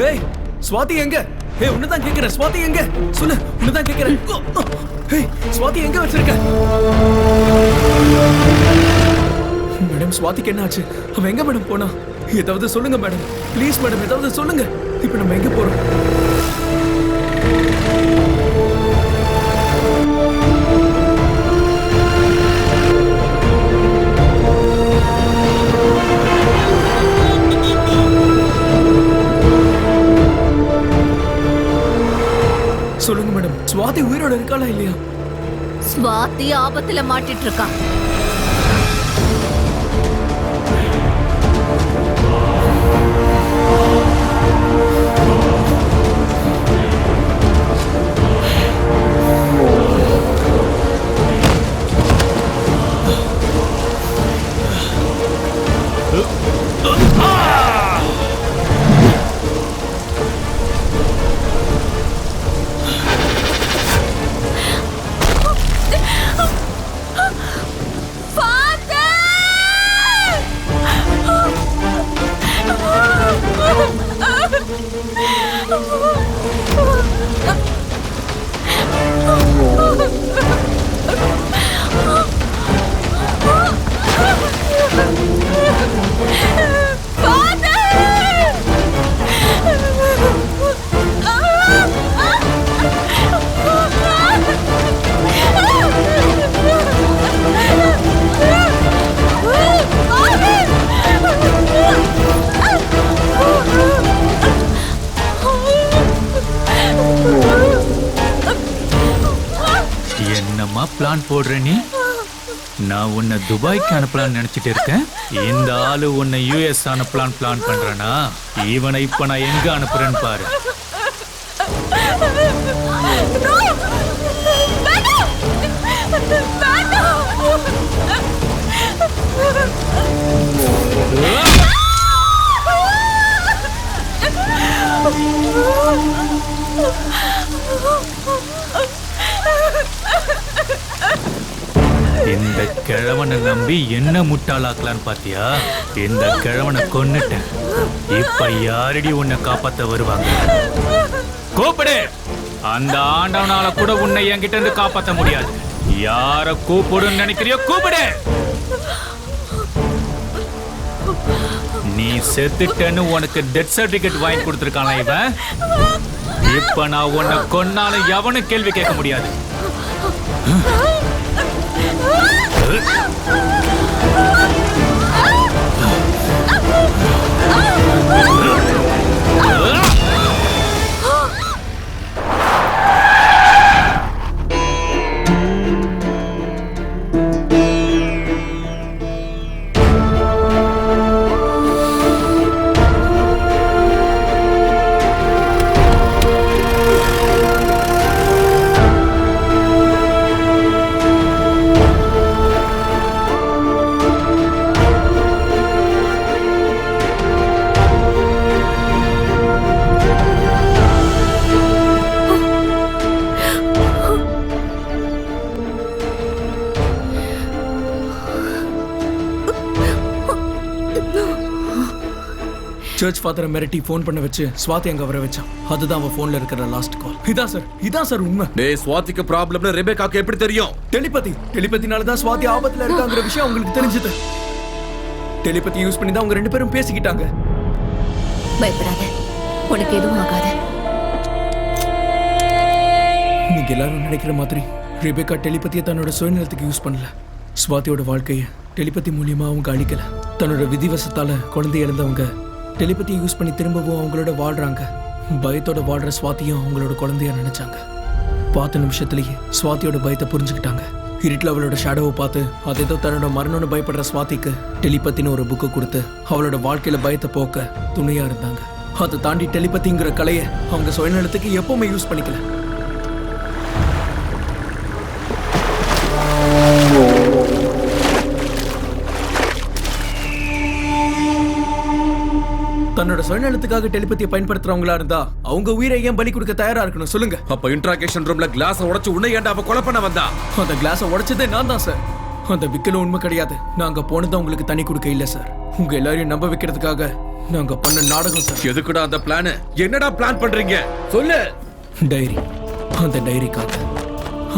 ஏய் ஸ்வாதி எங்க? ஏய் உன்னதான் கேக்குறேன், ஸ்வாதி எங்க? சொல்லு, உன்னதான் கேக்குறேன். ஏய் ஸ்வாதி எங்க வச்சிருக்க? மேடம் ஸ்வாதிக்கு என்ன ஆச்சு? அவன் எங்க மேடம் போனா? ஏதாவது சொல்லுங்க மேடம், ப்ளீஸ் மேடம், ஏதாவது சொல்லுங்க. இப்போ நம்ம எங்க போறோம்? சொல்லுங்க மேடம், ஸ்வாதி உயிரோட இருக்காளா இல்லையா? ஸ்வாதி ஆபத்துல மாட்டிட்டு இருக்கான். பிளான் போடுற நீ? நான் உன்னை துபாய்க்கு அனுப்பலான்னு நினைச்சிட்டு இருக்கேன். இந்த ஆளு உன்னை யூஎஸ் அனுப்பலான்னு பிளான் பண்றேனா? இவனை இப்ப நான் எங்க அனுப்புறேன்னு பாரு. இந்த கிழவனை நம்பி என்ன முட்டாளாக்கலான்னு பாத்தியா? இந்த கிழவனை கொன்னுட்டேன். இப்ப யாரடி உன்னை காப்பாத்த வருவாங்க? கூப்பிடு. அந்த ஆண்டவனால கூட உன்னை என்கிட்ட இருந்து காப்பாத்த முடியாது. யார கூப்பிடுன்னு நினைக்கிறியோ கூப்பிடு. நீ செத்துட்டேன்னு உனக்கு டெத் சர்டிபிகேட் வாங்கி கொடுத்துருக்கான இவன். இப்ப நான் உன்னை கொன்னாலும் எவனும் கேள்வி கேட்க முடியாது. சர்ச் ஃபாதரை மிரட்டி ஃபோன் பண்ண வச்சு ஸ்வாதி அங்க வர வச்சான். அதுதான் அவன் ஃபோன்ல இருக்கிற லாஸ்ட் கால். இதான் சார் உண்மை. டேய் ஸ்வாதிக்கு ப்ராப்ளம்னு ரெபேக்காக்கு எப்படி தெரியும்? டெலிபதினால தான் ஸ்வாதி ஆபத்துல இருக்காங்கற விஷயம் உங்களுக்கு தெரிஞ்சது. டெலிபதி யூஸ் பண்ணி தான் அவங்க ரெண்டு பேரும் பேசிக்கிட்டாங்க. பயப்படாத, உனக்கு எதுவும் ஆகாது. நீங்க எல்லாரும் நினைக்கிற மாதிரி ரெபேக்கா டெலிபதியை தன்னோட சுயநலத்துக்கு யூஸ் பண்ணல. ஸ்வாதியோட வாழ்க்கையை டெலிபதி மூலியமா அவங்க அழிக்கல. தன்னோட விதிவசத்தால குழந்தை இழந்தவங்க டெலிபதியை யூஸ் பண்ணி திரும்பவும் அவங்களோட வாழ்றாங்க. பயத்தோட வாழ்ற ஸ்வாதியும் அவங்களோட குழந்தையா நினைச்சாங்க. 10 நிமிஷத்துலயே ஸ்வாதியோட பயத்தை புரிஞ்சுக்கிட்டாங்க. இருட்டில் அவளோட ஷேடோவை பார்த்து அது ஏதோ தன்னோட மரணம்னு பயப்படுற ஸ்வாதிக்கு டெலிபத்தின்னு ஒரு புக்கை கொடுத்து அவளோட வாழ்க்கையில பயத்தை போக்க துணையா இருந்தாங்க. அதை தாண்டி டெலிபதிங்கிற கலையை அவங்க சுயநலத்துக்கு எப்பவுமே யூஸ் பண்ணிக்கல. தன்னோட சுயநலத்துக்காக டெலிபதியை பயன்படுத்துறவங்களா இருந்தா அவங்க உயிரை ஏன் பலி கொடுக்க தயாரா இருக்கணும் சொல்லுங்க? அப்ப இன்ட்ராகேஷன் ரூம்ல கிளாஸ் உடைச்சு உன்னை ஏன்டா அவ கொலை பண்ண வந்தா? அந்த கிளாஸை உடைச்சதே நான் தான் சார். அந்த விக்கலும் உண்மை கிடையாது. நாங்க போனது உங்களுக்கு தண்ணி கொடுக்க இல்ல சார். உங்க எல்லாரையும் நம்ப வைக்கிறதுக்காக நாங்க பண்ண நாடகம் சார். எதுக்குடா அந்த பிளான்? என்னடா பிளான் பண்றீங்க சொல்லு? டைரி. அந்த டைரிக்காக.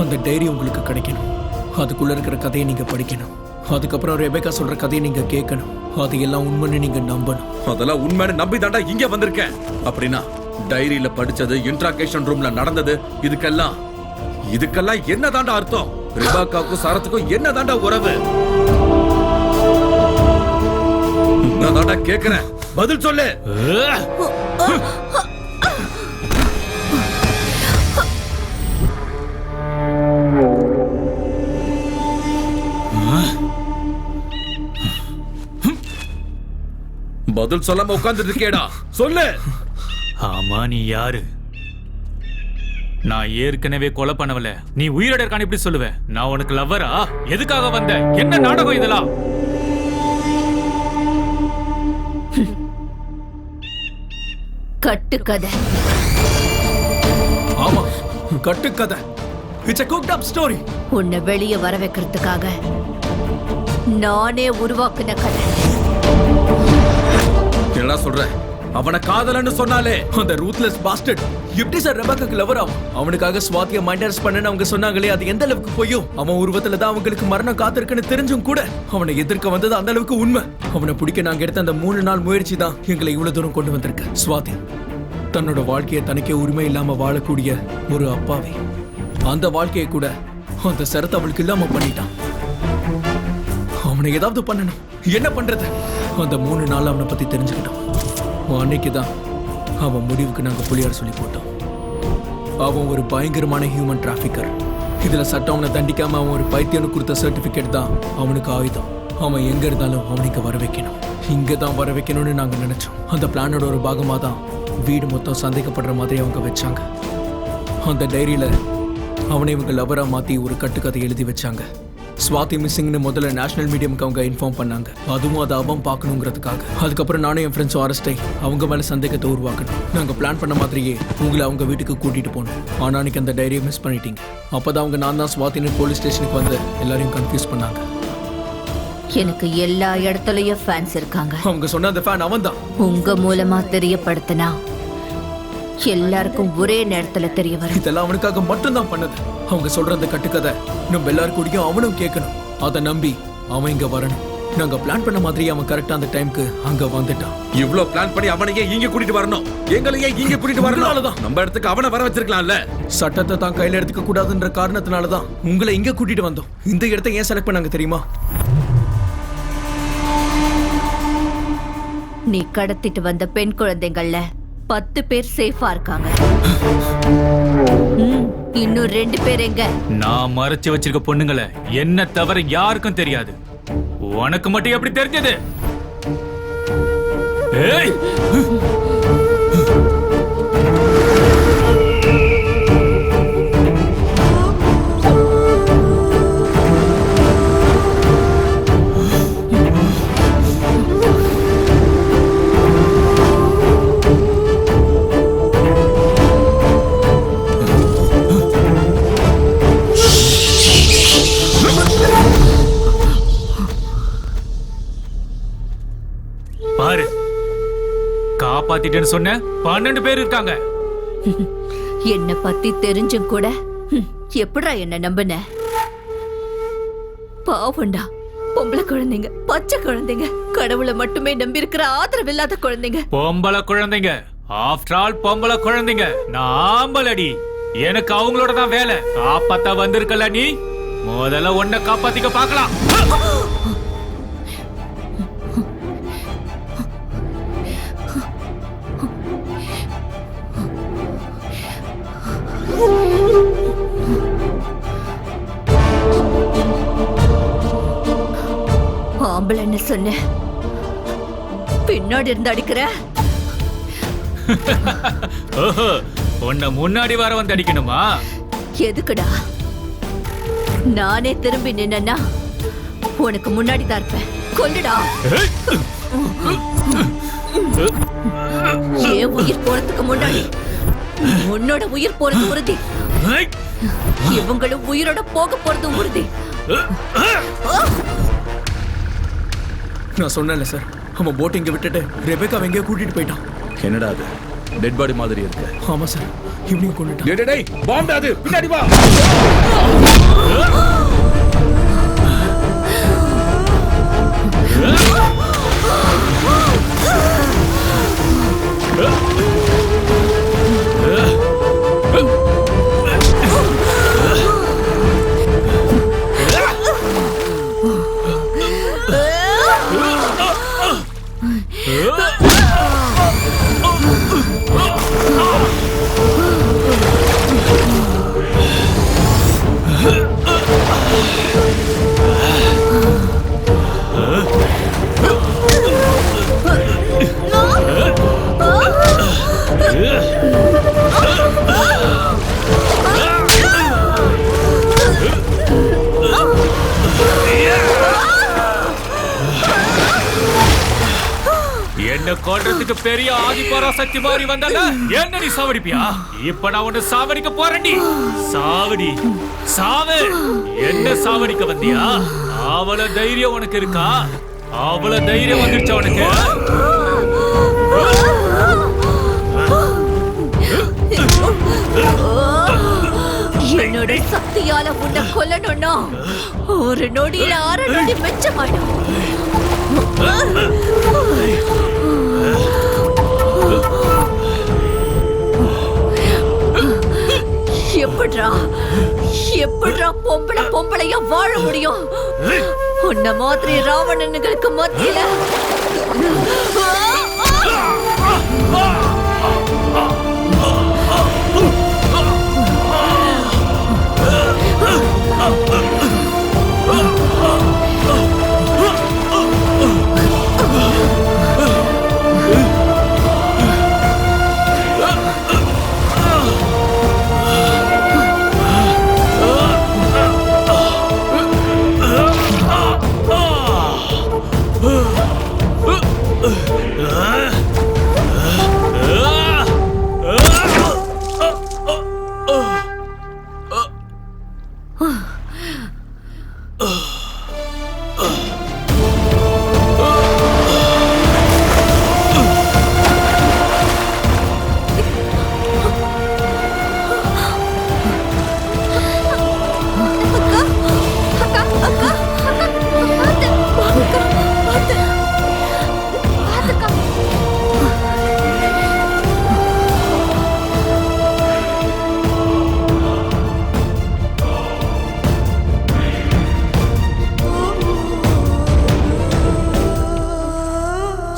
அந்த டைரி உங்களுக்கு கிடைக்கணும். அதுக்குள்ள இருக்கிற கதையை நீங்க படிக்கணும். அதுக்கப்புறம் ரெபேக்கா சொல்ற கதையை நீங்க கேட்கணும். அது எல்லாம் உண்மைன்னு நீங்க நம்பணும். அதெல்லாம் உண்மைன்னு நம்பி தாண்டா இங்க வந்திருக்கேன். அப்படின்னா டைரியில படிச்சது, இன்ட்ராகேஷன் ரூம்ல நடந்தது, இதுக்கெல்லாம் என்ன தாண்டா அர்த்தம்? ரெபேக்காவுக்கும் சரத்துக்கும் என்ன தாண்டா உறவு? நான் தாண்டா கேக்குறேன், பதில் சொல்லு. பதில் சொல்லாம உட்கார்ந்துட்டு இருக்கேடா, சொல்லு. ஆமா, நீ யாரு? நான் ஏற்கனவே கொலை பண்ணவல, நீ உயிரோட இருக்கான்னு எப்படி சொல்லுவ? நான் உனக்கு லவ்வரா? எதுக்காக வந்த? என்ன நாடகம் இதெல்லாம்? கட்டுக்கதை. ஆமா, கட்டுக்கதை. It's a cooked up story. உன்னை வெளியே வர வைக்கிறதுக்காக நானே உருவாக்குன கதை. என்னடா சொல்ற? அவனை காதலன்னு சொன்னாலே அந்த ரூத்லெஸ் பாஸ்டர்ட் எப்படி சார் ரெபேக்காக்கு லவர் ஆகும்? அவனுக்காக ஸ்வாதியை மைண்டர்ஸ் பண்ணன்னு அவங்க சொன்னாங்களே, அது எந்த அளவுக்கு போயும்? அவன் உருவத்துல தான் அவங்களுக்கு மரணம் காத்திருக்குன்னு தெரிஞ்சும் கூட அவனை எதிர்க்க வந்தது அந்த அளவுக்கு உண்மை. அவனை பிடிக்க நாங்க எடுத்த அந்த 3 நாள் முயற்சி தான் எங்களை இவ்வளவு தூரம் கொண்டு வந்திருக்கு. ஸ்வாதி தன்னோட வாழ்க்கையை தனக்கே உரிமை இல்லாம வாழக்கூடிய ஒரு அப்பாவி. அந்த வாழ்க்கையை கூட அந்த சரத்தை அவளுக்கு இல்லாம பண்ணிட்டான். அவனை ஏதாவது பண்ணணும். என்ன பண்றது? அந்த 3 நாள் அவனை பத்தி தெரிஞ்சுக்கிட்டோம். அன்னைக்குதான் அவன் முடிவுக்கு நாங்க புலியார் சொல்லி போட்டோம். அவன் ஒரு பயங்கரமான ஹியூமன் டிராபிக்கர். இதுல சட்டம் அவனை தண்டிக்காம அவன் ஒரு பைத்தியனு கொடுத்த சர்டிபிகேட் தான் அவனுக்கு ஆயுதம். அவன் எங்க இருந்தாலும் அவனுக்கு வர வைக்கணும். இங்கதான் வர வைக்கணும்னு நாங்க நினைச்சோம். அந்த பிளானோட ஒரு பாகமா தான் வீடு மொத்தம் சந்தேகப்படுற மாதிரி அவங்க வச்சாங்க. அந்த டைரியில அவனை இவங்க லவரா மாத்தி ஒரு கட்டுக்கதை எழுதி வச்சாங்க. ஸ்வாதி மிஸ்ஸிங்னு முதல்ல நேஷனல் மீடியமுக்கு அவங்க இன்ஃபார்ம் பண்ணாங்க. அதுவும் அதை அவன் பார்க்கணுங்கிறதுக்காக. அதுக்கப்புறம் நானும் என் ஃப்ரெண்ட்ஸும் அரெஸ்ட் ஆகி அவங்க மேல சந்தேகத்தை உருவாக்கணும். நாங்க பிளான் பண்ண மாதிரியே உங்களை அவங்க வீட்டுக்கு கூட்டிட்டு போனோம். ஆனா அன்னைக்கு அந்த டைரியை மிஸ் பண்ணிட்டீங்க. அப்பதான் அவங்க நான் தான் ஸ்வாதின்னு போலீஸ் ஸ்டேஷனுக்கு வந்து எல்லாரையும் கன்ஃபியூஸ் பண்ணாங்க. எனக்கு எல்லா இடத்துலயும் ஃபேன்ஸ் இருக்காங்க. அவங்க சொன்ன அந்த ஃபேன் அவன் தான். உங்க மூலமா தெரியப்படுத்தினா எல்லாருக்கும் ஒரே நேரத்துல தெரிய வரும். இதெல்லாம் அவனுக்காக மட்டும்தான் பண்ணது. அவங்க சொல்ற அந்த கட்டுக்கதை நம்ம எல்லாருக்கும் அவனும் கேட்கணும். அதை நம்பி அவன் இங்க வரணும். நாங்க பிளான் பண்ண மாதிரி அவன் கரெக்டா அந்த டைம்க்கு அங்க வந்துட்டான். இவ்ளோ பிளான் பண்ணி அவனையே இங்க கூட்டிட்டு வரணும், எங்களையே இங்க கூட்டிட்டு வரணும். நம்ம இடத்துக்கு அவனை வர வச்சிருக்கலாம்ல. சட்டத்தை தான் கையில எடுத்துக்க கூடாதுன்ற காரணத்தினாலதான் உங்களை இங்க கூட்டிட்டு வந்தோம். இந்த இடத்தை ஏன் செலக்ட் பண்ணாங்க தெரியுமா? நீ கடத்திட்டு வந்த பெண் குழந்தைங்கள்ல 10 பேர் சேஃபா இருக்காங்க. இன்னும் 2 பேர் எங்க? நான் மறைச்சு வச்சிருக்க பொண்ணுங்களை என்ன தவிர யாருக்கும் தெரியாது. உனக்கு மட்டும் எப்படி தெரிஞ்சது? ஏய், பாரு, காப்பாத்திட்டேன்னு சொன்ன 12 பேர் இருக்காங்க. என்ன பத்தி தெரிஞ்சும் கூட எப்படா என்ன நம்பின? பாவண்டா, பொம்பளை குழந்தைங்க, பச்சை குழந்தைங்க, கடவுளை மட்டுமே நம்பி இருக்கிற ஆதரவு இல்லாத குழந்தைங்க. பொம்பளை குழந்தைங்க, ஆஃப்டர் ஆல் பொம்பளை குழந்தைங்க. நான் ஆம்பளடி, எனக்கு அவங்களோட தான் வேலை. காப்பாத்த வந்திருக்கல நீ, முதல்ல உன்னை காப்பாத்திக்க பார்க்கலாம். ஆம்பளைன்னு சொன்ன, பின்னாடி இருந்து அடிக்கிற. ஓஹோ, உன்னை முன்னாடி வர வந்து அடிக்கணுமா? எதுக்குடா? நானே திரும்பி நின்னா உனக்கு முன்னாடி தான் இருப்பேன். கொல்லுடா. என் உயிர் போறதுக்கு முன்னாடி உன்னோட உயிர் போறது உறுதி. இவங்களும் உயிரோட போக போறது உறுதி. நான் சொன்னேன்ல சார், அவன் போட் இங்க விட்டுட்டு ரெபேக்கா எங்கேயோ கூட்டிட்டு போயிட்டான். என்னடா அது டெட் பாடி மாதிரி இருக்கு? ஆமா சார், இவனையும் கொண்டுட்டான். டேய் டேய் பாம்பு, அது பின்னாடி வா. என்ன கொல்றதுக்கு பெரிய ஆதிபராசக்தி மாதிரி வந்தால என்ன நீ சாவடிப்பியா? இப்ப நான் உன்னை சாவடிக்க போறேன்டி. சாவடி, சாவு. என்ன சாவடிக்க வந்தியா? அவள தைரியம் உனக்கு இருக்கா? அவள தைரியம் வந்துருச்சா உனக்கு? என்னோட சக்தியால உன்னை கொல்லணும்னா ஒரு நொடியில 6 நொடி மிச்சமாயிடும். எப்படிரா பொம்பளையா வாழ முடியும்? உன்ன மாதிரி ராவணனுங்களுக்கு மத்தியில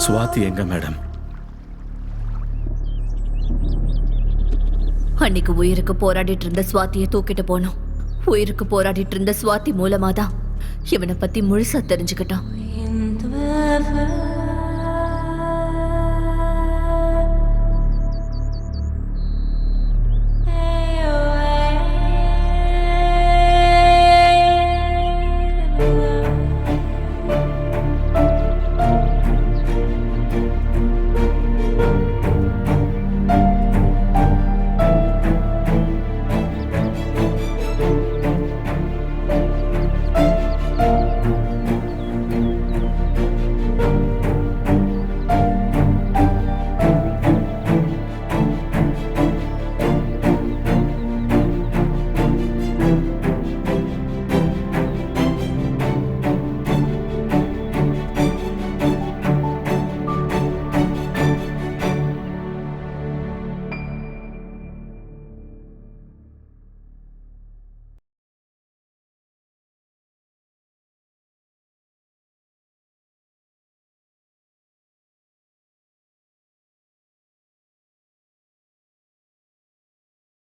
சுவாதி எங்க மேடம்? அன்னைக்கு உயிருக்கு போராடிட்டு இருந்த சுவாதியை தூக்கிட்டு போனோம். உயிருக்கு போராடிட்டு இருந்த சுவாதி மூலமாதான் இவனை பத்தி முழுசா தெரிஞ்சுக்கிட்டான்.